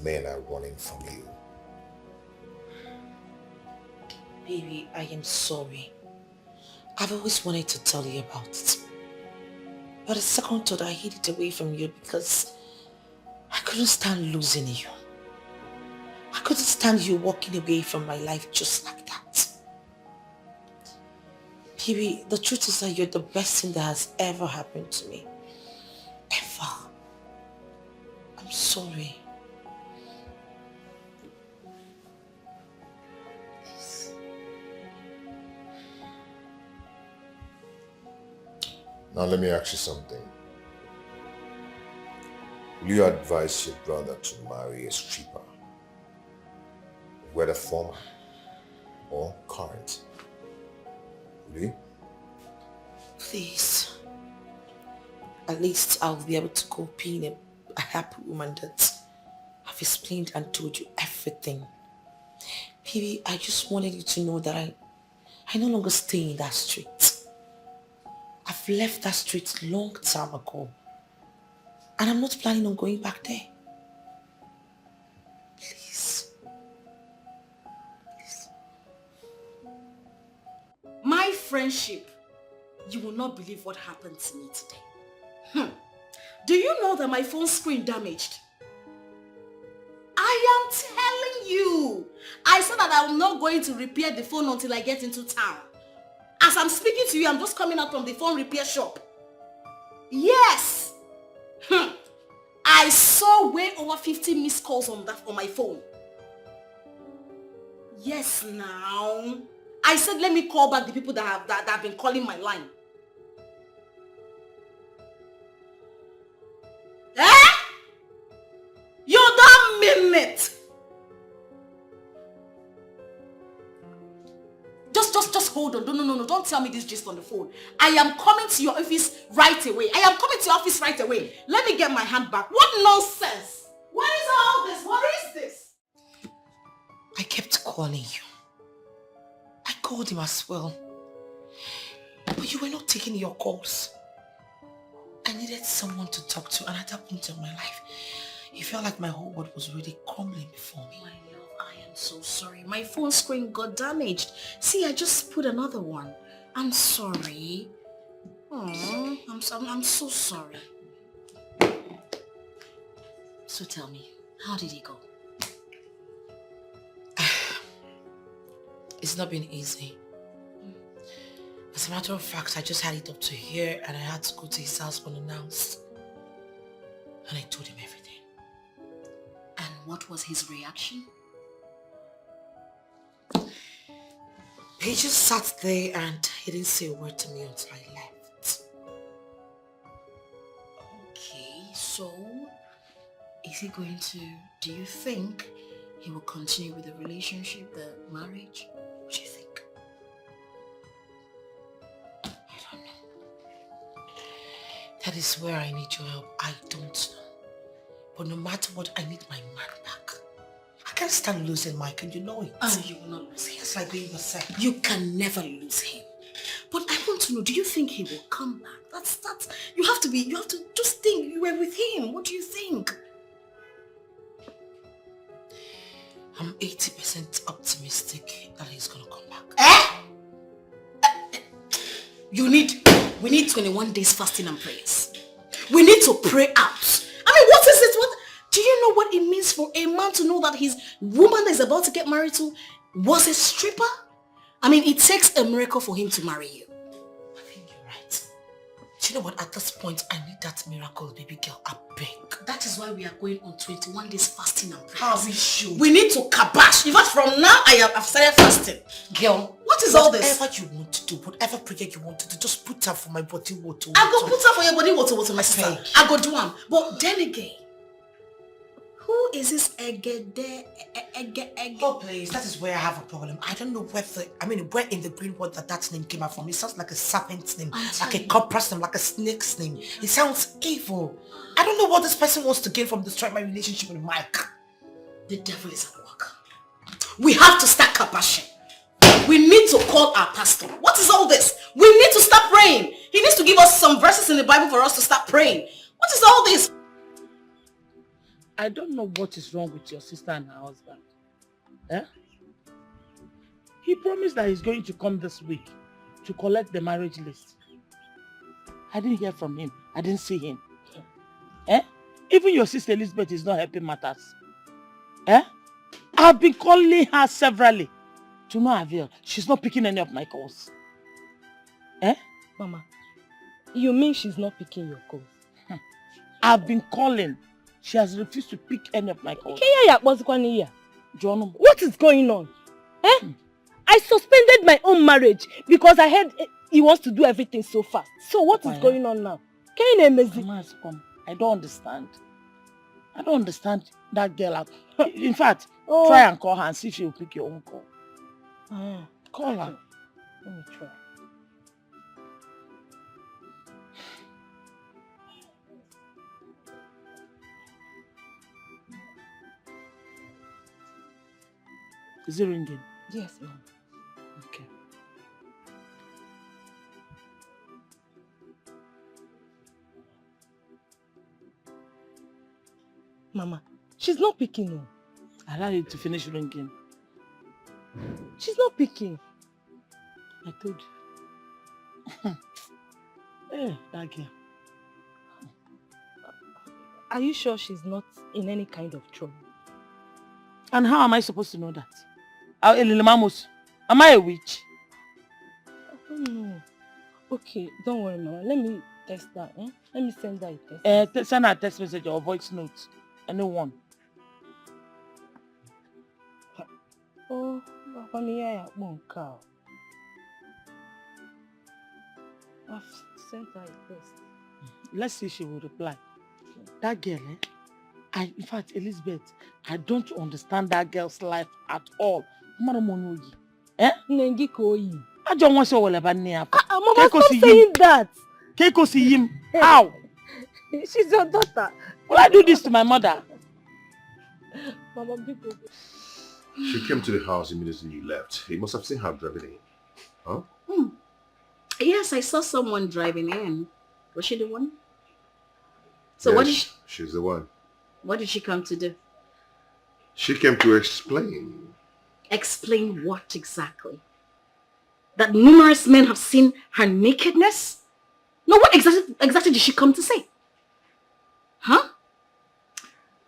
men are running from you. Baby, I am sorry. I've always wanted to tell you about it. But the second thought I hid it away from you because I couldn't stand losing you. I couldn't stand you walking away from my life just like that. Baby, the truth is that you're the best thing that has ever happened to me. Ever. I'm sorry. Now let me ask you something. Will you advise your brother to marry a stripper? Whether former or current? Will you? Please. At least I'll be able to go being a happy woman that I've explained and told you everything. Baby, I just wanted you to know that I no longer stay in that street. I've left that street long time ago. And I'm not planning on going back there. Please. Please. My friendship, you will not believe what happened to me today. Do you know that my phone screen damaged? I am telling you. I said that I'm not going to repair the phone until I get into town. As I'm speaking to you, I'm just coming out from the phone repair shop. Yes. I saw way over 50 missed calls on my phone. Yes, now. I said let me call back the people that have been calling my line. Eh? You don't mean it. Just hold on. No. Don't tell me this just on the phone. I am coming to your office right away. Let me get my hand back. What nonsense? What is all this? What is this? I kept calling you. I called him as well. But you were not taking your calls. I needed someone to talk to, and at that point of my life, it felt like my whole world was really crumbling before me. My love, I am so sorry. My phone screen got damaged. See, I just put another one. I'm sorry. Oh, I'm so sorry. So tell me, how did it go? It's not been easy. As a matter of fact, I just had it up to here and I had to go to his house unannounced. And I told him everything. And what was his reaction? He just sat there and he didn't say a word to me until I left. Okay, so is he going to, do you think he will continue with the relationship, the marriage? What do you think? I don't know. That is where I need your help. I don't know. But no matter what, I need my man back. I can't stand losing Mike, and you know it. Oh, you will not lose him. It's like being yourself. You can never lose him. But I want to know, do you think he will come back? That's, you have to just think you were with him. What do you think? I'm 80% optimistic that he's gonna come back. We need 21 days fasting and prayers. We need to pray out. I mean, what is it? Do you know what it means for a man to know that his woman that is about to get married to was a stripper? I mean, it takes a miracle for him to marry you. I think you're right. Do you know what? At this point, I need that miracle, baby girl. I beg. That is why we are going on 21 days fasting and prayers. How we should. We need to kabash. In fact, from now, I've started fasting. Girl, what is all this? Whatever you want to do, whatever prayer you want to do, just put her for my body water. I go put her for your body water, my sister. I go do one. But then again, who is this Egede? Oh please, that is where I have a problem. I don't know where in the green world that name came out from. It sounds like a serpent's name, like a cobra's name, like a snake's name. It sounds evil. I don't know what this person wants to gain from destroying my relationship with Mike. The devil is at work. We have to start kabashing. We need to call our pastor. What is all this? We need to start praying. He needs to give us some verses in the Bible for us to start praying. What is all this? I don't know what is wrong with your sister and her husband. Eh? He promised that he's going to come this week to collect the marriage list. I didn't hear from him. I didn't see him. Eh? Even your sister Elizabeth is not helping matters. Eh? I've been calling her severally. To no avail. She's not picking any of my calls. Eh? Mama, you mean she's not picking your calls? I've been calling. She has refused to pick any of my calls. John, what is going on? Eh? I suspended my own marriage because I heard he wants to do everything so fast. So what is going on now? I don't understand. I don't understand that girl. In fact, try and call her and see if she will pick your own call. Call her. Let me try. Is it ringing? Yes, ma'am. Okay. Mama, she's not picking no. Allow it to finish ringing. She's not picking. I told you. Hey, that girl. Are you sure she's not in any kind of trouble? And how am I supposed to know that? Am I a witch? I don't know. Okay, don't worry, Mama. Let me test that. Let me send her a text. Send her a text message or voice note. Anyone. Oh, Papa, me I won't cow. I've sent her a text. Let's see if she will reply. That girl, in fact, Elizabeth, I don't understand that girl's life at all. Eh? I don't want to say Mama, stop saying that. Keiko see him. How? She's your daughter. Will I do this to my mother? Mama, people. She came to the house immediately you left. He must have seen her driving in. Huh? Yes, I saw someone driving in. Was she the one? So yes, she's the one. What did she come to do? She came to explain. Explain what exactly? That numerous men have seen her nakedness? No, what exactly did she come to say? Huh?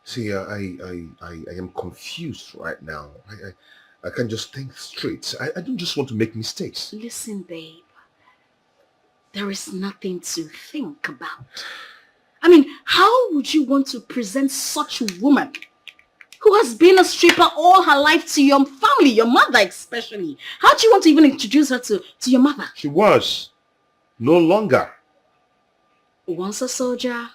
See, I am confused right now. I can't just think straight. I don't just want to make mistakes. Listen, babe. There is nothing to think about. I mean, how would you want to present such a woman who has been a stripper all her life to your family, your mother especially? How do you want to even introduce her to your mother? She was. No longer. Once a soldier,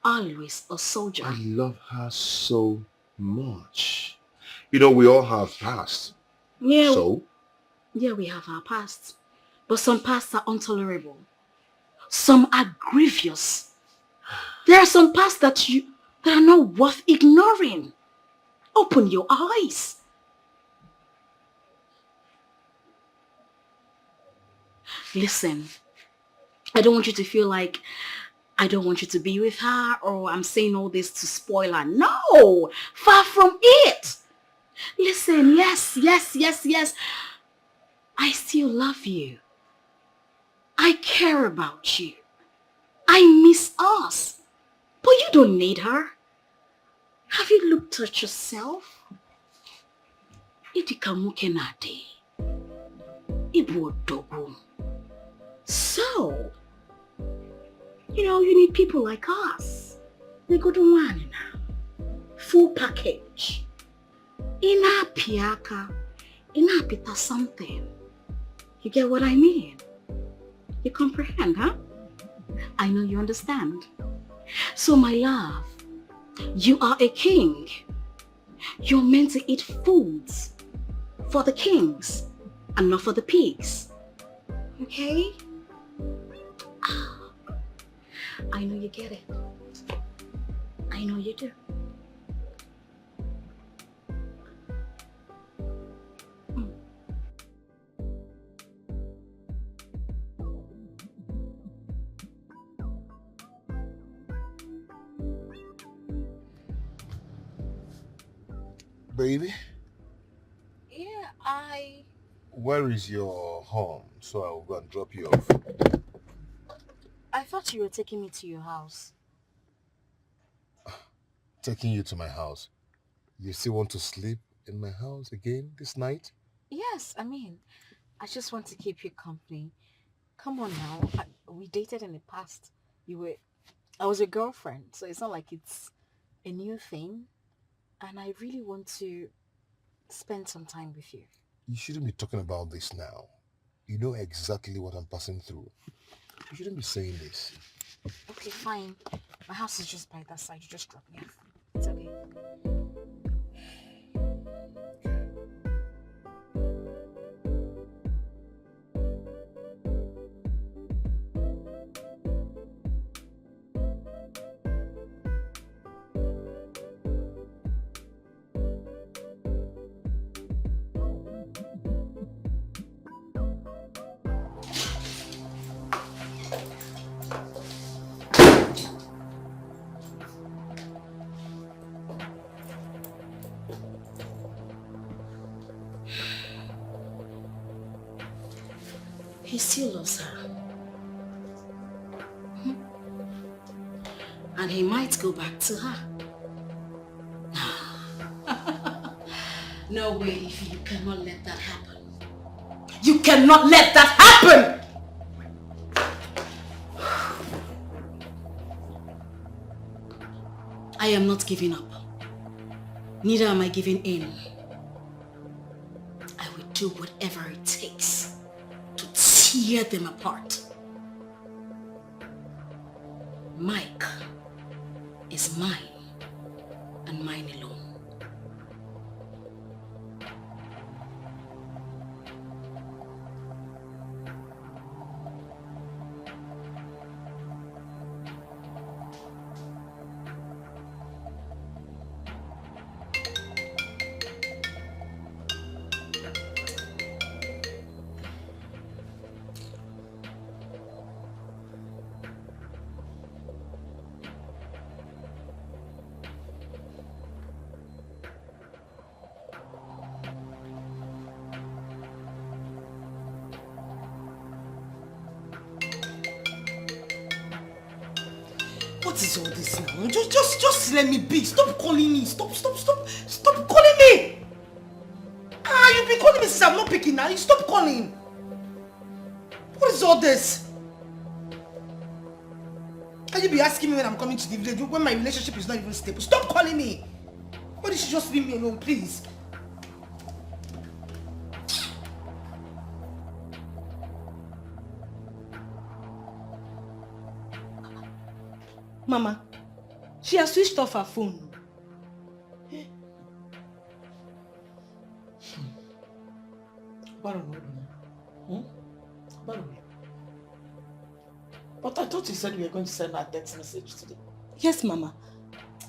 always a soldier. I love her so much. You know, we all have past. Yeah. So? Yeah, we have our past. But some pasts are intolerable. Some are grievous. There are some pasts that are not worth ignoring. Open your eyes. Listen, I don't want you to feel like I don't want you to be with her or I'm saying all this to spoil her. No, far from it. Listen, yes. I still love you. I care about you. I miss us. But you don't need her. Have you looked at yourself? So, you need people like us. They go to one now. Full package. Ina piaka. Ina pita something. You get what I mean? You comprehend, huh? I know you understand. So, my love, you are a king. You're meant to eat foods for the kings and not for the pigs. Okay? I know you get it. I know you do. Baby? Yeah, Where is your home? So I'll go and drop you off. I thought you were taking me to your house. taking you to my house. You still want to sleep in my house again this night? Yes, I mean, I just want to keep you company. Come on now. We dated in the past. I was your girlfriend, so it's not like it's a new thing. And I really want to spend some time with you. You shouldn't be talking about this now. You know exactly what I'm passing through. You shouldn't be saying this. Okay, fine. My house is just by that side. You just drop me off. It's okay. He still loves her. And he might go back to her. No way, Ify, you cannot let that happen. You cannot let that happen! I am not giving up. Neither am I giving in. I will do whatever it takes to tear them apart. Mike is mine and mine alone. What is all this now? Just let me be. Stop calling me. Stop calling me. You've been calling me since I'm not picking now. You stop calling. What is all this? Can you be asking me when I'm coming to the village when my relationship is not even stable? Stop calling me. Why did you just leave me alone, please? Mama, she has switched off her phone. But I thought you said you were going to send her a text message today. Yes, Mama.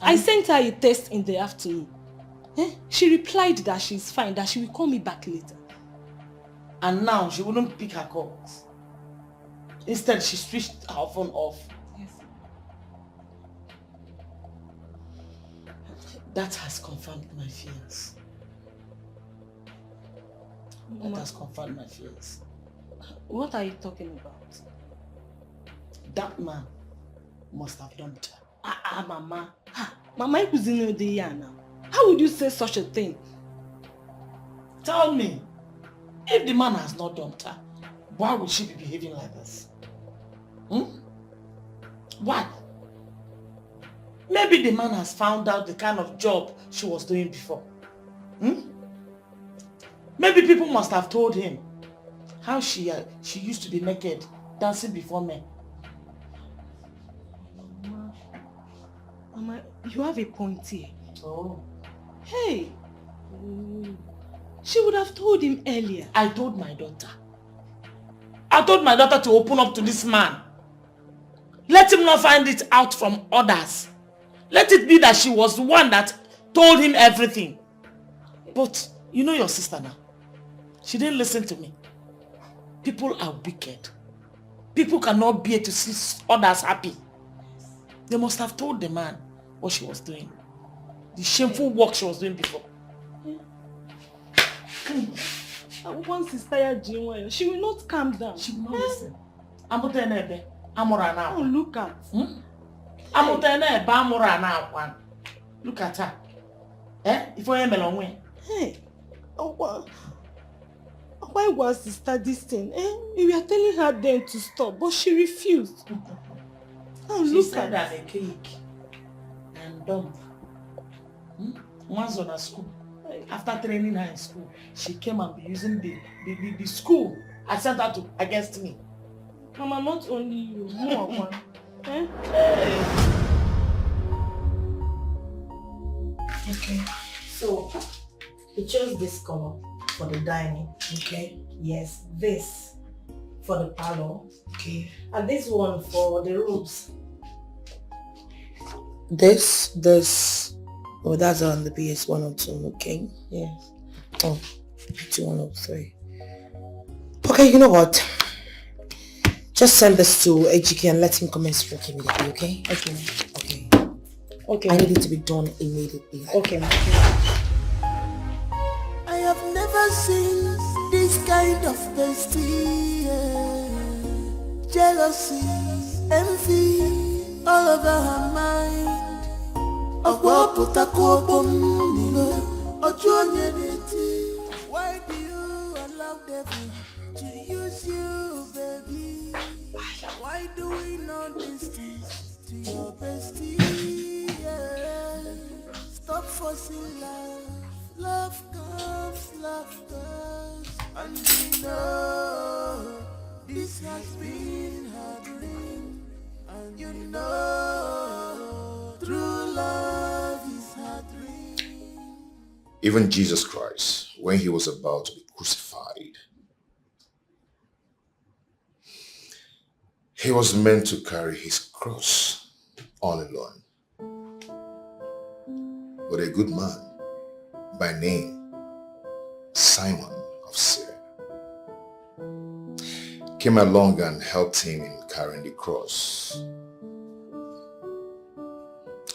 I sent her a text in the afternoon. She replied that she's fine, that she will call me back later. And now she wouldn't pick her calls. Instead, she switched her phone off. Yes. That has confirmed my fears. Mama, that has confirmed my fears. What are you talking about? That man must have dumped her. Mama. Mama, now. How would you say such a thing? Tell me, if the man has not dumped her, why would she be behaving like this? Why? Maybe the man has found out the kind of job she was doing before. Maybe people must have told him how she used to be naked, dancing before men. Mama, you have a point here. Oh. Hey! She would have told him earlier. I told my daughter. I told my daughter to open up to this man. Let him not find it out from others. Let it be that she was the one that told him everything. But you know your sister now. She didn't listen to me. People are wicked. People cannot bear to see others happy. They must have told the man what she was doing. The shameful work she was doing before. Once she's tired, she will not calm down. She will not listen. Oh, look at. Look at her. Eh? If I am alone. Hey, why was sister this thing? We were telling her then to stop, but she refused. Oh, She look said at I'm a cake. I'm dumb. Once on a school. After training her in school, she came and be using the school I sent her to against me. Mama, not only you, more one. Okay. So, we chose this color for the dining. Okay. Yes, this for the parlor. Okay. And this one for the rooms. This. Oh, that's on the PS 102, okay? Yes. Oh, PS 103. Okay, you know what? Just send this to AGK and let him come and stroke immediately, okay? Okay. Okay. Okay. I need it to be done immediately. Okay. I have never seen this kind of bestie. Jealousy, envy, all over her mind. Why do you allow devil to use you, baby? Why do we know distance to your bestie? Yeah. Stop forcing love. Love comes, and we know this has been her dream, and you know true love is her dream. Even Jesus Christ, when he was about to be crucified, he was meant to carry his cross all alone. But a good man by name Simon of Cyrene came along and helped him in carrying the cross,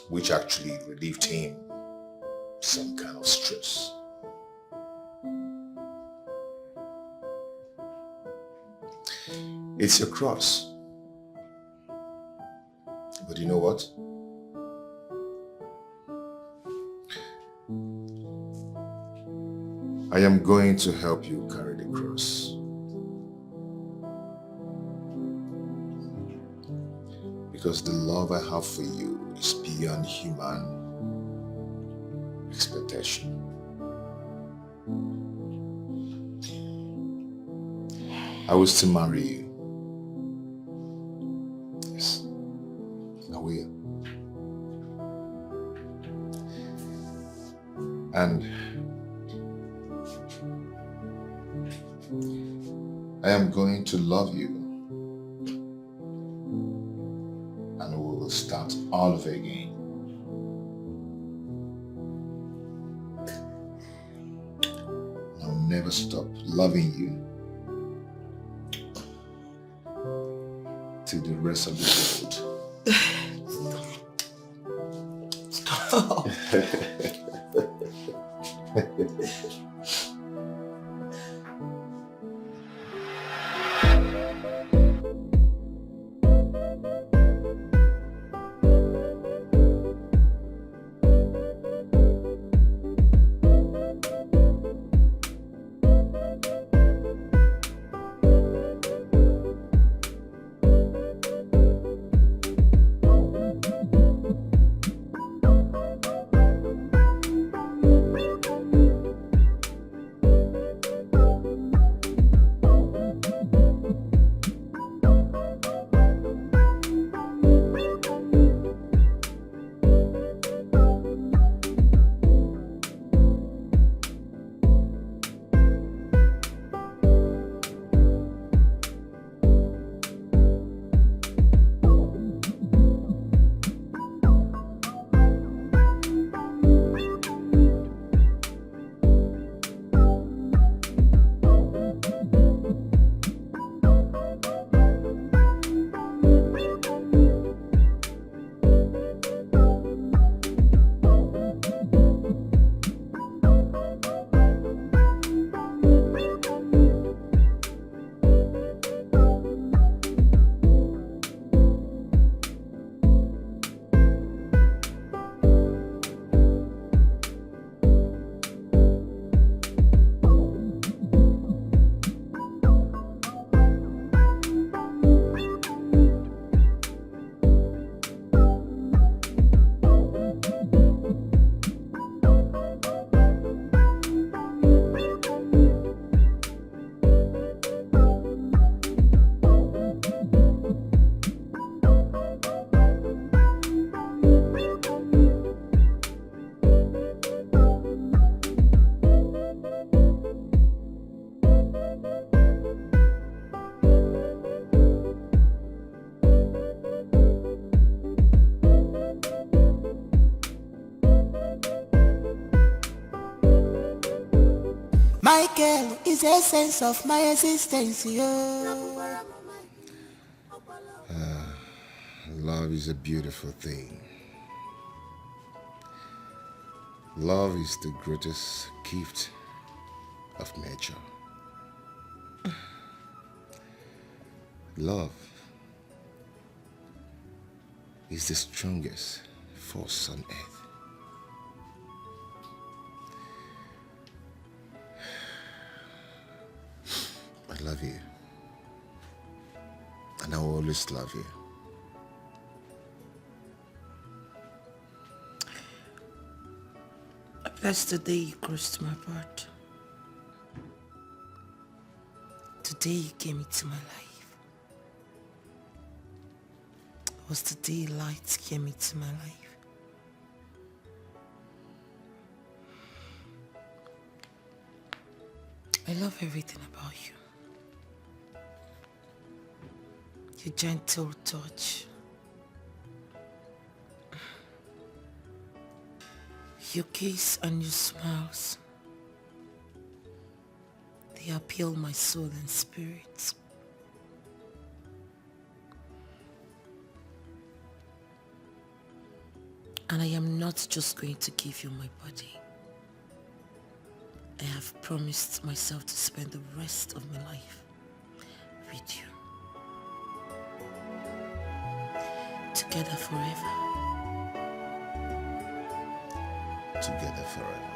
which actually relieved him some kind of stress. It's your cross. But you know what? I am going to help you carry the cross. Because the love I have for you is beyond human expectation. I will still marry you. Yes, I will. And I am going to love you, and we will start all over again. I'll never stop loving you till the rest of the world. Stop. Michael is the essence of my existence, yo. Love is a beautiful thing. Love is the greatest gift of nature. Love is the strongest force on earth. I love you. And I will always love you. That's the day you crossed my path. Today you came into my life. It was the day light came into my life. I love everything about you. Your gentle touch. Your kiss and your smiles. They appeal my soul and spirit. And I am not just going to give you my body. I have promised myself to spend the rest of my life with you. Together forever. Together forever.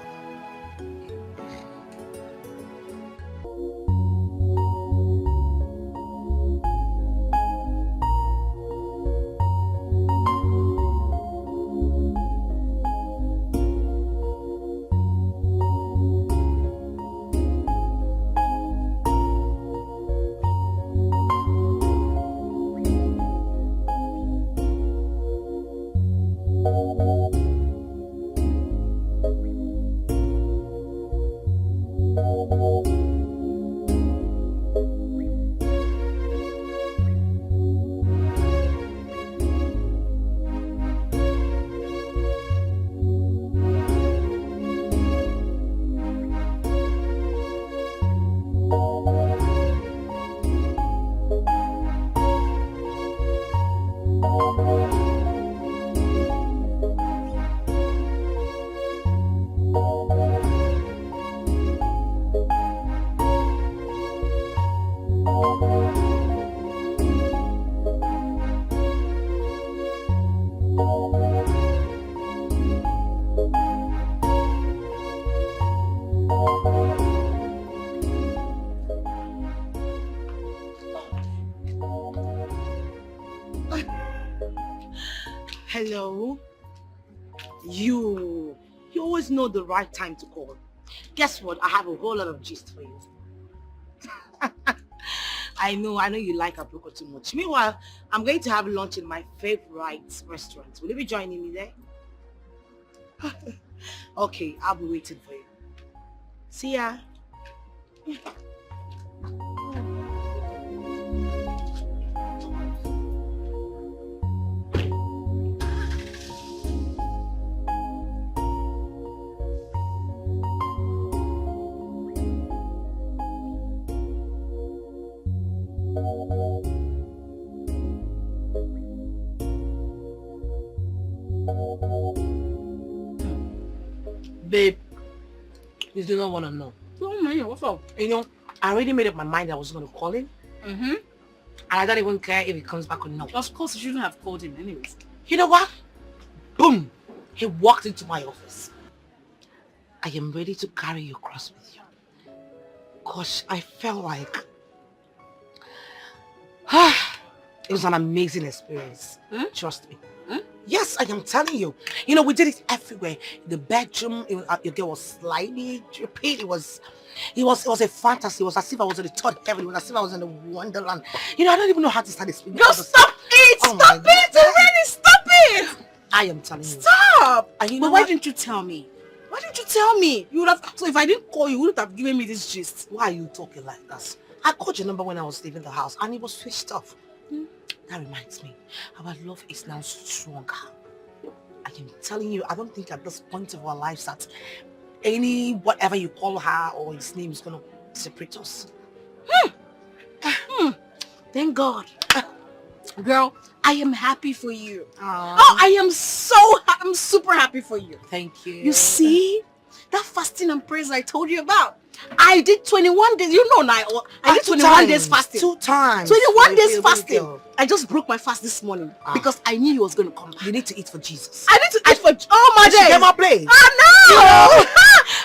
Hello? You always know the right time to call. Guess what? I have a whole lot of gist for you. I know you like Abroko too much. Meanwhile, I'm going to have lunch in my favorite restaurant. Will you be joining me there? Okay, I'll be waiting for you. See ya. Babe, you do not want to know. Oh man, what's up? You know, I already made up my mind I was going to call him. Mm-hmm. And I don't even care if he comes back or not. Of course, you shouldn't have called him anyways. You know what? Boom! He walked into my office. I am ready to carry your cross with you. Gosh, I felt like... it was an amazing experience. Trust me. Yes, I am telling you. You know, we did it everywhere. In the bedroom, your girl was sliding, dripping. It was a fantasy. It was as if I was in the third heaven. It was as if I was in the wonderland. You know, I don't even know how to start explaining. No, stop it! Oh Stop it already! Stop it! I am telling you. Stop! And you know but why what? didn't you tell me? Why didn't you tell me? You would have. So if I didn't call you, you wouldn't have given me this gist. Why are you talking like that? I called your number when I was leaving the house and it was switched off. That reminds me, our love is now stronger. I am telling you, I don't think at this point of our lives that any whatever you call her or his name is gonna separate us. Thank God. Girl, I am happy for you. Aww. Oh, I'm super happy for you. Thank you. You see, that fasting and prayers I told you about, I did 21 days. You know now, I did 21 days fasting. 2 times. 21 days fasting. I just broke my fast this morning because I knew you was going to come back. You need to eat for Jesus. I need to eat for... Oh my days. Never play. I know.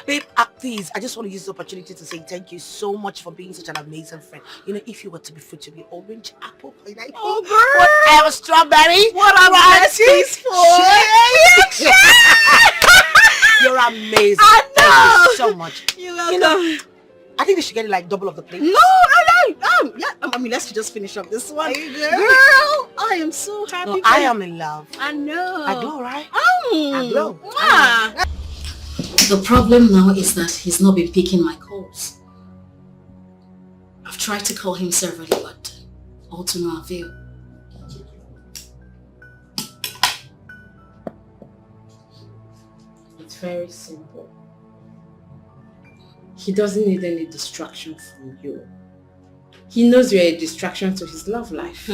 Babe, please, I just want to use this opportunity to say thank you so much for being such an amazing friend. You know, if you were to be fruit, to be orange, apple, pineapple, whatever, strawberry, what are blessings for? You're amazing. I know. Thank you so much. You're welcome. You know, I think they should get like double of the plate. No. Yeah, I mean, let's just finish up this one. Girl, I am so happy. No, I am in love. I know. I glow, right? I glow. The problem now is that he's not been picking my calls. I've tried to call him several, but all to no avail. It's very simple. He doesn't need any distraction from you. He knows you're a distraction to his love life.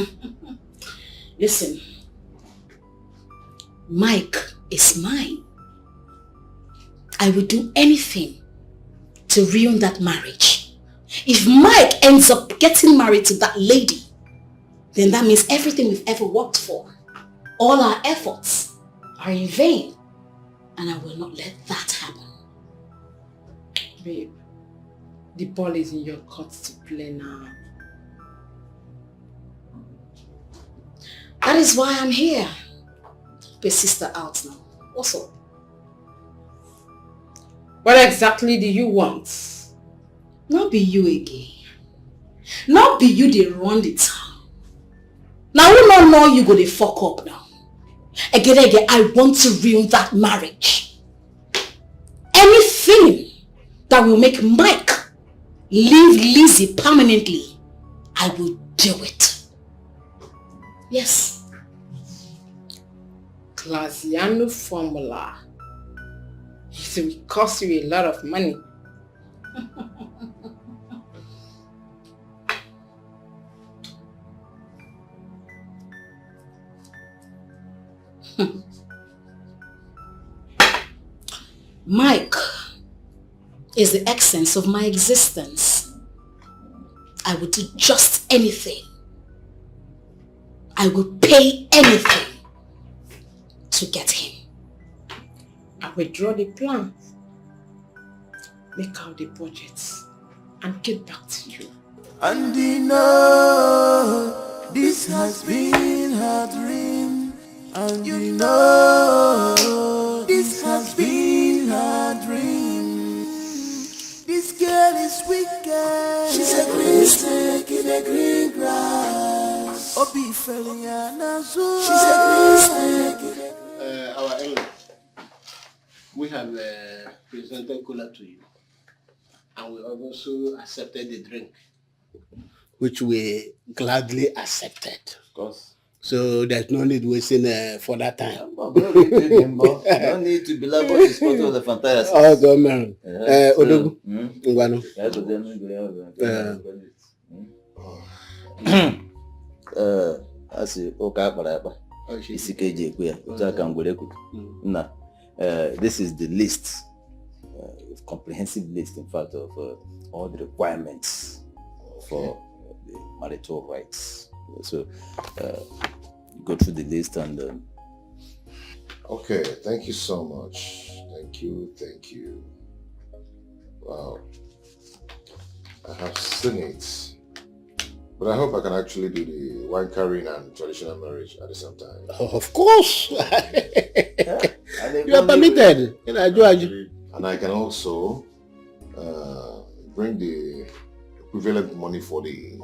Listen, Mike is mine. I will do anything to ruin that marriage. If Mike ends up getting married to that lady, then that means everything we've ever worked for, all our efforts are in vain. And I will not let that happen. Babe, the ball is in your court to play now. That is why I'm here. Help a sister out now. What's up? What exactly do you want? Not be you again. Not be you they run the town. Now we don't know you go to fuck up now. Again, I want to ruin that marriage. Anything that will make Mike leave Lizzie permanently, I will do it. Yes. Classiano formula. It will cost you a lot of money. Mike is the essence of my existence. I would do just anything. I would pay anything to get him. I will draw the plan, make out the budgets, and get back to you. And you know, this has been her dream. And you know, this has been her dream. This girl is wicked. She's a green snake in the green grass. Obi Feliana, she's a green snake. Our English. We have presented cola to you, and we also accepted the drink, which we gladly accepted. Of course. So there's no need wasting further time. No need to belabor this part of the fantasy. Oh, God, man. Odogu. Asi oka paraba. Isikeje kuya. Utaka ngweleku. Na. This is the list, comprehensive list, in fact, of all the requirements for the marital rights. So, go through the list and... Okay, thank you so much. Thank you. Wow. I have seen it. But I hope I can actually do the wine carrying and traditional marriage at the same time. Oh, of course. You are permitted. And I can also bring the equivalent money for the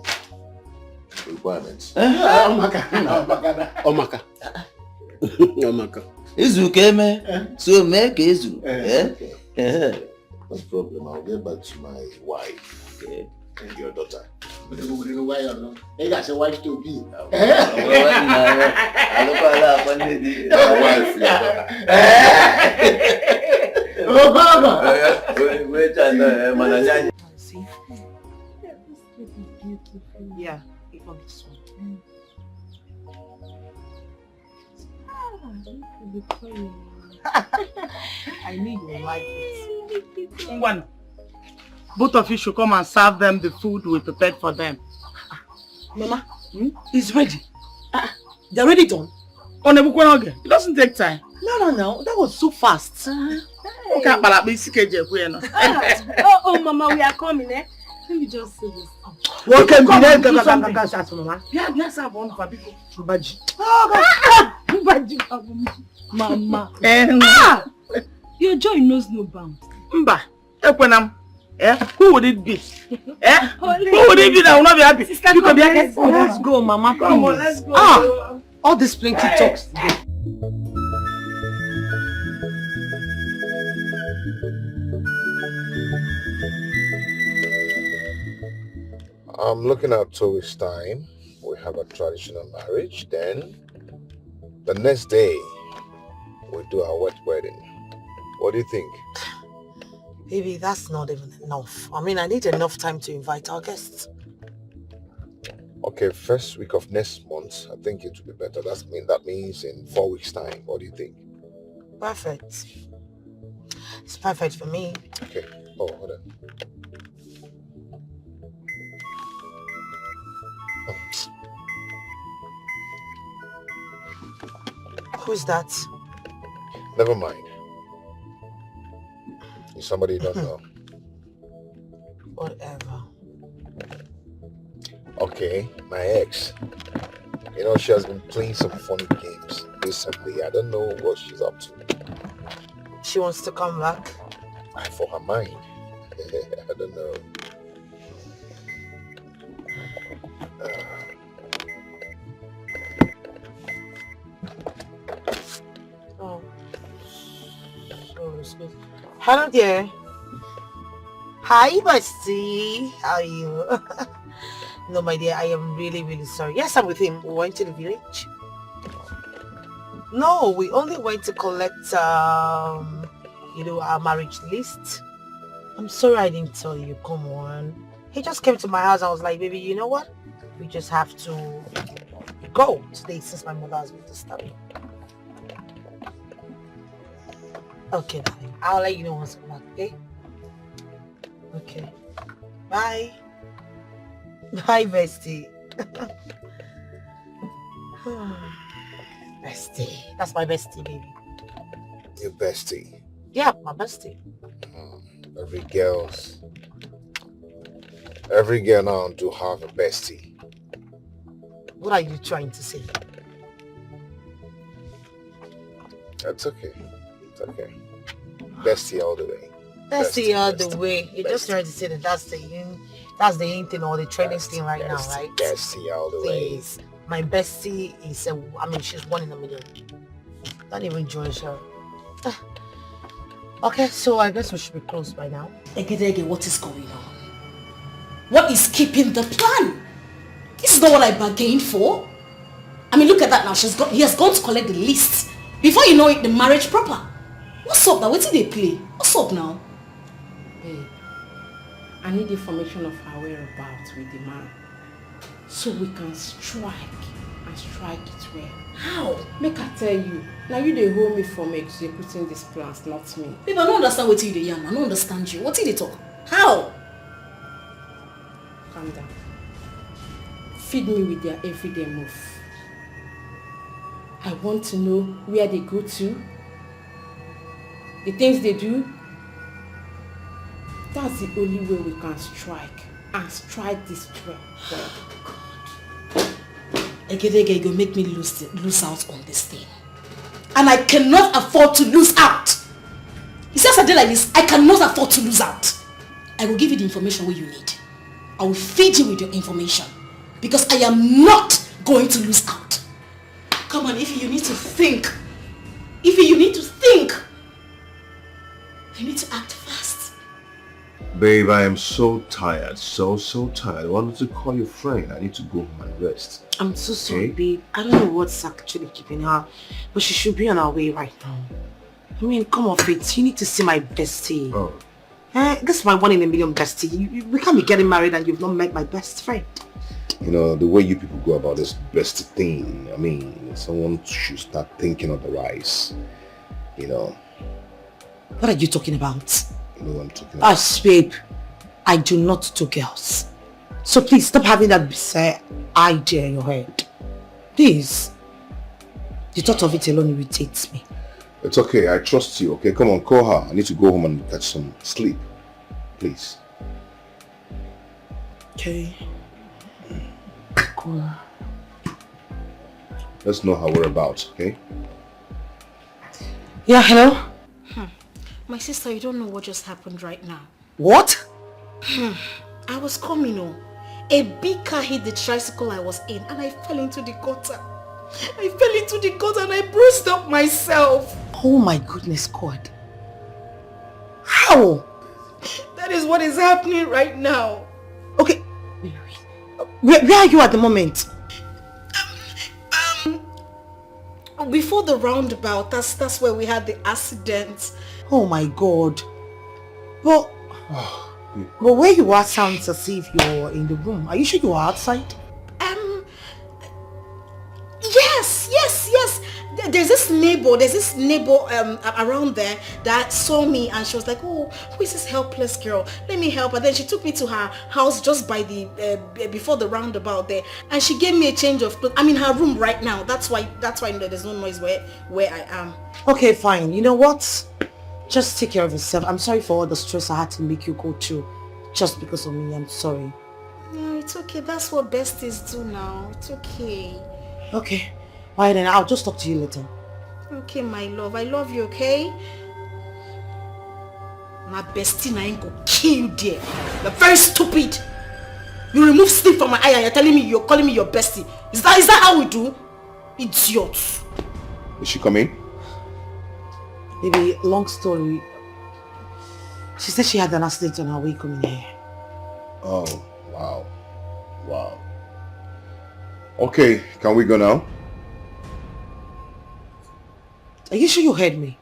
requirements. Omaka. Izu keme, so make Izu. No problem. I'll get back to my wife. Okay. And your daughter. But you know why or not? They got a wife to be. My wife, your daughter. Oh, Baba! Yeah, this place is beautiful. Yeah, even this one. I knew you would like it. One. Both of you should come and serve them the food we prepared for them. Mama, it's ready. They're already done. It doesn't take time. No. That was so fast. Okay, oh, Mama, we are coming, eh? Let me just say this. Welcome, Mama. Your joy knows no bounds. Mba, who would it be? Who would it be that will not be happy? Sister, let's go, Mama. Come on, let's go. All this plenty talks today. I'm looking at 2 weeks' time. We have a traditional marriage. Then, the next day, we do our wet wedding. What do you think? Baby, that's not even enough. I mean, I need enough time to invite our guests. Okay, first week of next month, I think it will be better. That means in 4 weeks' time. What do you think? Perfect. It's perfect for me. Okay. Oh, hold on. Who's that? Never mind. It's somebody you don't know. Whatever. Okay, my ex. You know, she has been playing some funny games recently. I don't know what she's up to. She wants to come back? For her mind. I don't know. Oh. So excuse. Hello there. Hi, bestie. How are you? No, my dear, I am really, really sorry. Yes, I'm with him. We went to the village. No, we only went to collect, our marriage list. I'm sorry I didn't tell you. Come on. He just came to my house. I was like, baby, you know what? We just have to go today since my mother has been disturbing. Okay, darling. I'll let you know once I'm back, okay? Okay. Bye. Bye, bestie. Bestie. That's my bestie, baby. Your bestie? Yeah, my bestie. Every girl now do have a bestie. What are you trying to say? That's okay. It's okay. Bestie all the way. Bestie all the way. You're just trying to say that that's the in thing or the training thing right now, right? Bestie all the way. Please. My bestie is she's one in the middle. Don't even join her. Okay, so I guess we should be close by now. Egedege, what is going on? What is keeping the plan? This is not what I bargained for. I mean, look at that now. He has gone to collect the list. Before you know it, the marriage proper. What's up now? What did they play? What's up now? Babe, I need information of her whereabouts with the man. So we can strike it well. How? Make I tell you. Now you they hold me from executing these plans, not me. Babe, I don't understand what you dey yarn. I don't understand you. What did they talk? How? Calm down. Feed me with their everyday move. I want to know where they go to, the things they do. That's the only way we can strike, and strike this well. Egedege, you make me lose out on this thing. And I cannot afford to lose out. You see, as I did like this, I cannot afford to lose out. I will give you the information where you need. I will feed you with your information. Because I am not going to lose out. Come on, Ify, you need to think. Ify, you need to think. You need to act fast. Babe, I am so tired. So tired. I wanted to call your friend. I need to go home and rest. I'm so sorry, babe. I don't know what's actually keeping her, but she should be on her way right now. I mean, come on, Faith. You need to see my bestie. Oh, This is my 1 in a million bestie. We can't be getting married and you've not met my best friend. You know, the way you people go about this bestie thing, I mean, someone should start thinking otherwise. You know. What are you talking about? You know what I'm talking about? Babe, I do not do girls. So please stop having that bizarre idea in your head. Please. The thought of it alone irritates me. It's okay, I trust you, okay? Come on, call her. I need to go home and catch some sleep. Please. Okay. Cool. Let's know how we're about, okay? Yeah, hello? My sister, you don't know what just happened right now. What? I was coming home. A big car hit the tricycle I was in and I fell into the gutter. I fell into the gutter and I bruised up myself. Oh my goodness, God. How? That is what is happening right now. Okay. Where are you at the moment? Before the roundabout, that's where we had the accident. Oh my God. Well, where you are sounds as if you're in the room. Are you sure you are outside? Yes. There's this neighbor around there that saw me and she was like, oh, who is this helpless girl? Let me help her. Then she took me to her house just by the before the roundabout there, and she gave me a change of clothes. I'm in her room right now. That's why there's no noise where I am. Okay, fine. You know what? Just take care of yourself. I'm sorry for all the stress I had to make you go through just because of me. I'm sorry. No, it's okay. That's what besties do now. It's okay. Okay. Alright then, I'll just talk to you later. Okay, my love. I love you, okay? My bestie na ain't gonna kill you there. You're very stupid. You remove sleep from my eye and you're calling me your bestie. Is that how we do? Idiot. Is she coming? Baby, long story. She said she had an accident on her way coming here. Oh, wow. Okay, can we go now? Are you sure you heard me?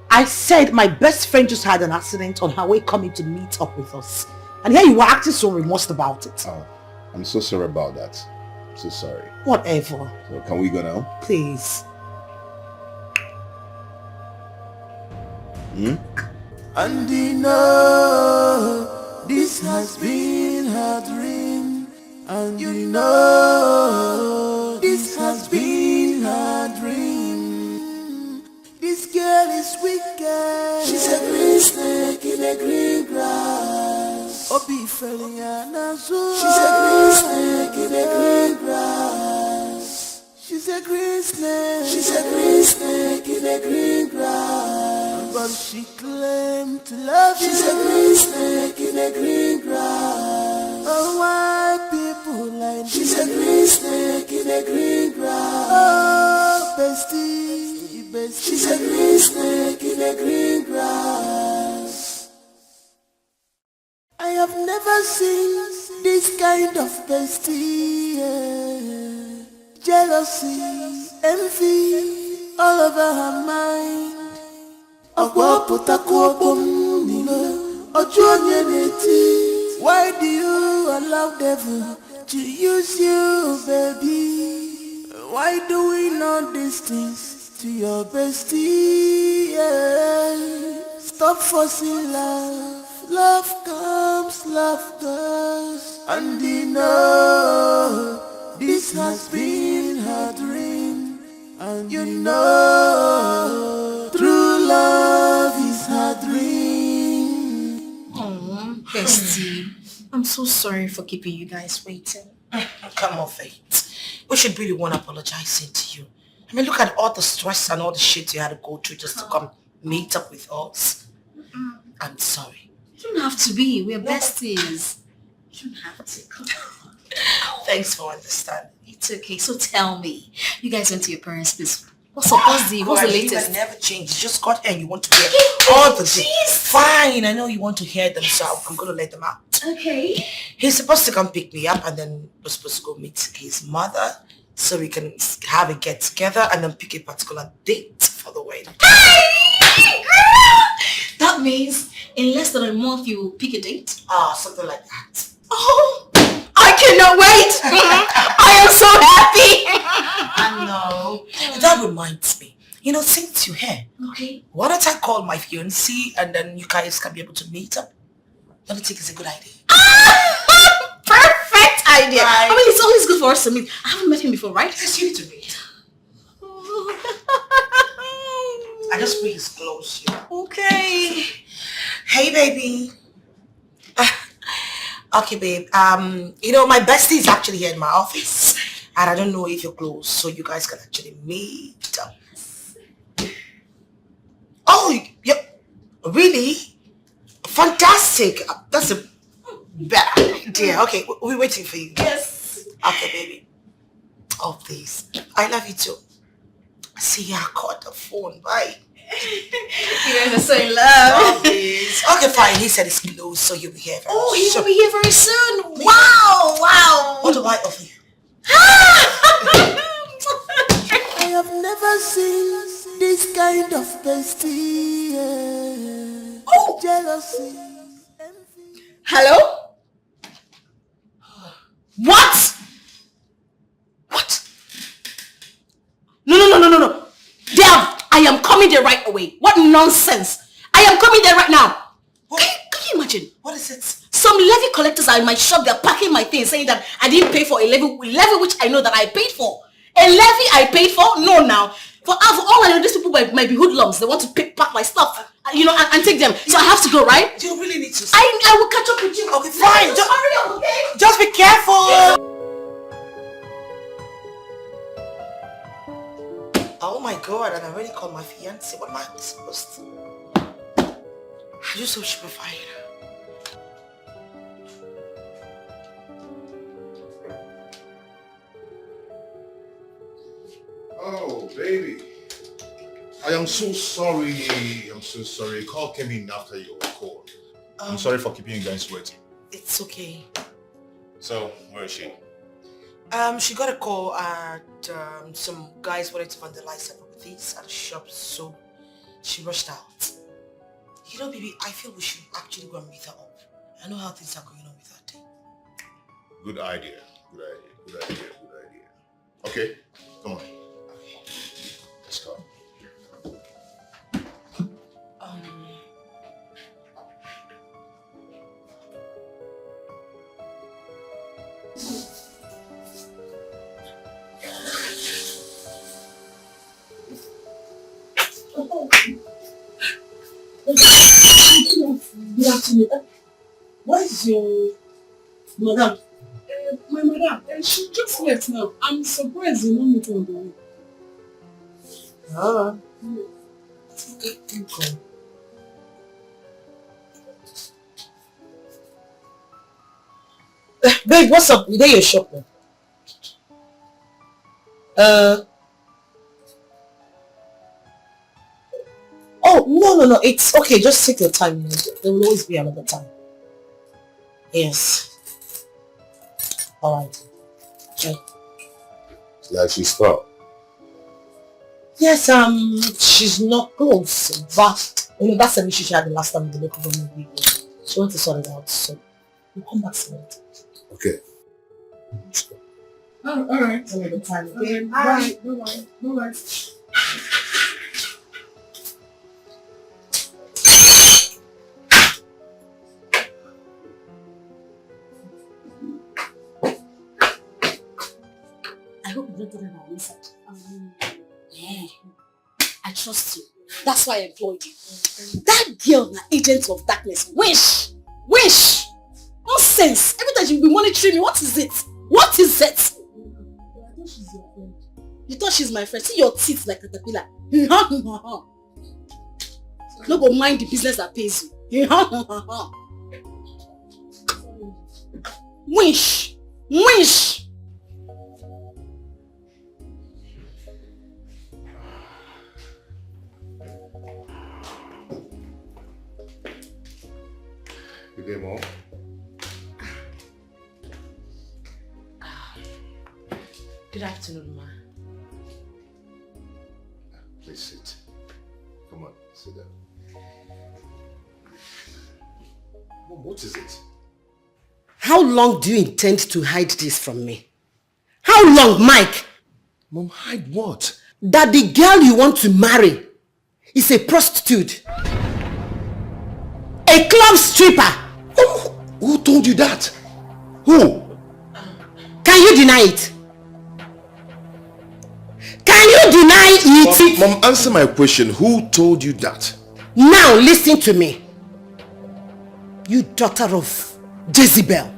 I said my best friend just had an accident on her way coming to meet up with us. And here you are acting so remorsed about it. Oh, I'm so sorry about that. I'm so sorry. Whatever. So can we go now? Please. And you know this has been her dream. And you know this has been her dream. This girl is wicked. She's a green snake in a green grass. Obi Feliana. She's a green snake in a green grass. She's a green snake. She's a green snake in a green grass. But she claimed to love you. She's a green snake in a green grass. Oh, why people like this? She's a green snake in a green grass. Oh, bestie, bestie. She's a green snake in a green grass. I have never seen this kind of bestie. Yeah. Jealousy, envy, all over her mind. Why do you allow devil to use you, baby? Why do we know these things to your bestie? Yeah. Stop forcing love. Love comes, love goes. And you know this has been her dream. And you know true love is her dream. Oh, bestie. I'm so sorry for keeping you guys waiting. Come on, Faith. We should be the one apologizing to you. I mean, look at all the stress and all the shit you had to go through just to come meet up with us. I'm sorry. You don't have to be. We're besties. You don't have to. Come on. Thanks for understanding. It's okay. So tell me, you guys went to your parents' place. What's the latest? I never changed. You just got here and you want to hear all the things. Fine, I know you want to hear them, so I'm going to let them out. Okay. He's supposed to come pick me up and then we're supposed to go meet his mother so we can have a get together and then pick a particular date for the wedding. That that means in less than a month you will pick a date? Something like that. Oh, I cannot wait. I am so happy. I know. That reminds me. You know, since you're here, okay, why don't I call my fiancé and then you guys can be able to meet up? Don't you think it's a good idea? Perfect idea. Right. I mean, it's always good for us to meet. I haven't met him before, right? Yes, you need to meet. I just bring his clothes here. Okay. Hey, baby. Okay, babe. You know, my bestie is actually here in my office. And I don't know if you're close, so you guys can actually meet up. Oh, yeah. Really? Fantastic. That's a better idea. Okay, we're waiting for you. Yes. Okay, baby. Oh, please. I love you too. See ya. I caught the phone. Bye. You guys are so in love. Oh, please. Okay, fine. He said it's close, so you'll be here very soon. He will be here very soon. Wow, wow. What do I offer you? I have never seen this kind of bestie. Jealousy. Hello? What? What? No. I am coming there right away. What nonsense. I am coming there right now. Can you imagine? What is it? Some levy collectors are in my shop. They're packing my things, saying that I didn't pay for a levy which I know that I paid for. A levy I paid for? No, now. For all I know, these people might be hoodlums. They want to pack my stuff, and take them. So I have to go, right? You really need to. I will catch up with you. Okay, fine. Just hurry up, okay? Just be careful. Oh my God, and I already called my fiancé. What am I supposed to? I just hope she'll be fine. Oh, baby. I am so sorry. I'm so sorry. Call came in after your call. I'm sorry for keeping you guys waiting. It's okay. So, where is she? She got a call and some guys wanted to vandalize some things at the shop, so she rushed out. You know, baby, I feel we should actually go and meet her up. I know how things are going on with her day. Good idea. Okay, come on. Let's go. Good afternoon. What is your madam? My madam, she just left now. I'm surprised you don't meet her on the way. Okay. Babe, what's up? You there your shop now? Oh, no. It's okay. Just take your time. There will always be another time. Yes. Alright. Okay. It's like she stopped. Yes, she's not close, but that's an issue she had the last time with the local government people. She wants to sort it out, so we'll come back soon. Okay. Alright. Another time. Okay. Bye. Bye. I hope you don't tell them about Lisa. Yeah. I trust you. That's why I employed you. That girl, an agent of darkness. Wish! Nonsense! Every time she'll be monitoring me. What is it? I thought she's your friend. You thought she's my friend? See your teeth like a caterpillar. No go mind the business that pays you. Wish! Good day, Mom. Good afternoon, ma. Please sit. Come on, sit down. What is it? How long do you intend to hide this from me? How long, Mike? Mom, hide what? That the girl you want to marry is a prostitute. A club stripper. Who told you that? Who? Can you deny it? Can you deny it? Mom, answer my question. Who told you that? Now listen to me. You daughter of Jezebel.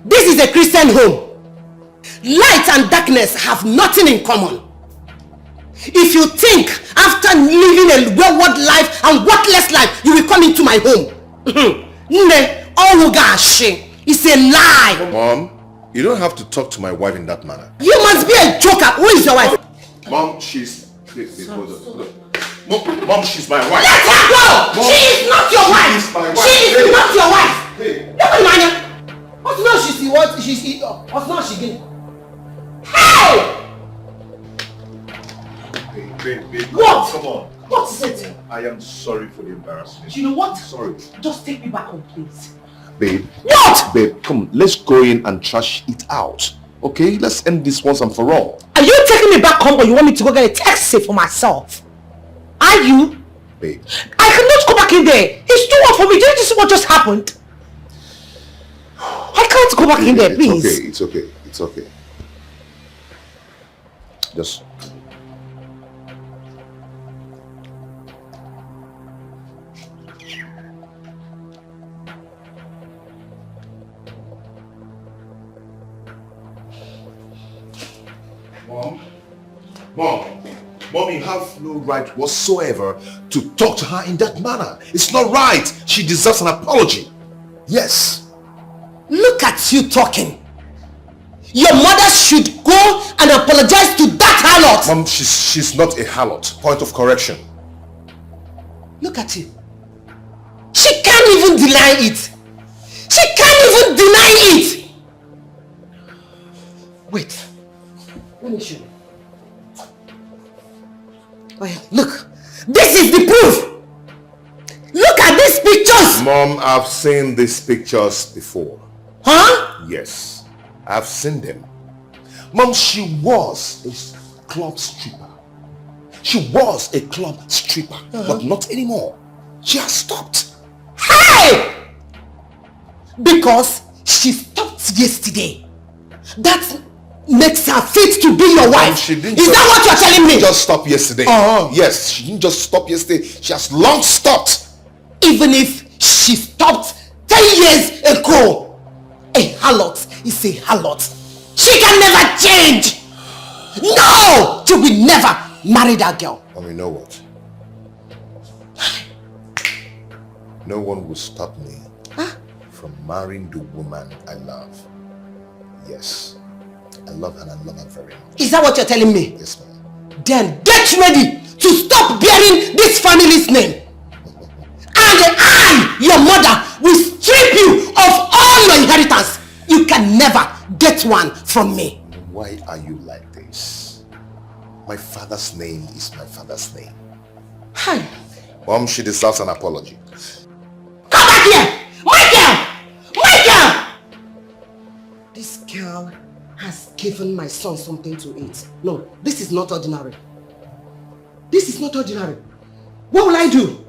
This is a Christian home. Light and darkness have nothing in common. If you think after living a wayward life and worthless life, you will come into my home. It's a lie. Mom, you don't have to talk to my wife in that manner. You must be a joker. Who is your wife? Mom, she's... Hold on. Mom, she's my wife. Let her go! Mom, she is not your wife. She's my wife. She is not your wife. Hey. What's not she's what? She's what's not she getting? Hey! Babe, What? Come on. What is it? I am sorry for the embarrassment. You know what? Sorry. Just take me back home, please. Babe. What? Babe, come, let's go in and trash it out. Okay? Let's end this once and for all. Are you taking me back home or you want me to go get a taxi for myself? Are you? Babe. I cannot go back in there. It's too hot for me. Did you see what just happened? I can't go back in there, please. It's okay. It's okay. Just... Mom, you have no right whatsoever to talk to her in that manner. It's not right. She deserves an apology. Yes. Look at you talking. Your mother should go and apologize to that harlot. Mom, she's not a harlot. Point of correction. Look at you. She can't even deny it. She can't even deny it. Wait. Let me show you. Well, look. This is the proof. Look at these pictures. Mom, I've seen these pictures before. Huh? Yes. I've seen them. Mom, she was a club stripper. She was a club stripper, but not anymore. She has stopped. Hey! Because she stopped yesterday. That makes her fit to be your wife. Is that what you're telling me? She didn't just stop yesterday. Yes, she didn't just stop yesterday. She has long stopped. Even if she stopped 10 years ago, a harlot is a harlot. She can never change. No! She will never marry that girl. You know what? No one will stop me from marrying the woman I love. Yes. I love her and I love her very much. Is that what you're telling me? Yes, ma'am. Then get ready to stop bearing this family's name. And I, your mother, will strip you of all your inheritance. You can never get one from me. Why are you like this? My father's name is my father's name. Hi. Mom, she deserves an apology. Come back here! Michael! Michael! This girl has given my son something to eat. No, this is not ordinary. This is not ordinary. What will I do?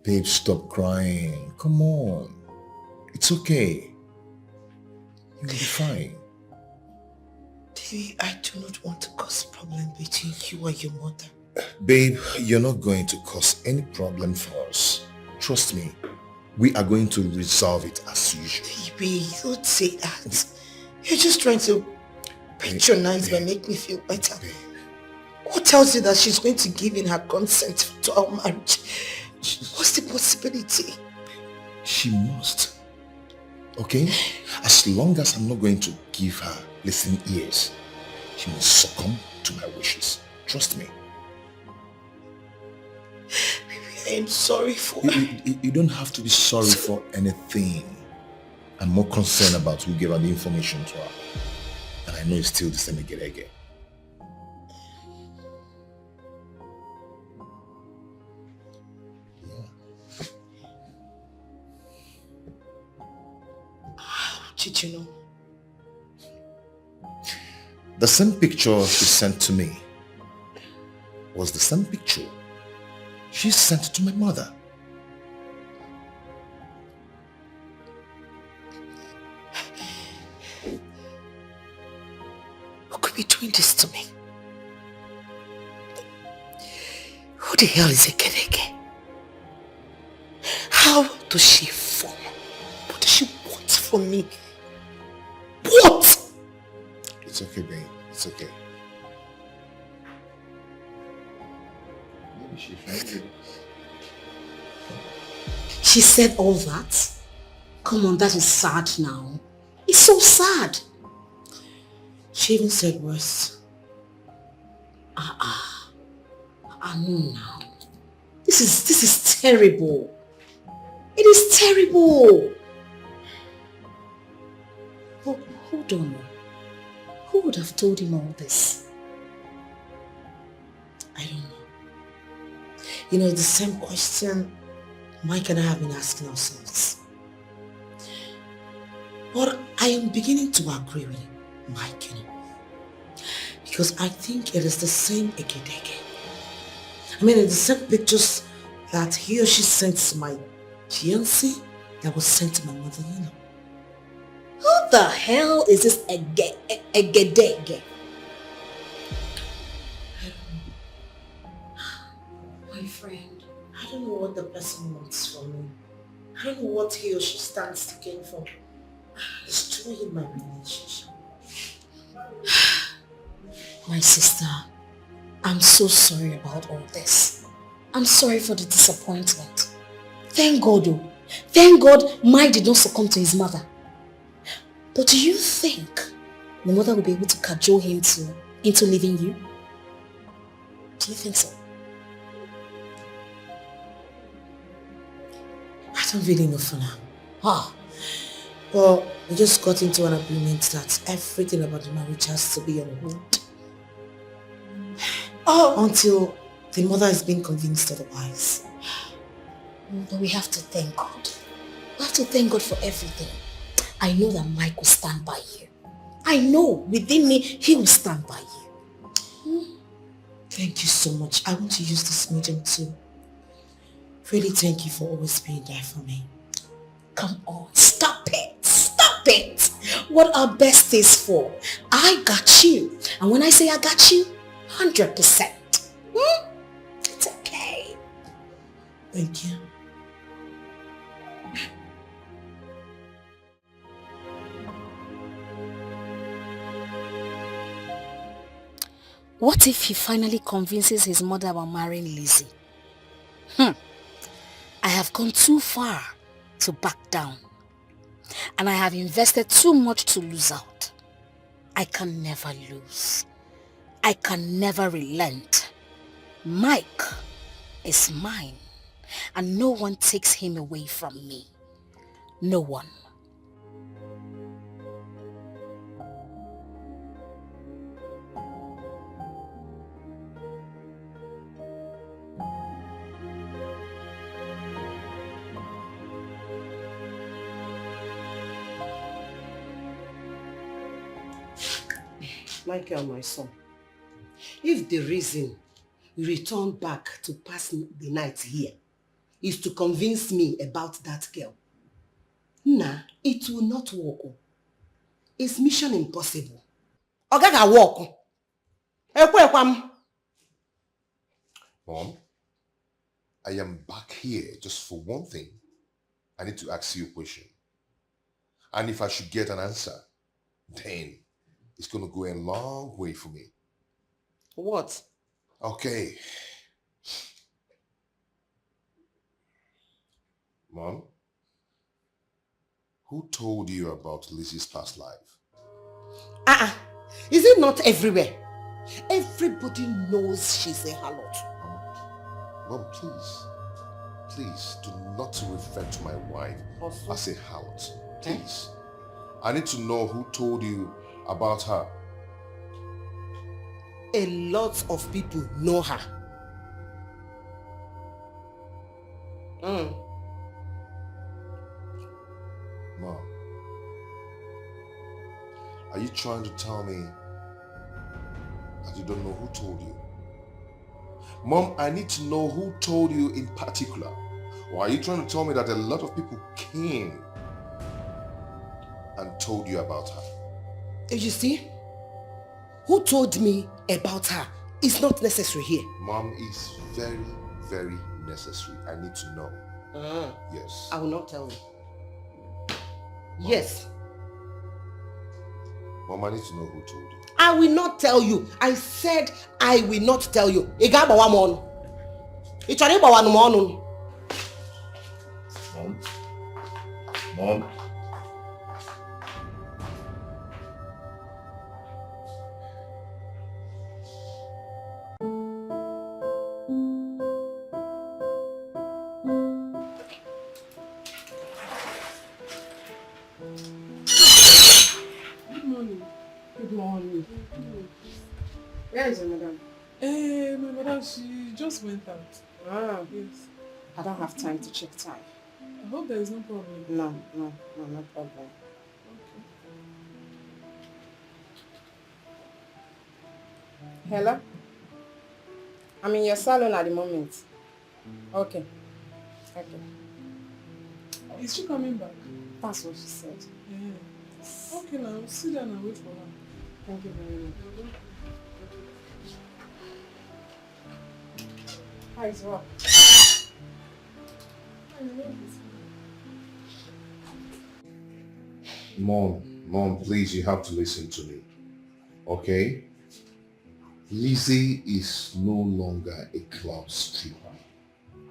Babe, stop crying. Come on. It's okay. You'll be fine. Baby, I do not want to cause problem between you and your mother. Babe, you're not going to cause any problem for us. Trust me. We are going to resolve it as usual. Baby, don't say that. You're just trying to patronize me and make me feel better. Who tells you that she's going to give in her consent to our marriage? What's the possibility? She must. Okay? As long as I'm not going to give her listening ears, she must succumb to my wishes. Trust me. Baby, I am sorry for... You don't have to be sorry for anything. I'm more concerned about who gave her the information to her. And I know it's still the same again. did you know? The same picture she sent to me was the same picture she sent to my mother. Who could be doing this to me? Who the hell is Ekedeke? How does she form? What does she want from me? What? It's okay, babe. It's okay. Maybe she found you. She said all that? Come on, that is sad now. It's so sad. She even said worse. No now. This is terrible. It is terrible. But hold on. Who would have told him all this? I don't know. You know, it's the same question Mike and I have been asking ourselves. But I am beginning to agree with Mike, you know. Because I think it is the same Ekedeke. I mean, it's the same pictures that he or she sent to my fiancé that was sent to my mother-in-law. Who the hell is this Egedege? My friend. I don't know what the person wants from me. I don't know what he or she stands to gain from destroying my relationship. My sister, I'm so sorry about all this. I'm sorry for the disappointment. Thank God, though. Thank God Mike did not succumb to his mother. But do you think the mother will be able to cajole him into leaving you? Do you think so? I don't really know for now. Well, we just got into an agreement that everything about the marriage has to be on hold. Until the mother has been convinced otherwise. But we have to thank God. We have to thank God for everything. I know that Mike will stand by you. I know within me he will stand by you. Thank you so much. I want to use this medium to really thank you for always being there for me. Come on, stop it. Stop it. What are besties for? I got you. And when I say I got you, 100%. It's okay. Thank you. What if he finally convinces his mother about marrying Lizzie? I have gone too far to back down. And I have invested too much to lose out. I can never lose. I can never relent. Mike is mine. And no one takes him away from me. No one. Michael, my son, if the reason you return back to pass the night here is to convince me about that girl, nah, it will not work. It's mission impossible. Ogaga walk. Mom, I am back here just for one thing. I need to ask you a question. And if I should get an answer, then it's going to go a long way for me. What? Okay. Mom, who told you about Lizzie's past life? Is it not everywhere? Everybody knows she's a harlot. Mom, please do not refer to my wife as a harlot. Please. I need to know who told you about her. A lot of people know her. Mom, Are you trying to tell me that you don't know who told you? Mom, I need to know who told you in particular. Or are you trying to tell me that a lot of people came and told you about her? You see, who told me about her is not necessary here. Mom, is very, very necessary. I need to know. Yes. I will not tell you. Mom. Yes. Mom, I need to know who told you. I will not tell you. I said I will not tell you. Mom. Mom. Good morning. Good morning. Where is your madam? My madam, she just went out. Ah. Yes. I don't have time to check time. I hope there is no problem. No problem. Hello? I'm in your salon at the moment. Okay. Is she coming back? That's what she said. Yeah. Okay, now sit down and wait for her. Thank you very much. How is work? Mom, please, you have to listen to me. Okay? Lizzie is no longer a club stripper.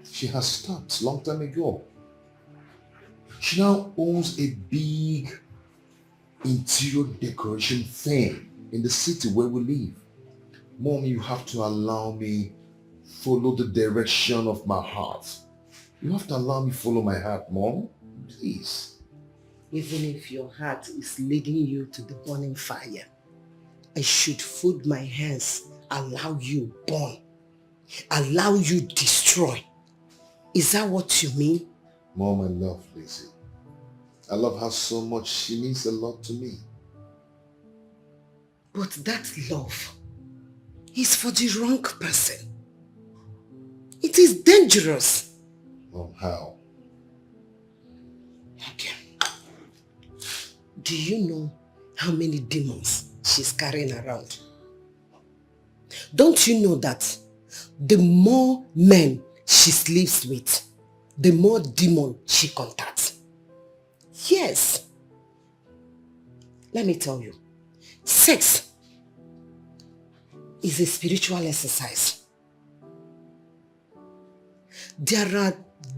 She has stopped long time ago. She now owns a big interior decoration firm in the city where we live. Mom, you have to allow me follow the direction of my heart. You have to allow me follow my heart, Mom. Please. Even if your heart is leading you to the burning fire, I should fold my hands, allow you burn, allow you destroy. Is that what you mean? Mom, I love Lizzie. I love her so much. She means a lot to me. But that love is for the wrong person. It is dangerous. Mom, how? Okay. Do you know how many demons she's carrying around? Don't you know that the more men she sleeps with, the more demon she contacts? Yes. Let me tell you, sex is a spiritual exercise. There are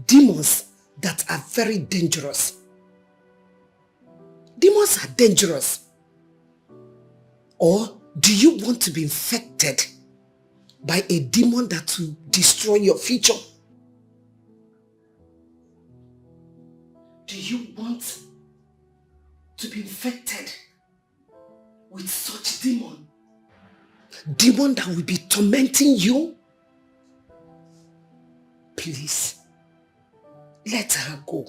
demons that are very dangerous. Demons are dangerous. Or do you want to be infected by a demon that will destroy your future? Do you want to be infected with such demon? Demon that will be tormenting you? Please, let her go.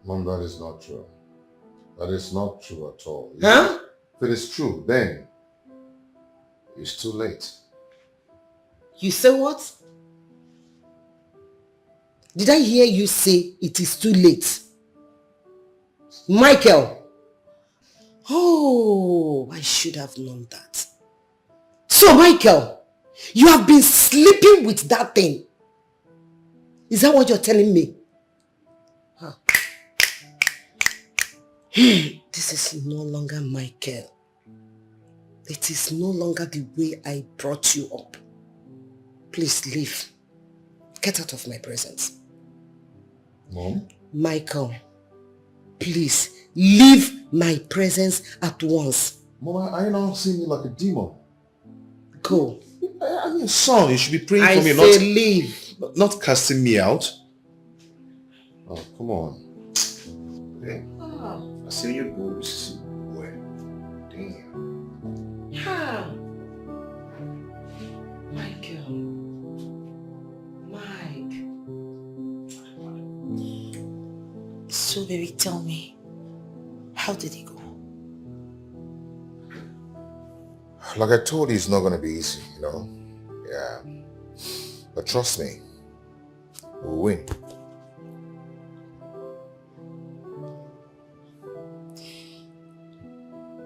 Mom, that is not true. That is not true at all. Huh? If it is true, then it's too late. You say what? Did I hear you say it is too late? Michael! Oh, I should have known that. So, Michael, you have been sleeping with that thing. Is that what you're telling me? Huh. This is no longer Michael. It is no longer the way I brought you up. Please leave. Get out of my presence. Mom? Michael, please leave my presence at once. Mom, are you not seeing me like a demon? Go. I'm your son. You should be praying I for me, say leave. Not casting me out. Oh, come on. Okay. I see your boobs. Well, damn. How? Michael. Mike. So baby, tell me, how did it go? Like I told you, it's not going to be easy, you know? Yeah. But trust me, we'll win.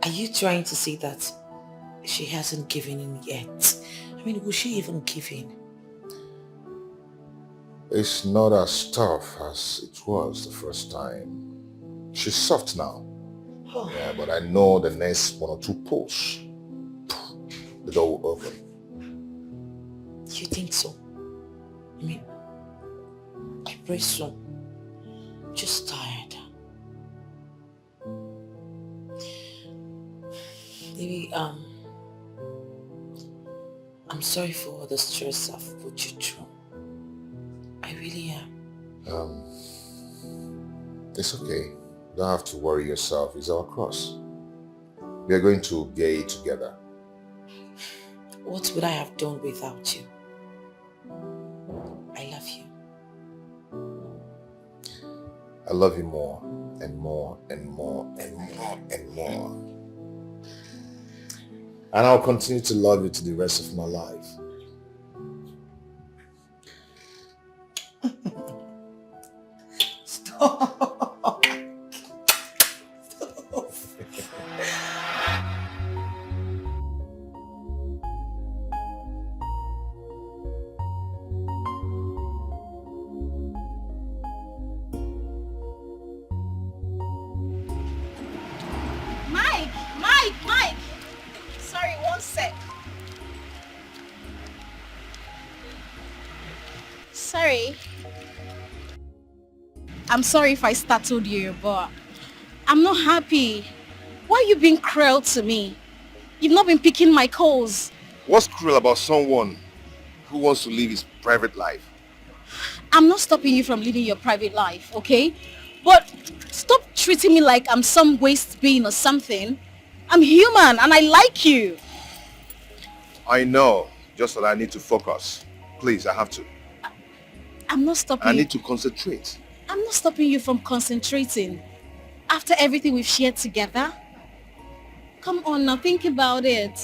Are you trying to say that she hasn't given in yet? I mean, will she even give in? It's not as tough as it was the first time. She's soft now. Oh. Yeah, but I know the next 1 or 2 pulls, the door will open. You think so? I mean, I pray so. Just tired. Maybe, I'm sorry for all the stress I've put you through. I really am. It's okay. You don't have to worry yourself. It's our cross. We are going to get it together. What would I have done without you? I love you. I love you more and more and more and more and more. And I'll continue to love you to the rest of my life. Stop. Mike! Sorry, one sec. Sorry. I'm sorry if I startled you, but I'm not happy. Why are you being cruel to me? You've not been picking my calls. What's cruel about someone who wants to live his private life? I'm not stopping you from living your private life, okay? But stop treating me like I'm some waste being or something. I'm human and I like you. I know, just that I need to focus. Please, I have to. I'm not stopping I you. need to concentrate. I'm not stopping you from concentrating. After everything we've shared together. Come on now, think about it.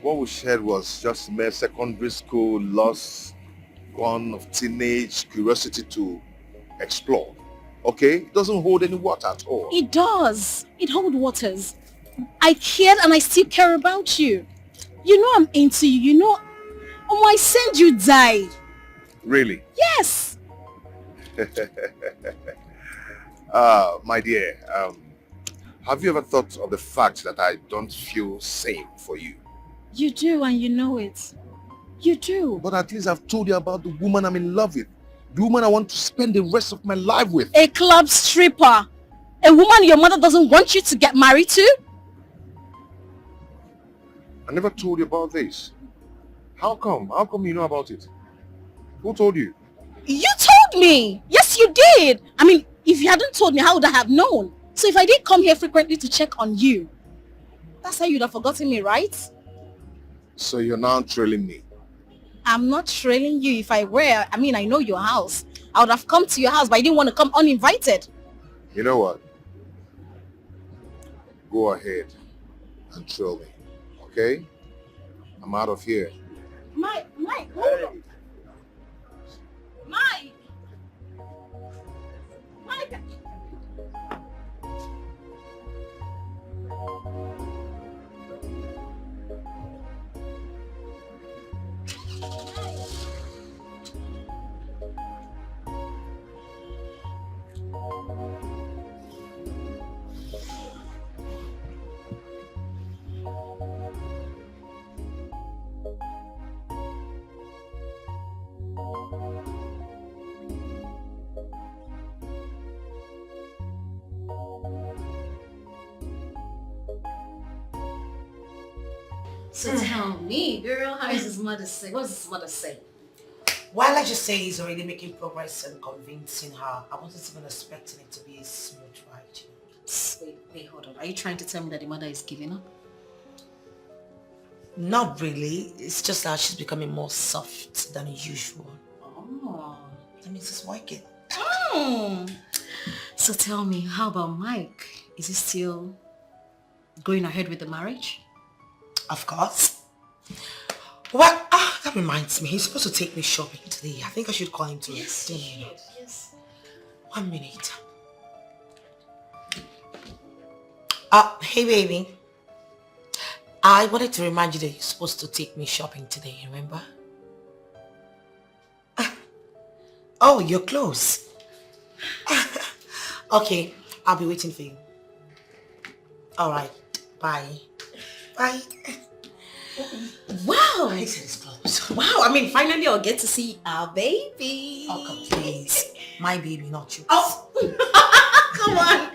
What we shared was just mere secondary school loss, one of teenage curiosity to explore. Okay? It doesn't hold any water at all. It does. It holds waters. I cared and I still care about you. You know I'm into you. You know, I send you die. Really? Yes. My dear, have you ever thought of the fact that I don't feel same for you? You do and you know it. You do. But at least I've told you about the woman I'm in love with. The woman I want to spend the rest of my life with. A club stripper. A woman your mother doesn't want you to get married to? I never told you about this. How come? How come you know about it? Who told you? You told me. Yes, you did. I mean, if you hadn't told me, how would I have known? So if I did come here frequently to check on you, that's how you'd have forgotten me, right? So you're now trailing me. I'm not trailing you. If I were, I mean, I know your house. I would have come to your house, but I didn't want to come uninvited. You know what? Go ahead and trail me. Okay? I'm out of here. Mike, hold on. Mike! So tell me, girl, how is his mother say? What does his mother say? While I just say he's already making progress and convincing her, I wasn't even expecting it to be a smooth ride. Wait, hold on. Are you trying to tell me that the mother is giving up? Not really. It's just that she's becoming more soft than usual. Oh. That means it's working. So tell me, how about Mike? Is he still going ahead with the marriage? Of course. Well, that reminds me. He's supposed to take me shopping today. I think I should call him to Yes, dinner. yes. 1 minute. Hey baby. I wanted to remind you that you're supposed to take me shopping today, remember? Oh, you're close. Okay, I'll be waiting for you. Alright, bye. Bye. Wow! He said it's close. Wow, I mean, finally I'll get to see our baby. Oh, come please. My baby, not you. Oh! Come on.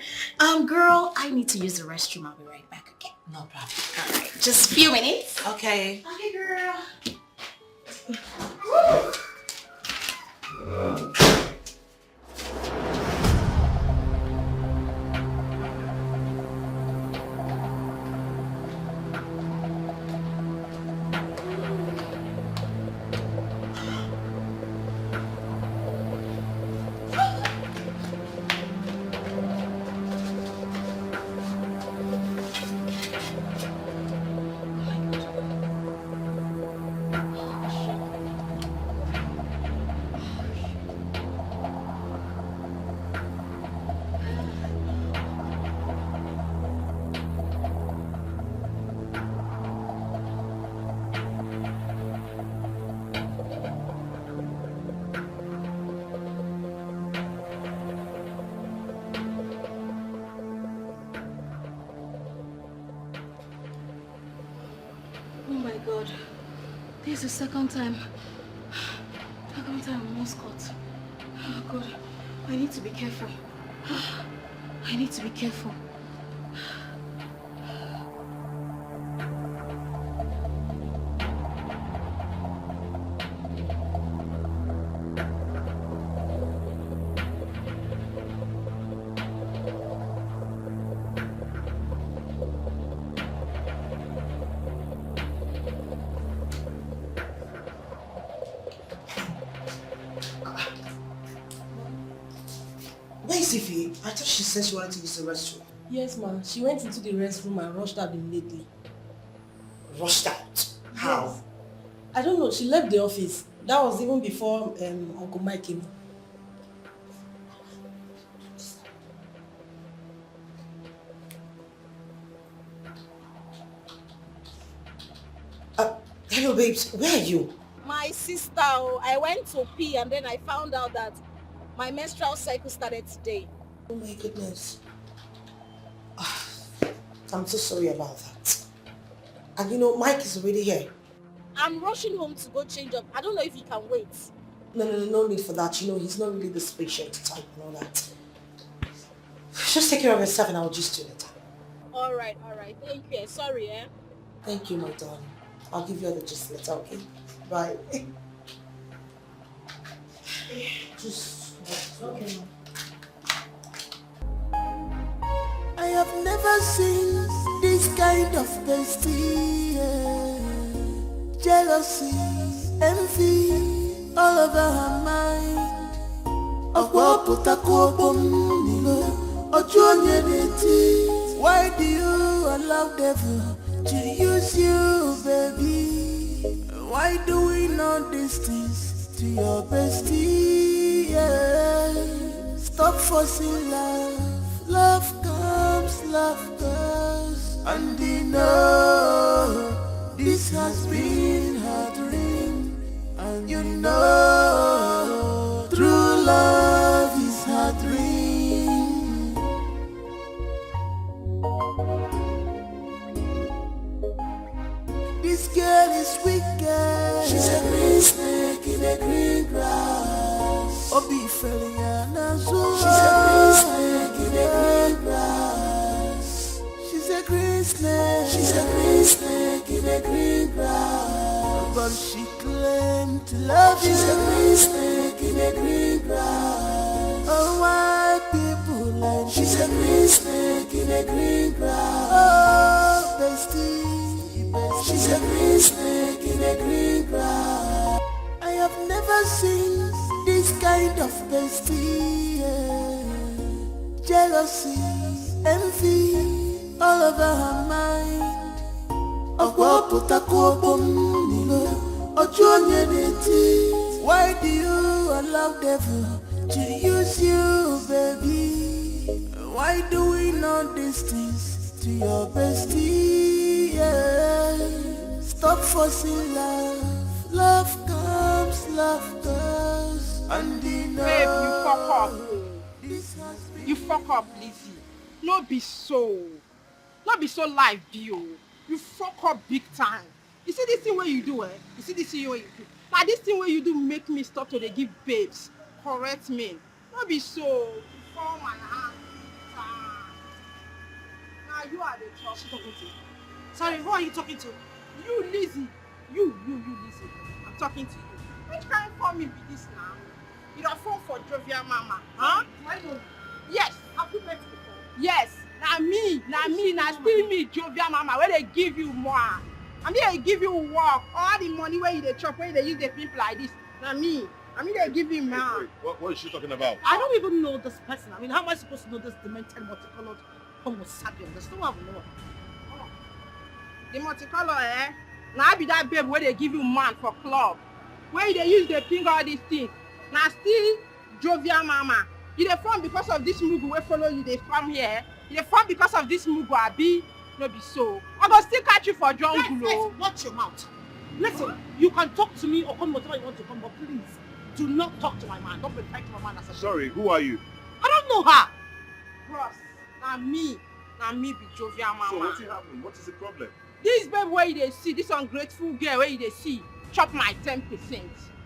Girl, I need to use the restroom. I'll be right back, okay? No problem. Alright, just a few minutes. Okay. Okay, girl. This is the second time I'm almost caught. Oh God, I need to be careful. I need to be careful. I thought she said she wanted to use the restroom. Yes, ma'am. She went into the restroom and rushed out immediately. Rushed out? How? Yes. I don't know. She left the office. That was even before Uncle Mike came. Hello, babes. Where are you? My sister, I went to pee and then I found out that my menstrual cycle started today. Oh my goodness. I'm so sorry about that. And you know, Mike is already here. I'm rushing home to go change up. I don't know if he can wait. No need for that. You know, he's not really this patient type and all that. Just take care of yourself and I'll just do it. Alright. Thank you. Sorry, eh? Thank you, my darling. I'll give you all the gist later, okay? Bye. Just... okay. I have never seen this kind of bestie. Jealousy, envy, all over her mind. Why do you allow devil to use you, baby? Why do we know these things to your bestie? Yeah. Stop forcing love. Love comes, love goes. And you know this has been her dream. And you know true love is her dream. This girl is wicked. She's a green snake in the green grass. Obi Feliana. She's a green snake in the green grass. She's a green snake. She's a green snake in the green grass. But she claimed to love you. She's a green snake in the green grass. Oh, why people like she's a green snake in the green grass. Oh, bestie. She's a green snake in a green grass. I have never seen this kind of bestie. Yeah. jealousy, envy, all over her mind. Why do you allow devil to use you, baby? Why do we know these things to your bestie? Yeah. Stop forcing love. Love comes, love goes. And Babe, you fuck up. You fuck up, Lizzie. No be so. Not be so live, Bio. You fuck up big time. You see this thing where you do, eh? You see this thing where you do. Now this thing where you do make me stop to they give babes. Correct me. Not be so. You fall my hand. Now you are the talking to. Sorry, who are you talking to? You, Lizzie. You, Lizzie. I'm talking to you. Which kind of phone me with this now? You don't phone for Jovia Mama, huh? Yes. Have you met before? Yes. Now still me, Jovia Mama, where they give you more. I mean, they give you work, all the money where you they chop, where they use the people like this. Now me, they give you more. What is she talking about? I don't even know this person. I mean, how am I supposed to know this demented multicolored homo sapien? There's no one who knows. The multicolor, eh? Now I be that babe where they give you man for club. Where they use the finger all these things. Now still Jovia Mama. You dey form because of this mugu wey follow you dey form here. You dey form because of this mugu abi no be so. I go still catch you for jungle o. Watch your mouth. Listen, you can talk to me or come whatever you want to come, but please do not talk to my man. Don't reply to my man as a Sorry, who are you? I don't know her. Bros, na me be Jovia Mama. So what happened? What is the problem? This babe where you dey see, this ungrateful girl where you dey see, chop my 10%.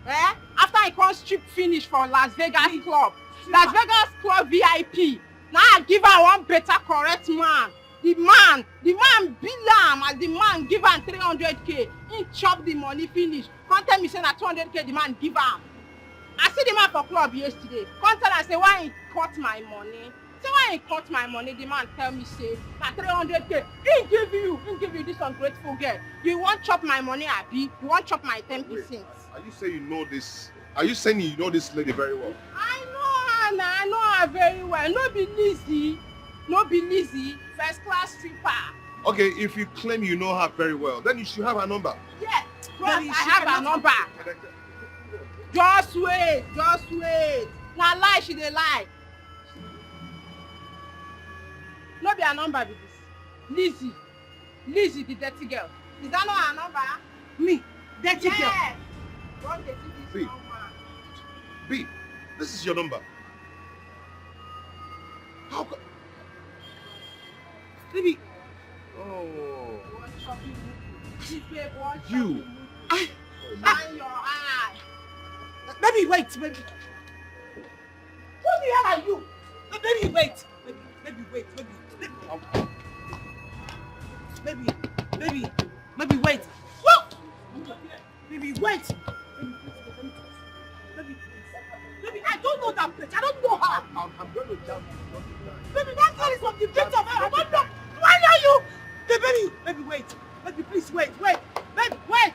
Eh? After I come strip finish for Las Vegas club. Las Vegas club VIP. Now I give her one better correct man. The man bill am as the man give am 300k. He chop the money finish. Come tell me say na 200k the man give am. I see the man for club yesterday. Come tell am say why he cut my money. Say why he cut my money. The man tell me say na 300k. He give you this ungrateful girl. You want chop my money, abi? You want chop my 10%? Are you saying you know this? Are you saying you know this lady very well? I know her very well. No be Lizzie, first class stripper. Okay, if you claim you know her very well, then you should have her number. Yes, I have her number. Just wait. Now lie, she dey lie. No be her number be this. Lizzie, the dirty girl. Is that not her number? Me, dirty girl. Yes. Don't dey see this number. B, this is your number. How come? Baby. Oh. You. Shine your eye. Baby, wait, baby. Who the hell are you? Baby, wait. Baby, wait. Baby, wait. Whoa! Baby, wait. Baby, I don't know that bitch. I don't know her. I'm going to tell you. Baby, that girl is from the pit of hell. I don't know. Do I know you? Baby, wait. Baby, please wait. Baby, wait.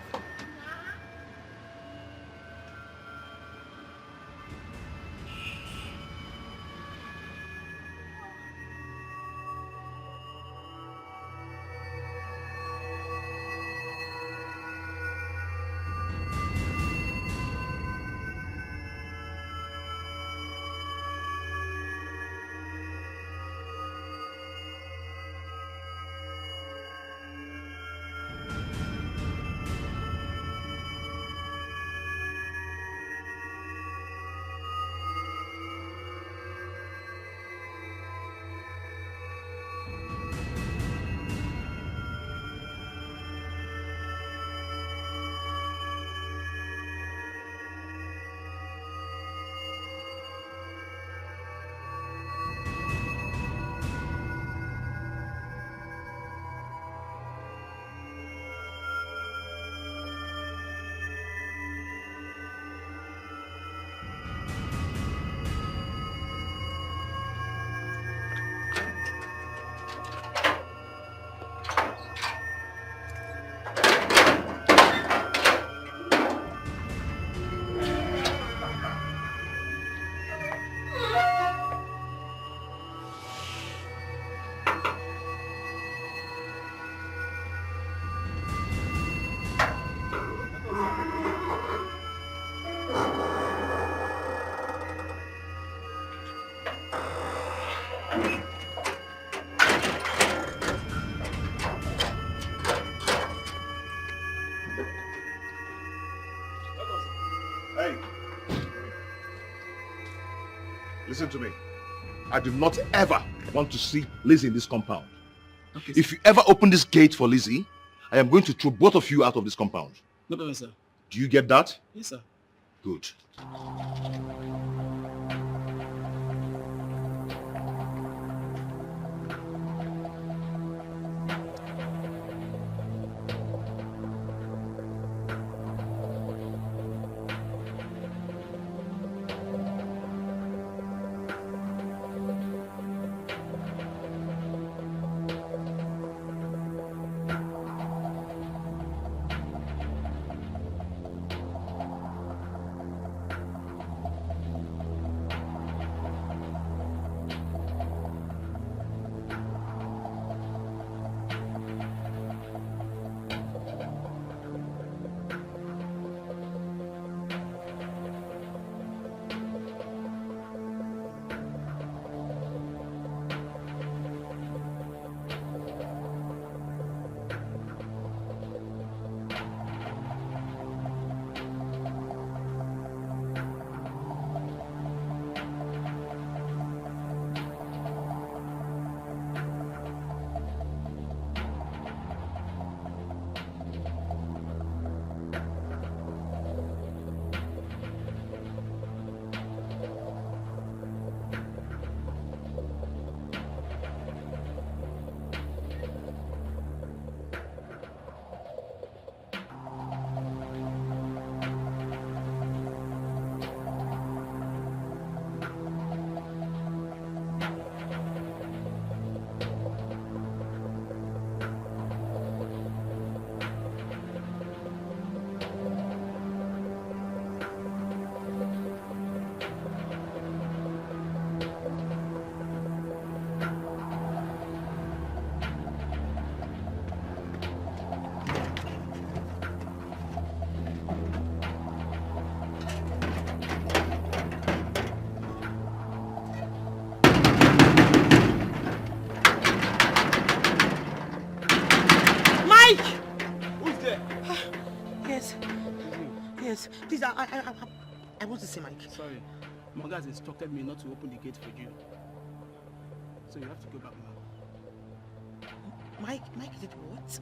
Listen to me. I do not ever want to see Lizzie in this compound. Okay, If you ever open this gate for Lizzie, I am going to throw both of you out of this compound. no problem, sir. Do you get that? Yes, sir. Good. Yes, please, I want to see Mike. Sorry, Moga has instructed me not to open the gate for you. So you have to go back now. Mike did what?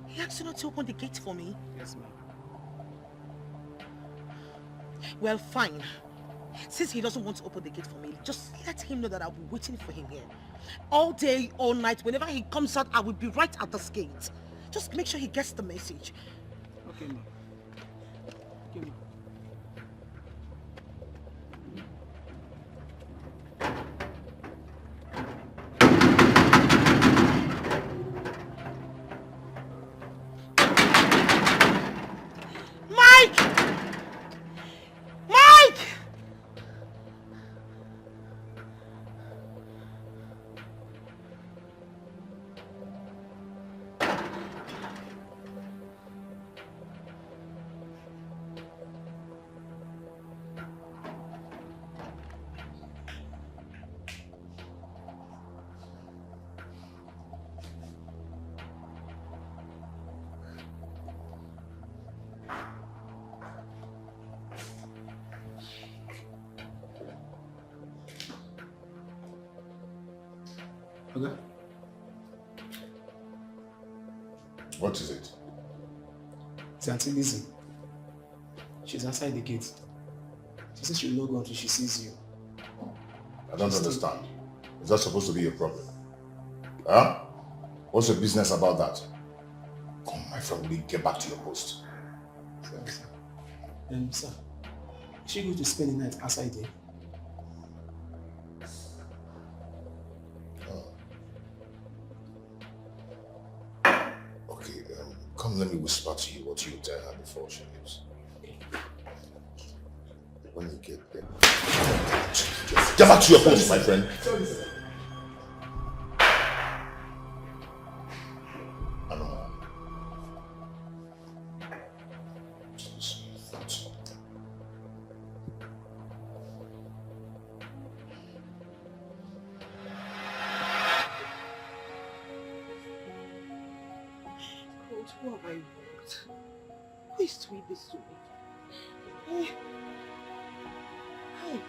He asked you not to open the gate for me? Yes, ma'am. Well, fine. Since he doesn't want to open the gate for me, just let him know that I'll be waiting for him here. All day, all night, whenever he comes out, I will be right at this gate. Just make sure he gets the message. Okay, ma'am. Okay, ma'am. Okay. What is it? It's Auntie Lizzie. She's outside the gate. She says she'll not go until she sees you. I don't understand. Is that supposed to be your problem? Huh? What's your business about that? Come, my friend, will you get back to your post? Sorry, sir. Sir, is she going to spend the night outside there? Okay, come let me whisper to you what you tell her before she leaves. When you get there, get back to your post, my friend. Sorry, sir. Who have I worked? Who is doing this to me? Hey.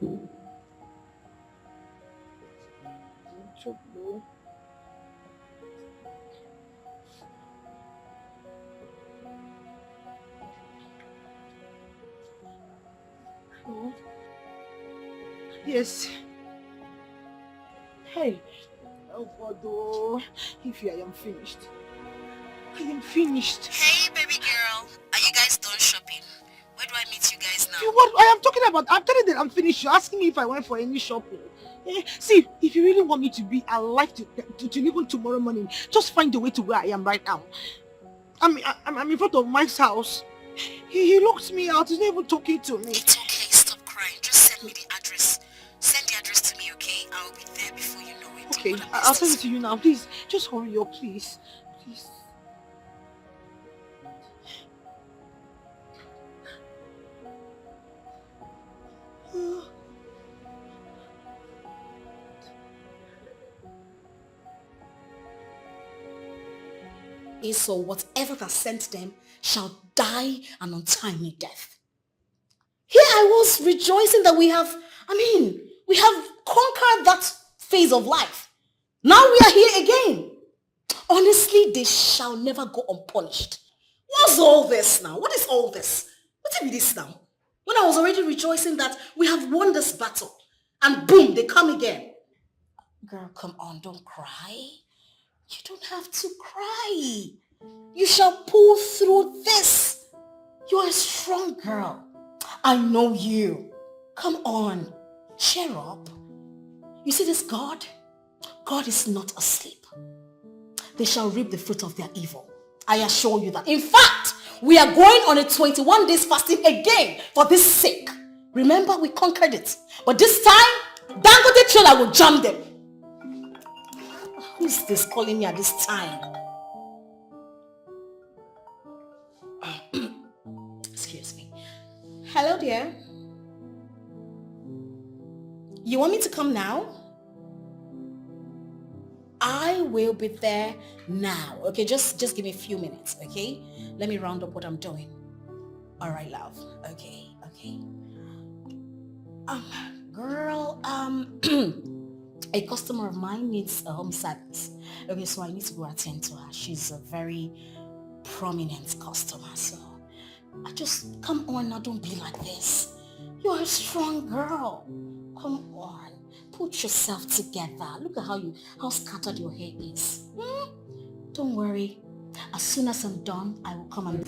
Oh. Yes. Hey. Oh God, oh. If I am finished. I am finished. Hey, baby girl. Are you guys done shopping? Where do I meet you guys now? What I am talking about, I'm telling you that I'm finished. You're asking me if I went for any shopping. See, if you really want me to be alive to even tomorrow morning, just find a way to where I am right now. I'm in front of Mike's house. He locked me out. He's not even talking to me. It's okay. Stop crying. Just send me the address. Send the address to me, okay? I'll be there before you know it. Okay, I'll send it to you now. Please, just hurry up, please. Please. So whatever that sent them shall die an untimely death. Here I was rejoicing that we have conquered that phase of life. Now we are here again. Honestly, they shall never go unpunished. What's all this now? What is all this? What is this now? When I was already rejoicing that we have won this battle, and boom, they come again. Girl, come on, don't cry. You don't have to cry. You shall pull through this. You're a strong girl. I know you. Come on, cheer up. You see this God? God is not asleep. They shall reap the fruit of their evil. I assure you that. In fact, we are going on a 21 days fasting again for this sake. Remember, we conquered it. But this time, Dangote trailer will jam them. Who's this calling me at this time? Excuse me. Hello, dear. You want me to come now? I will be there now. Okay, just give me a few minutes, okay? Let me round up what I'm doing. All right, love. Okay. Girl, a customer of mine needs a home service. Okay, so I need to go attend to her. She's a very prominent customer, so I just, come on now, don't be like this. You're a strong girl. Come on, put yourself together. Look at how scattered your hair is. Don't worry. As soon as I'm done, I will come and...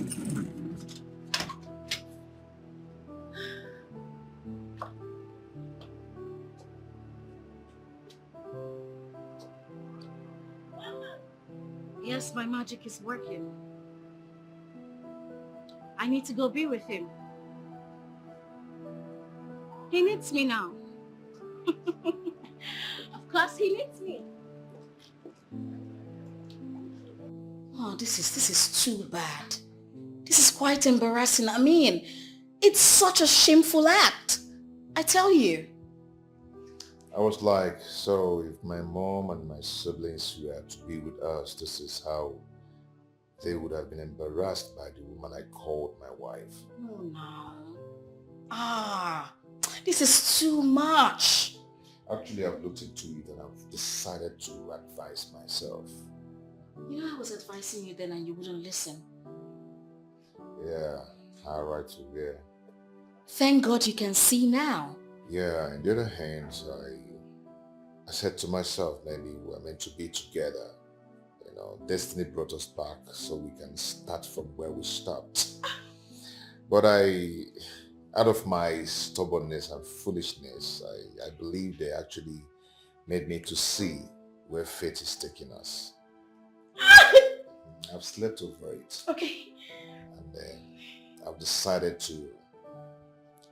Yes, my magic is working. I need to go be with him. He needs me now. Of course he needs me. Oh, this is too bad. This is quite embarrassing. I mean, it's such a shameful act. I tell you. I was like, so if my mom and my siblings were to be with us, this is how they would have been embarrassed by the woman I called my wife. Oh no. This is too much. Actually, I've looked into it and I've decided to advise myself. You know I was advising you then and you wouldn't listen. Yeah, I right to hear. Thank God you can see now. Yeah, on the other hand, I said to myself, maybe we're meant to be together. You know, destiny brought us back so we can start from where we stopped. But out of my stubbornness and foolishness, I believe they actually made me to see where fate is taking us. I've slept over it. Okay. And then I've decided to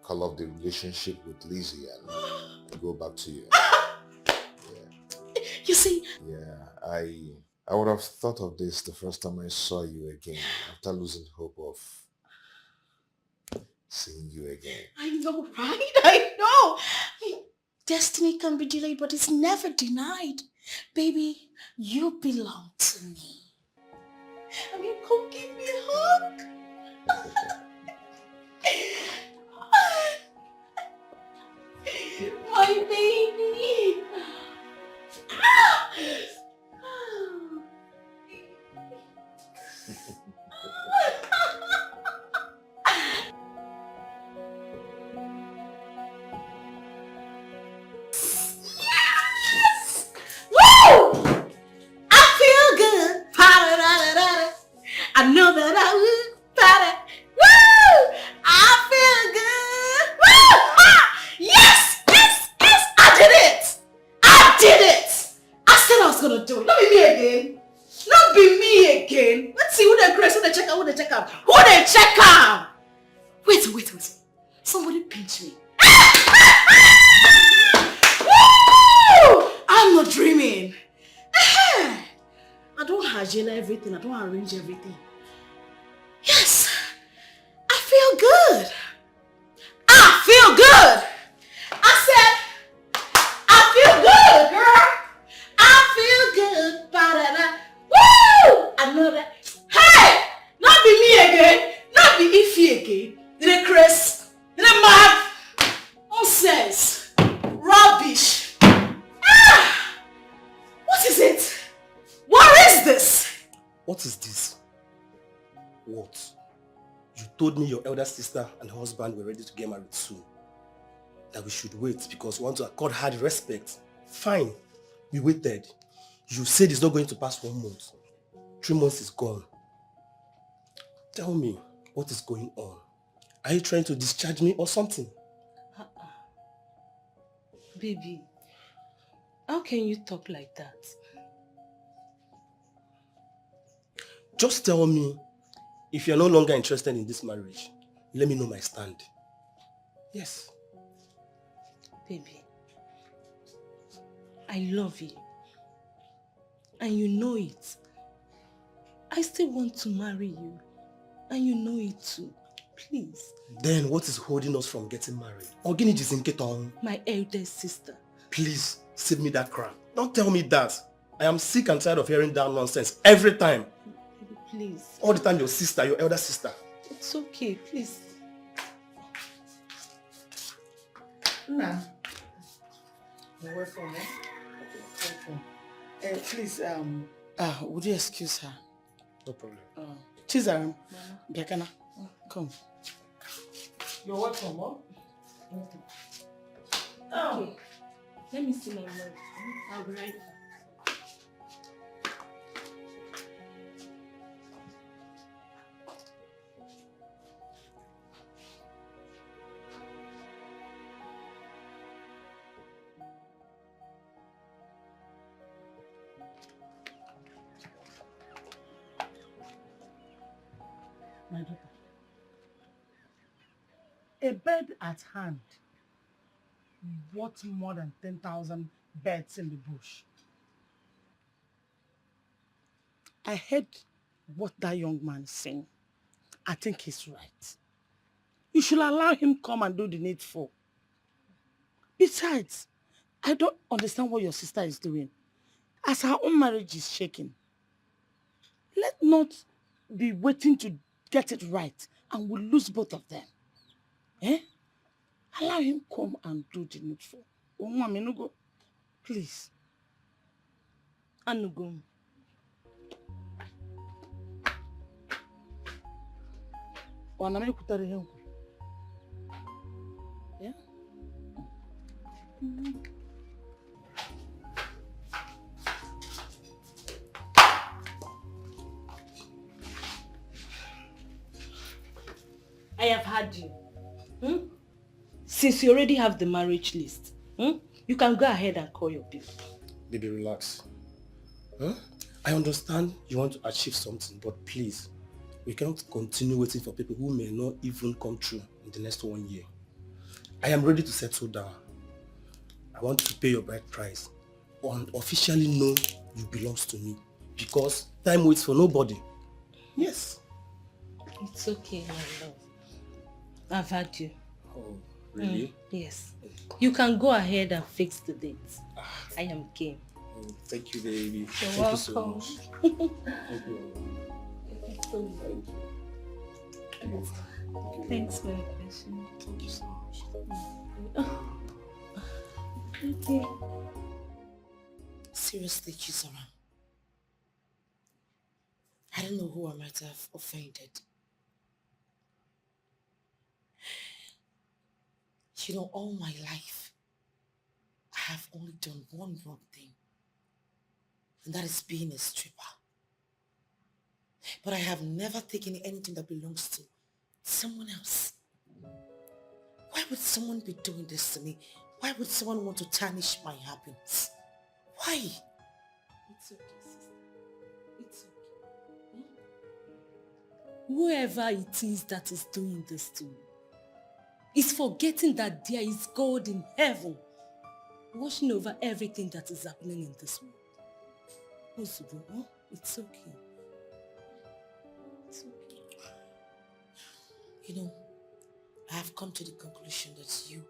call off the relationship with Lizzie and go back to you. Yeah. You see? Yeah, I would have thought of this the first time I saw you again, after losing hope of seeing you again. I know, right? I know. Destiny can be delayed, but it's never denied. Baby, you belong to me. I mean, come give me a hug. way, check her! Wait. Somebody pinch me. Woo! I'm not dreaming. I don't hygiene everything. I don't arrange everything. Yes, I feel good. I feel good. I said, I feel good, girl. I feel good. Ba-da-da. Woo! I know that. Hey! Not be me again. Not be Ify again. Did it, Chris? Did it, mad? Nonsense. Rubbish. Ah! What is it? What is this? What is this? What? You told me your elder sister and her husband were ready to get married soon. That we should wait because we want to accord her the respect. Fine. We waited. You said it's not going to pass 1 month. 3 months is gone. Tell me, what is going on? Are you trying to discharge me or something? Baby, how can you talk like that? Just tell me, if you're no longer interested in this marriage, let me know my stand. Yes. Baby, I love you. And you know it. I still want to marry you. And you know it too. Please. Then what is holding us from getting married? Ogini Jizinketon. My eldest sister. Please, save me that crap. Don't tell me that. I am sick and tired of hearing that nonsense every time. Baby, please. All the time your sister, your elder sister. It's okay, please. Nah. You're welcome, eh? Welcome. Please, would you excuse her? No problem. Chizaram, Biakana, come. You're welcome, huh? Oh. Okay. Let me see my mom. I'll be right back. My daughter. A bed at hand worth more than 10,000 beds in the bush. I heard what that young man is saying. I think he's right. You should allow him come and do the needful. Besides, I don't understand what your sister is doing. As her own marriage is shaking, let not be waiting to get it right and we'll lose both of them. Eh? Allow him come and do the needful. Oh, mommy, no go. Please. Anugum. Yeah? I have had you. Since you already have the marriage list, you can go ahead and call your people. Baby, relax. I understand you want to achieve something, but please, we cannot continue waiting for people who may not even come true in the next 1 year. I am ready to settle down. I want to pay your bride price and officially know you belong to me because time waits for nobody. Yes. It's okay, my love. I've had you. Oh, really? Yes. You can go ahead and fix the dates. I am game. Oh, thank you, baby. You're Thank welcome. you so much. Thank you. Thanks for your question. Thank you so much. Okay. Seriously, Chisara. I don't know who I might have offended. You know, all my life, I have only done one wrong thing. And that is being a stripper. But I have never taken anything that belongs to someone else. Why would someone be doing this to me? Why would someone want to tarnish my happiness? Why? It's okay, sister. It's okay. whoever it is that is doing this to me is forgetting that there is God in heaven watching over everything that is happening in this world. Ozugbo, huh? It's okay. It's okay. You know, I have come to the conclusion that you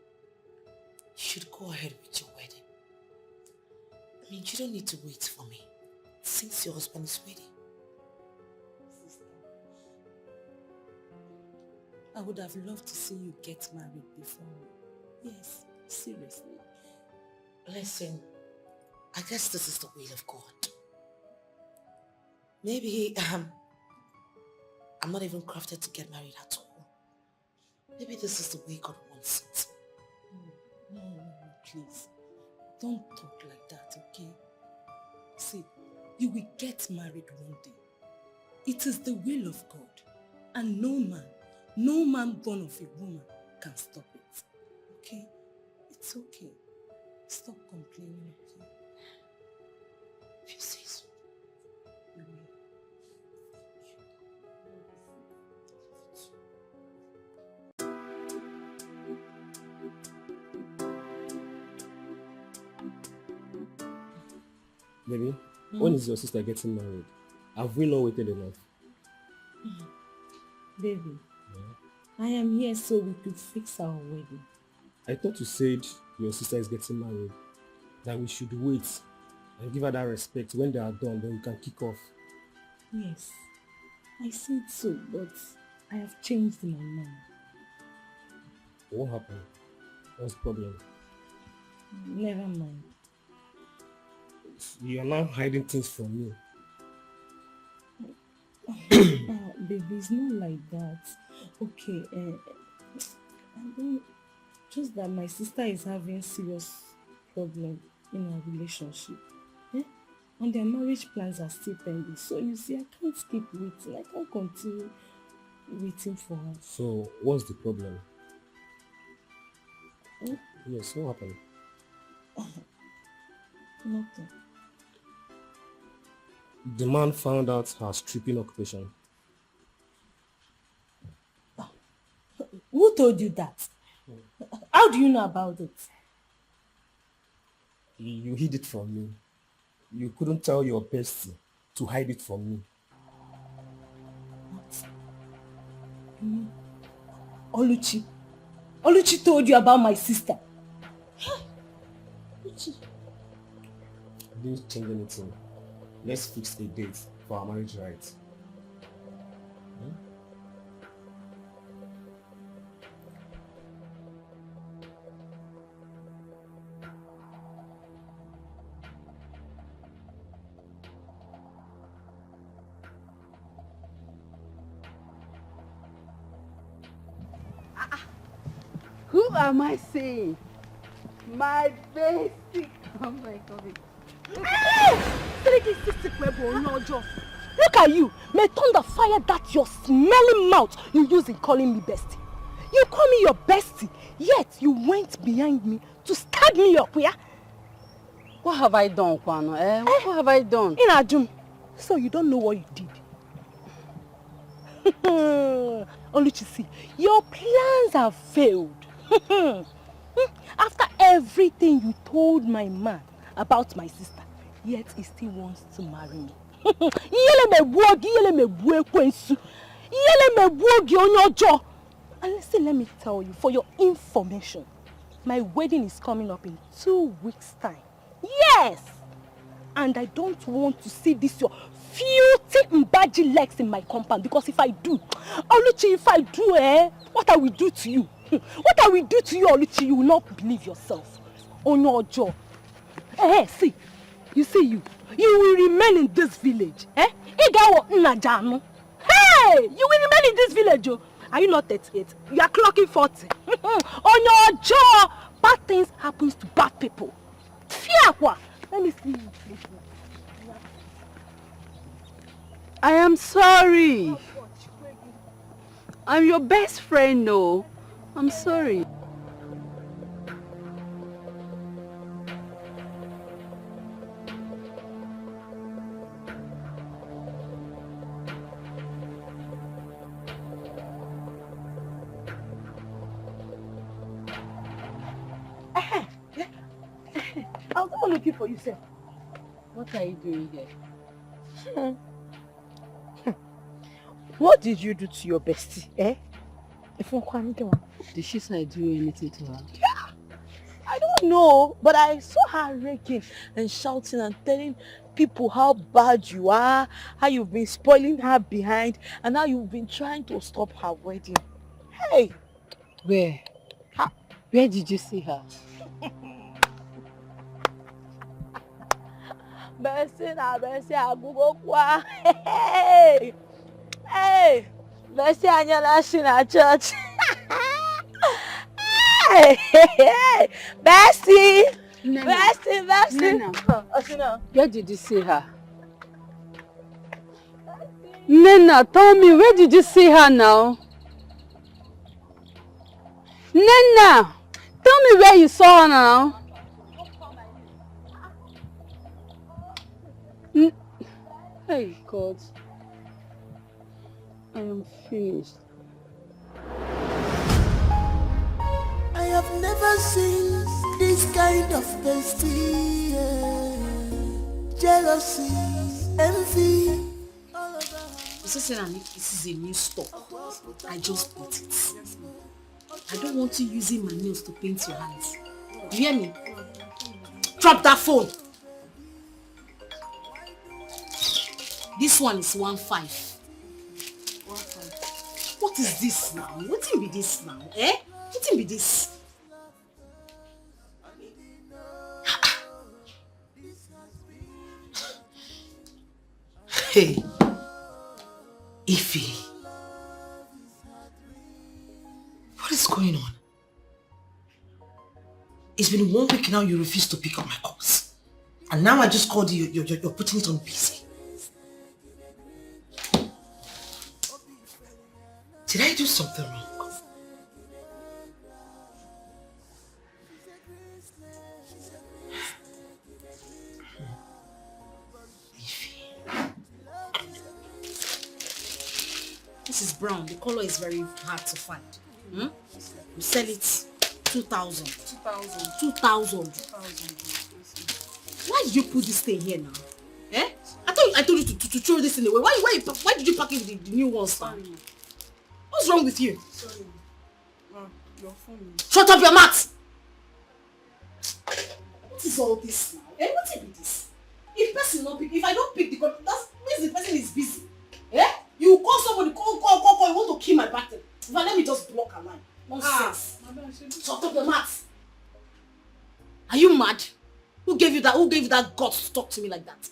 should go ahead with your wedding. I mean, you don't need to wait for me since your husband is ready. Sister, I would have loved to see you get married before me. Yes, seriously. Listen, I guess this is the will of God. Maybe I'm not even crafted to get married at all. Maybe this is the way God wants it. No, please. Don't talk like that, okay? See, you will get married one day. It is the will of God. And no man born of a woman can stop it. Okay? It's okay. Stop complaining, okay? If you say so. You will. Baby, when is your sister getting married? Have we not waited enough? Baby, I am here so we could fix our wedding. I thought you said your sister is getting married, that we should wait and give her that respect. When they are done, then we can kick off. Yes, I said so, but I have changed my mind. What happened? What's the problem? Never mind. You are now hiding things from me. Baby, it's not like that. Okay, I don't, just that my sister is having serious problem in our relationship. And their marriage plans are still pending. So you see, I can't keep waiting. I can't continue waiting for her. So, what's the problem? Yes, what happened? Nothing. The man found out her stripping occupation. Who told you that? How do you know about it? You hid it from me. You couldn't tell your bestie to hide it from me. Oluchi. Oluchi told you about my sister. Oluchi. I didn't change anything. Let's fix a date for our marriage rights. Who am I saying? My basic. Oh my God. Look at you. May thunder fire that your smelling mouth you use in calling me bestie. You call me your bestie, yet you went behind me to stab me up, yeah? What have I done, Kwano? What have I done? Inajum, so you don't know what you did. Oluchisi, your plans have failed. After everything you told my man about my sister, yet he still wants to marry me. And listen, let me tell you, for your information, my wedding is coming up in 2 weeks' time. Yes! And I don't want to see this your filthy mbaji legs in my compound, because if I do, Oluchi, if I do, what I will do to you? What I will do to you, Oluchi, you will not believe yourself. On your jaw. See, you see you will remain in this village. Hey, you will remain in this village. Are you not 38? You are clocking 40. On your jaw, bad things happens to bad people. Let me see you. I am sorry. I'm your best friend, no. I'm sorry. I was not looking for you, sir. What are you doing here? What did you do to your bestie, eh? Did she say do anything to her? I don't know, but I saw her raking and shouting and telling people how bad you are, how you've been spoiling her behind, and how you've been trying to stop her wedding. Hey! Where? Where did you see her? Bestie na bestie agugokwa. Hey! Hey! Bestie anyala shi na church. Hey! Hey! Bestie! Nana. Bestie! Nana. Where did you see her? Nana, tell me, where did you see her now? Nana! Tell me where you saw her now. Hey, God. I am finished. I have never seen this kind of bestie. Jealousy, envy. So saying this is a new stock. I just bought it. I don't want you using my nails to paint your hands. Do you hear me? Drop that phone. This one is 1.5. What is this now? What will be this now? Eh? What will be this? Hey, Ify. What is going on? It's been 1 week now you refuse to pick up my calls. And now I just called you, you're putting it on busy. Did I do something wrong? This is brown. The color is very hard to find. You sell it 2,000. 2,000. Why did you put this thing here now? Eh? I told you to throw this in the way. Why did you pack it with the new ones now? What's wrong with you? Sorry. Your phone. Shut up your mouth! What is all this now? Eh? What is this? If I don't pick the call, that means the person is busy. Eh? You call somebody, call, you want to kill my battle. Now let me just block a line. Nonsense. Shut up your mouth. Are you mad? Who gave you that guts to talk to me like that?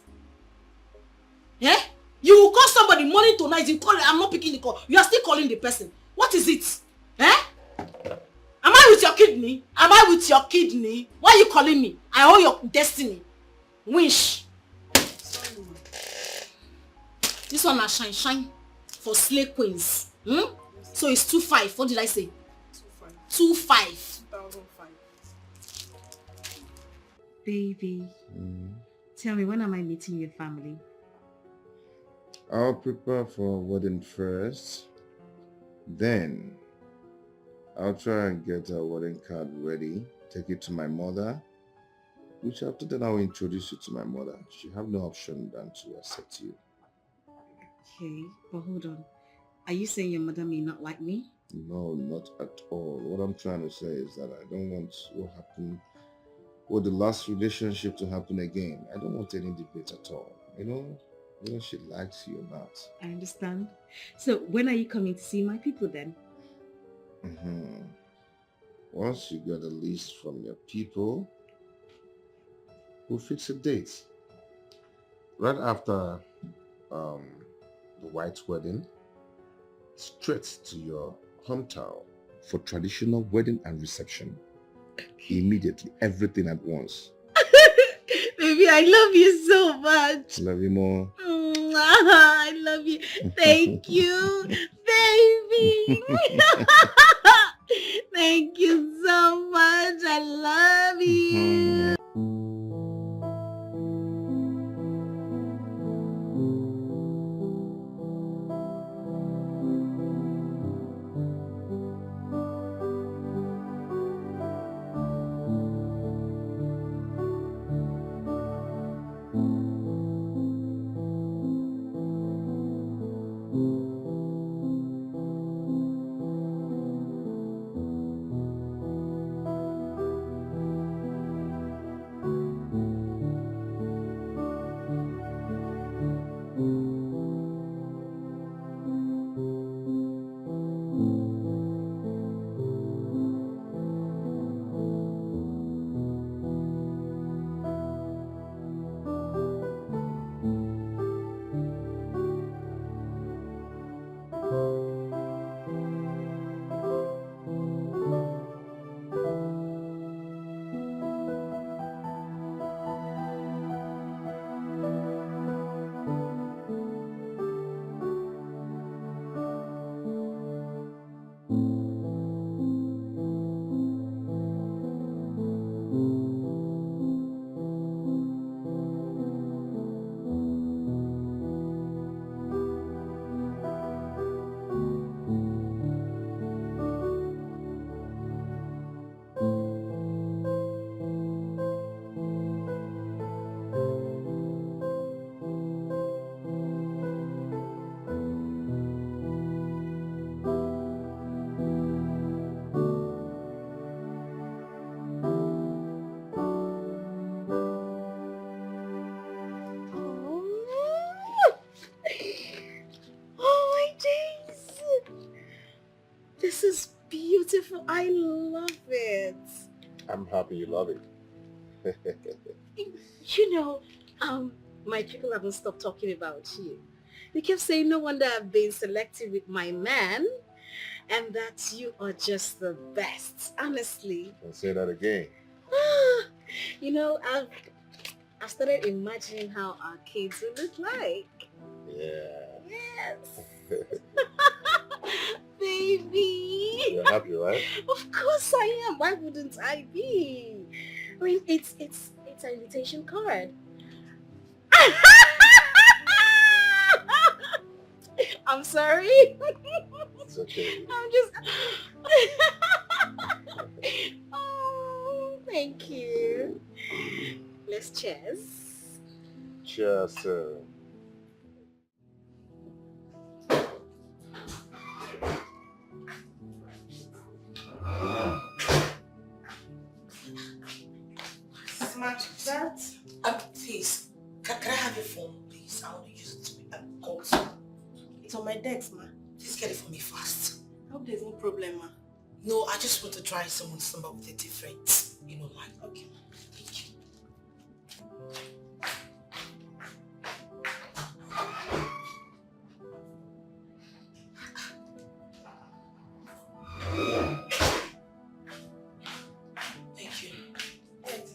Eh? You will call somebody morning to night, you call it, I'm not picking the call. You are still calling the person. What is it? Eh? Am I with your kidney? Why are you calling me? I owe your destiny. Wish. This one na shine for slay queens. So it's 2.5. What did I say? 2.5. 2005. Baby, tell me, when am I meeting your family? I'll prepare for a wedding first. Then I'll try and get a wedding card ready. Take it to my mother. Which after then I'll introduce you to my mother. She have no option than to accept you. Okay, but hold on. Are you saying your mother may not like me? No, not at all. What I'm trying to say is that I don't want what happened with the last relationship to happen again. I don't want any debate at all. You know she likes you or not. I understand. So when are you coming to see my people then? Once you get a list from your people, we'll fix a date. Right after the white wedding, straight to your hometown for traditional wedding and reception. Immediately, everything at once. Baby, I love you so much. Love you more. I love you. Thank you, baby. Thank you so much. I love you. beautiful. I love it. I'm happy you love it. You know, my people haven't stopped talking about you. They kept saying no wonder I've been selective with my man and that you are just the best, honestly. Don't say that again. You know, I've started imagining how our kids will look like. Yeah. Yes. Baby. You're happy, right? Of course I am. Why wouldn't I be? I mean, it's an invitation card. I'm sorry. It's okay. I'm just... Oh, thank you. Let's cheers. Cheers, sir. Smart. That? Please, can I have your phone, please? I want to use it to call. It's on my desk, ma. Please get it for me fast. I hope there's no problem, ma. No, I just want to try someone's number with a different, line. Okay. Thank you. Thank you.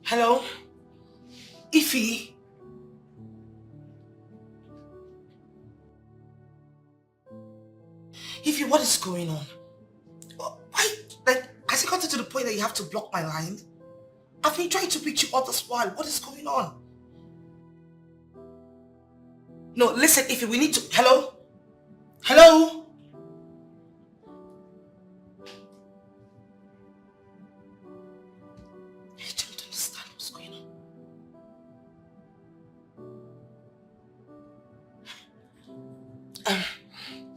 Hello? Ify? Ify, what is going on? Why? Has it gotten to the point that you have to block my line? I've been trying to reach you all this while. What is going on? No, listen, Ify, we need to... Hello? Hello? I don't understand what's going on.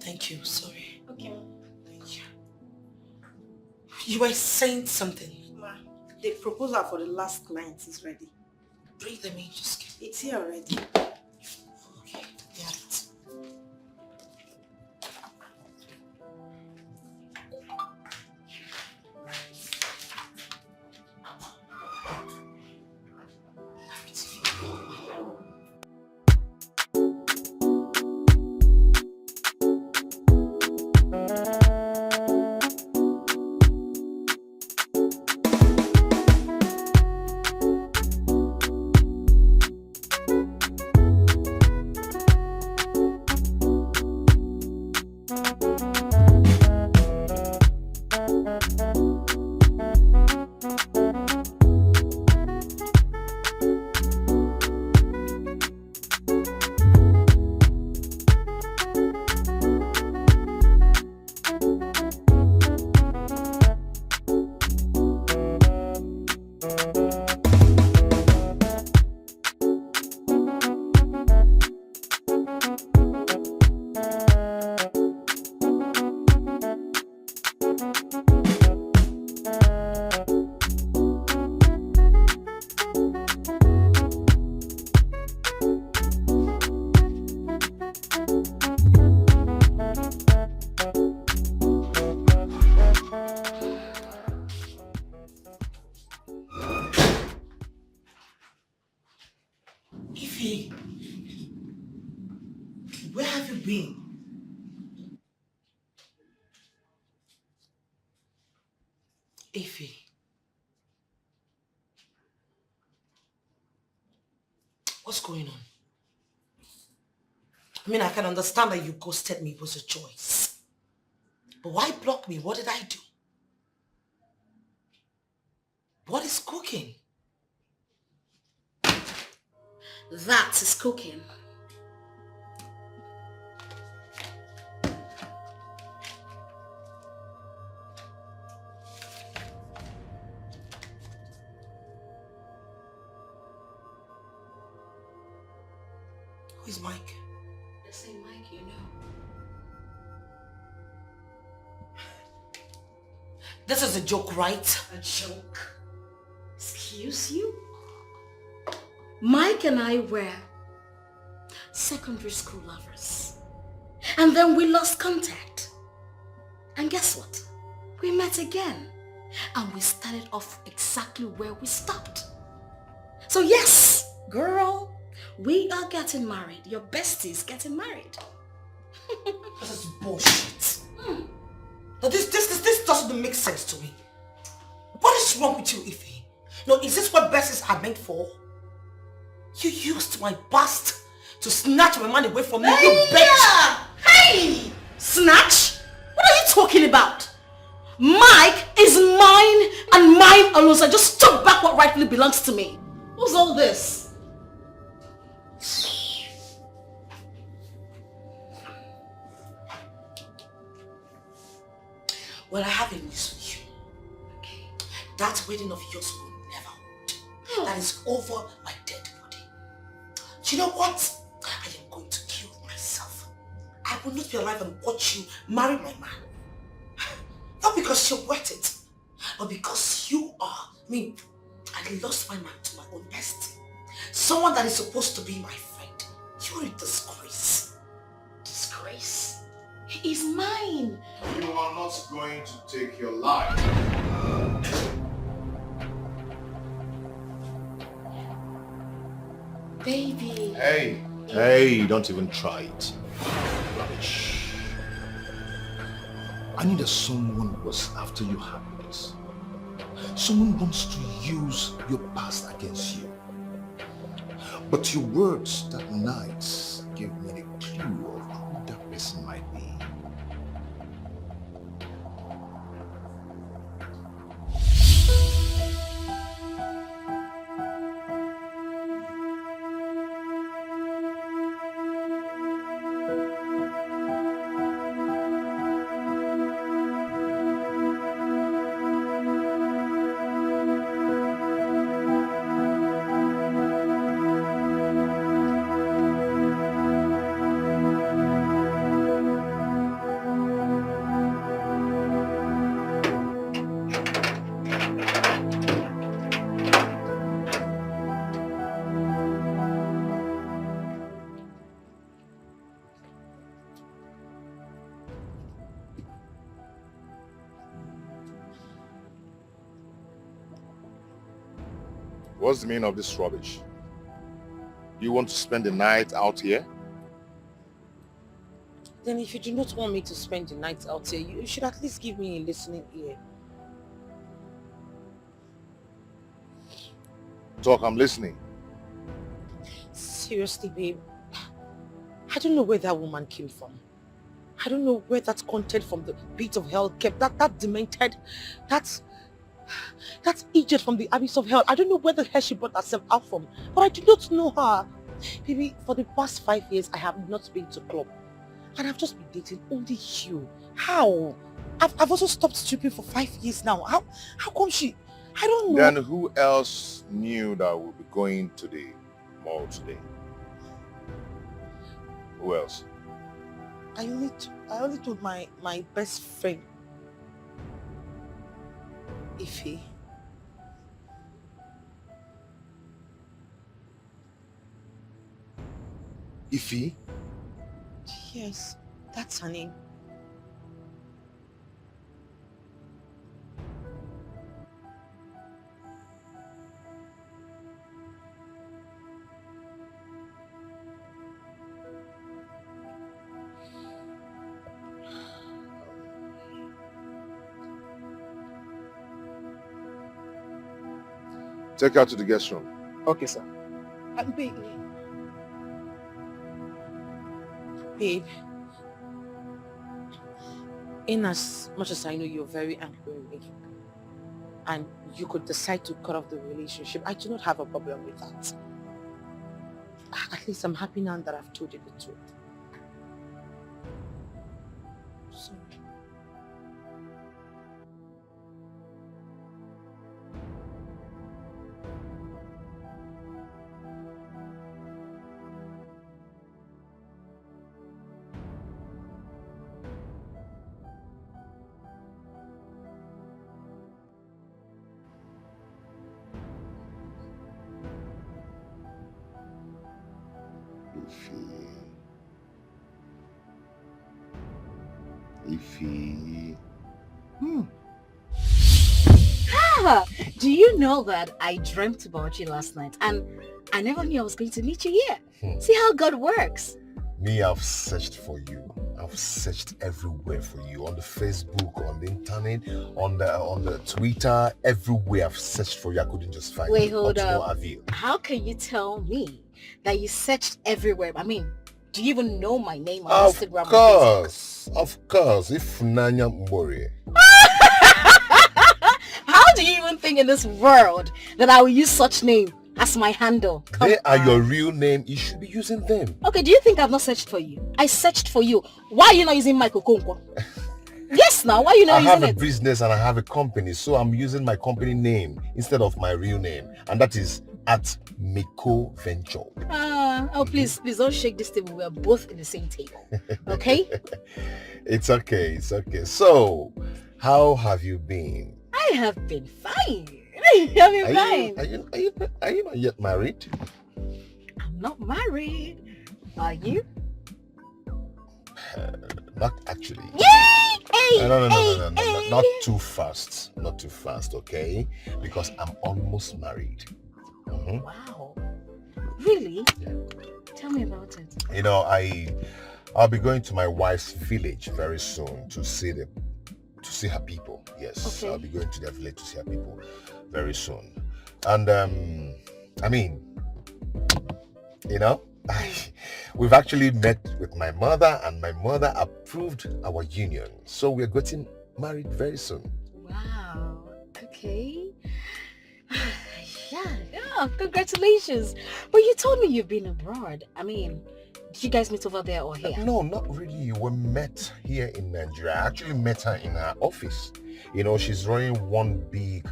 Thank you, sorry. Okay. Thank you. You were saying something. Ma, the proposal for the last night is ready. Bring them in, just get It's here already. Okay, yeah. Ify, where have you been? Ify. What's going on? I mean, I can understand that you ghosted me. It was a choice. But why block me? What did I do? What is cooking? That is cooking. Who is Mike? The same Mike you know. This is a joke, right? A joke? Excuse you? Mike and I were secondary school lovers. And then we lost contact. And guess what? We met again. And we started off exactly where we stopped. So yes, girl, we are getting married. Your bestie's getting married. This is bullshit. Now this doesn't make sense to me. What is wrong with you, Ify? No, is this what besties are meant for? You used my past to snatch my man away from me, you bitch! Hey! Snatch? What are you talking about? Mike is mine and mine alone, so I just took back what rightfully belongs to me. What's all this? Well, I have a news for you. That wedding of yours will never hold. That is over my dead body. Do you know what? I am going to kill myself. I will not be alive and watch you marry my man. Not because you're worth it, but because you are. I mean, I lost my man to my own bestie. Someone that is supposed to be my friend. You're a disgrace. Disgrace? He is mine. You are not going to take your life. Baby. Hey, don't even try it. Rubbish. I need someone who was after your happiness. Someone wants to use your past against you. But your words that night gave me a clue of who that person might be. What's the meaning of this rubbish? You want to spend the night out here? Then if you do not want me to spend the night out here, you should at least give me a listening ear. Talk, I'm listening. Seriously, babe. I don't know where that woman came from. I don't know where that content from the pit of hell kept. That demented, that idiot from the abyss of hell. I don't know where the hell she brought herself out from. But I do not know her. Baby, for the past 5 years, I have not been to club. And I've just been dating only you. How? I've also stopped stripping for 5 years now. How come she... I don't know. Then who else knew that we'll be going to the mall today? Who else? I only told my best friend, Ify. Ify? Yes, that's her name. Take her to the guest room. Okay, sir. Babe, in as much as I know you're very angry with me, and you could decide to cut off the relationship, I do not have a problem with that. At least I'm happy now that I've told you the truth. So, Ify. Ah, do you know that I dreamt about you last night and I never knew I was going to meet you here? See how God works. Me, I've searched for you. I've searched everywhere for you. On the Facebook, on the internet, on the Twitter, everywhere I've searched for you. I couldn't just find Wait, you. hold Up to no up. avail. How can you tell me that you searched everywhere? I mean, do you even know my name on Instagram? Of course. If Nanya Mbori. How do you even think in this world that I will use such name as my handle? They are your real name. You should be using them. Okay, do you think I've not searched for you? I searched for you. Why are you not using Michael Konkwo? Yes, now, why are you not I using have a it? business and I have a company, so I'm using my company name instead of my real name, and that is at Miko Venture. Please don't shake this table. We are both in the same table. Okay? It's okay. So, how have you been? I have been fine. I've been fine. Are you not yet married? I'm not married. Are you? Not actually. Yay! No. Not too fast. Not too fast, okay? Because I'm almost married. Wow. Really? Yeah. Tell me about it. You know, I'll be going to my wife's village very soon to see her people. Yes, Okay. I'll be going to their village to see her people very soon. And I mean, you know, we've actually met with my mother, and my mother approved our union. So we're getting married very soon. Wow. Okay. Yeah, congratulations. But you told me you've been abroad. I mean, did you guys meet over there or here? No, not really. We met here in Nigeria. I actually met her in her office. You know, she's running one big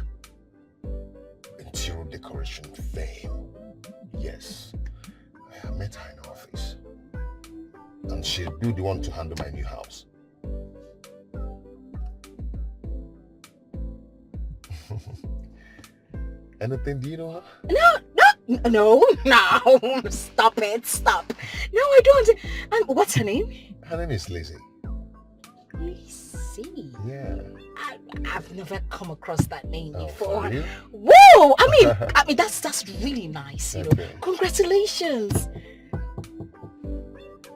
interior decoration firm. Yes. I met her in her office. And she'll be the one to handle my new house. Anything, do you know her? No, stop it, stop. No, I don't. And what's her name? Her name is Lizzie. Lizzie? Yeah. I've never come across that name before. for real? Whoa! I mean, that's really nice, you know. Okay. Congratulations.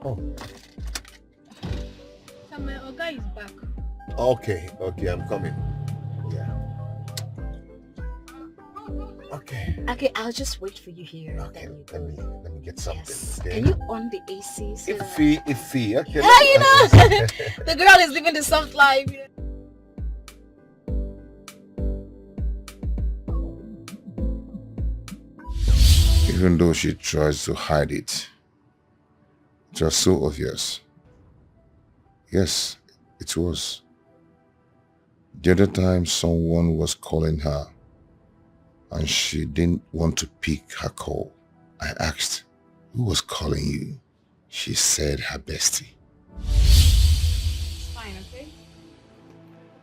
Oh. My Oga is back. Okay, I'm coming. Yeah. Okay, I'll just wait for you here. Okay, let me get something. Yes. Okay? Can you on the AC? So that- Iffy. Okay. you know, the girl is living the soft life. You know? Even though she tries to hide it, it was so obvious. Yes, it was. The other time someone was calling her and she didn't want to pick her call. I asked, who was calling you? She said her bestie. Fine, okay?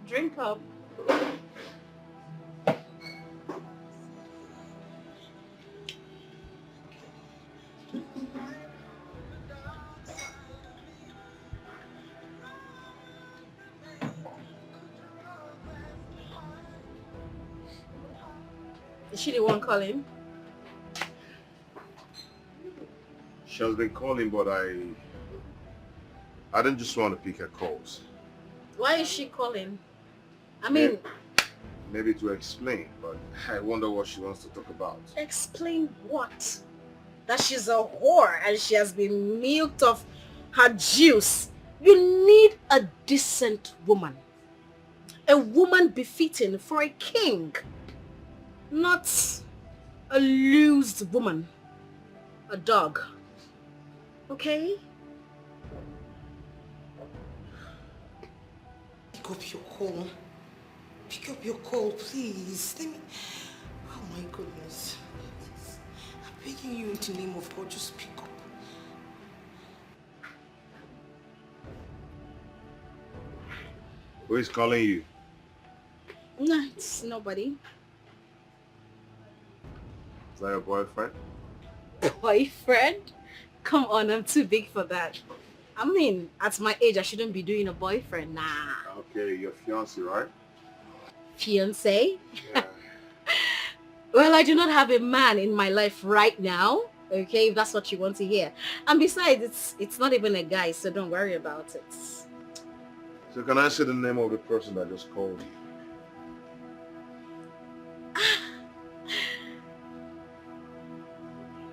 Drink up. Is she the one calling? She has been calling, but I didn't just want to pick her calls. Why is she calling? I mean, Maybe to explain, but I wonder what she wants to talk about. explain what? That she's a whore and she has been milked of her juice. You need a decent woman. A woman befitting for a king. Not a loose woman. A dog. Okay? Pick up your call. Pick up your call, please. Let me... Oh my goodness. I'm begging you in the name of God, just pick up. Who is calling you? No, it's nobody. Is that your boyfriend? Boyfriend? Come on, I'm too big for that. I mean, at my age, I shouldn't be doing a boyfriend. Nah. Okay, your fiancé, right? Fiancé? Yeah. Well, I do not have a man in my life right now. Okay, if that's what you want to hear. And besides, it's not even a guy, so don't worry about it. So can I say the name of the person that just called you?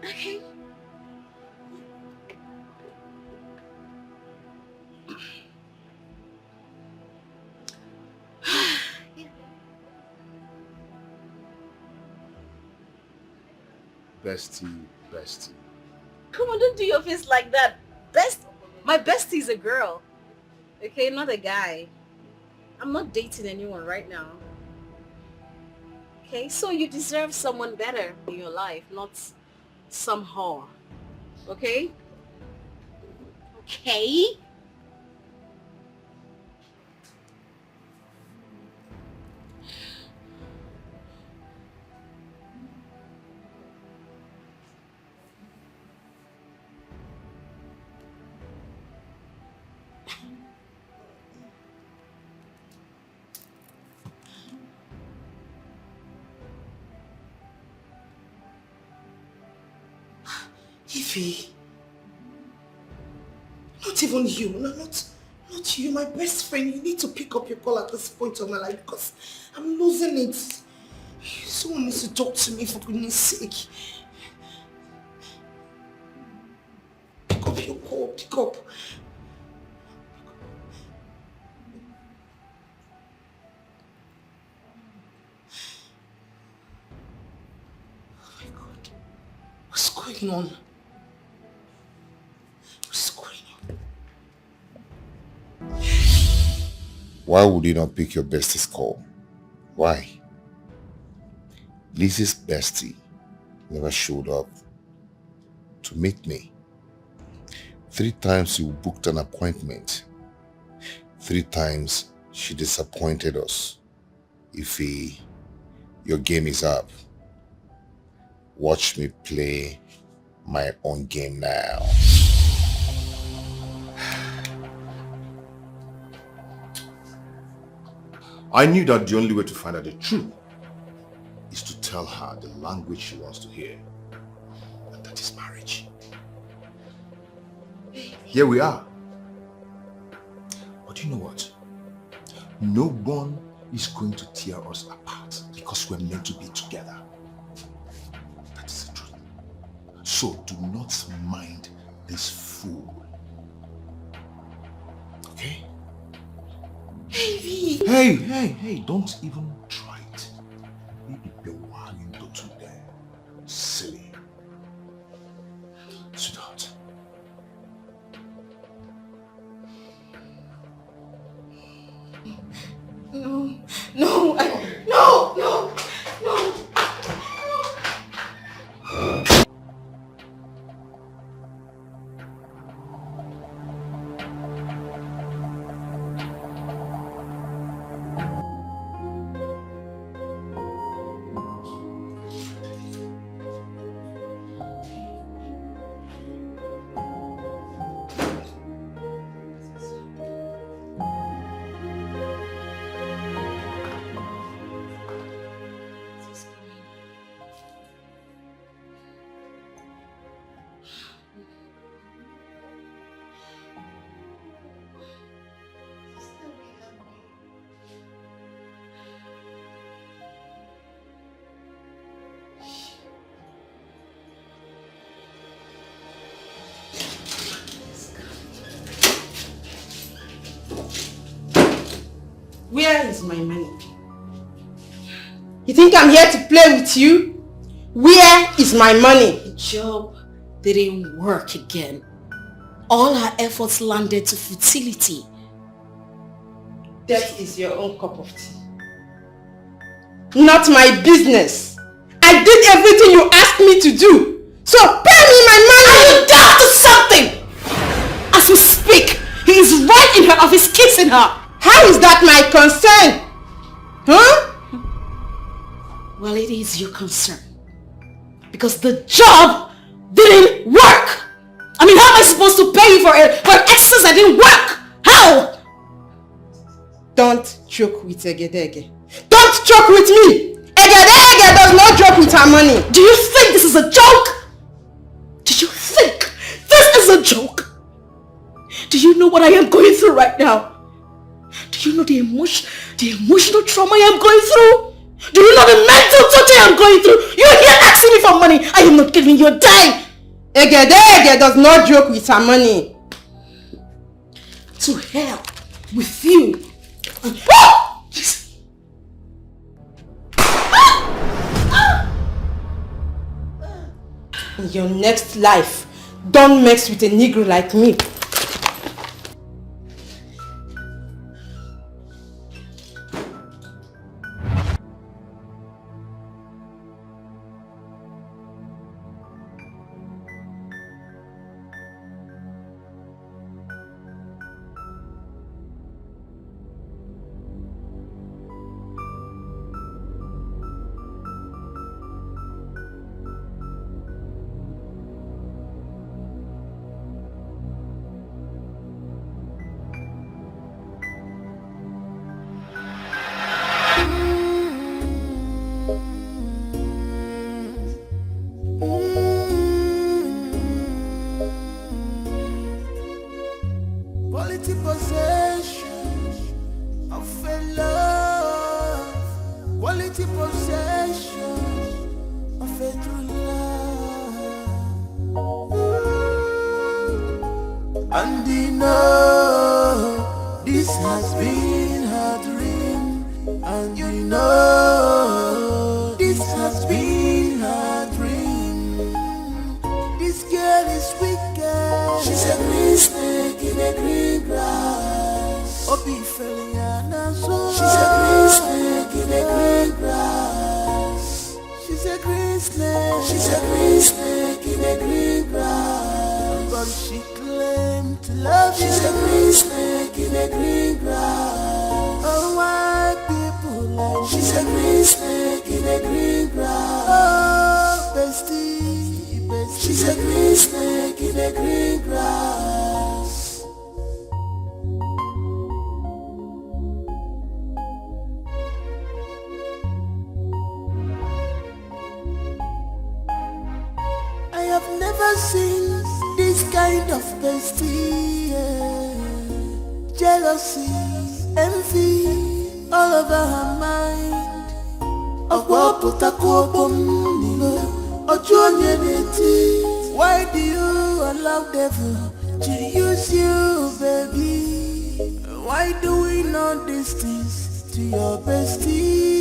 Okay. Bestie. Come on, don't do your face like that. My bestie is a girl. Okay, not a guy. I'm not dating anyone right now. Okay, so you deserve someone better in your life, not some whore. Okay? Okay? Ify, not even you, not you, my best friend. You need to pick up your call at this point of my life because I'm losing it. Someone needs to talk to me for goodness sake. Pick up your call, pick up. Oh my God, what's going on? Why would you not pick your bestie's call? Why? Lizzie's bestie never showed up to meet me. 3 times you booked an appointment. 3 times she disappointed us. Ify, your game is up. Watch me play my own game now. I knew that the only way to find out the truth is to tell her the language she wants to hear. And that is marriage. Here we are. But you know what? No one is going to tear us apart because we're meant to be together. That is the truth. So do not mind this fool. Okay? Hey, don't even try it. Maybe be whining to there. Silly. Sweetheart. No. Where is my money? You think I'm here to play with you? Where is my money? The job didn't work again. All her efforts landed to futility. That is your own cup of tea. Not my business. I did everything you asked me to do. So pay me my money! Are you down to something? As we speak, he is right in her office kissing her. How is that my concern? Huh? Well, it is your concern. Because the job didn't work. I paying for an exercise that didn't work. How? Don't joke with Egedege. Don't joke with me. Egedege does not joke with her money. Do you think this is a joke? Do you think this is a joke? Do you know what I am going through right now? Do you know the emotional trauma I am going through? Do you know the mental torture I am going through? You're here asking me for money. I am not giving you a dime. Egedege does not joke with her money. To hell with you. In your next life, don't mess with a Negro like me. Quality possession of a love. Quality possession of a true love. And you know this has been her dream. And you know this has been her dream. This girl is wicked. She's a green snake in a green grass. She's a green snake in a green grass. She's a green snake. She's a green snake in a green grass. But she claimed to love you. She's a green snake in a green grass. Oh, why people like me? She's a green snake in a green grass. Oh, bestie, bestie. She's a green snake in a green grass. I have never seen this kind of bestie. Jealousy, envy, all over her mind. Why do you allow devil to use you, baby? Why do we know these things to your bestie?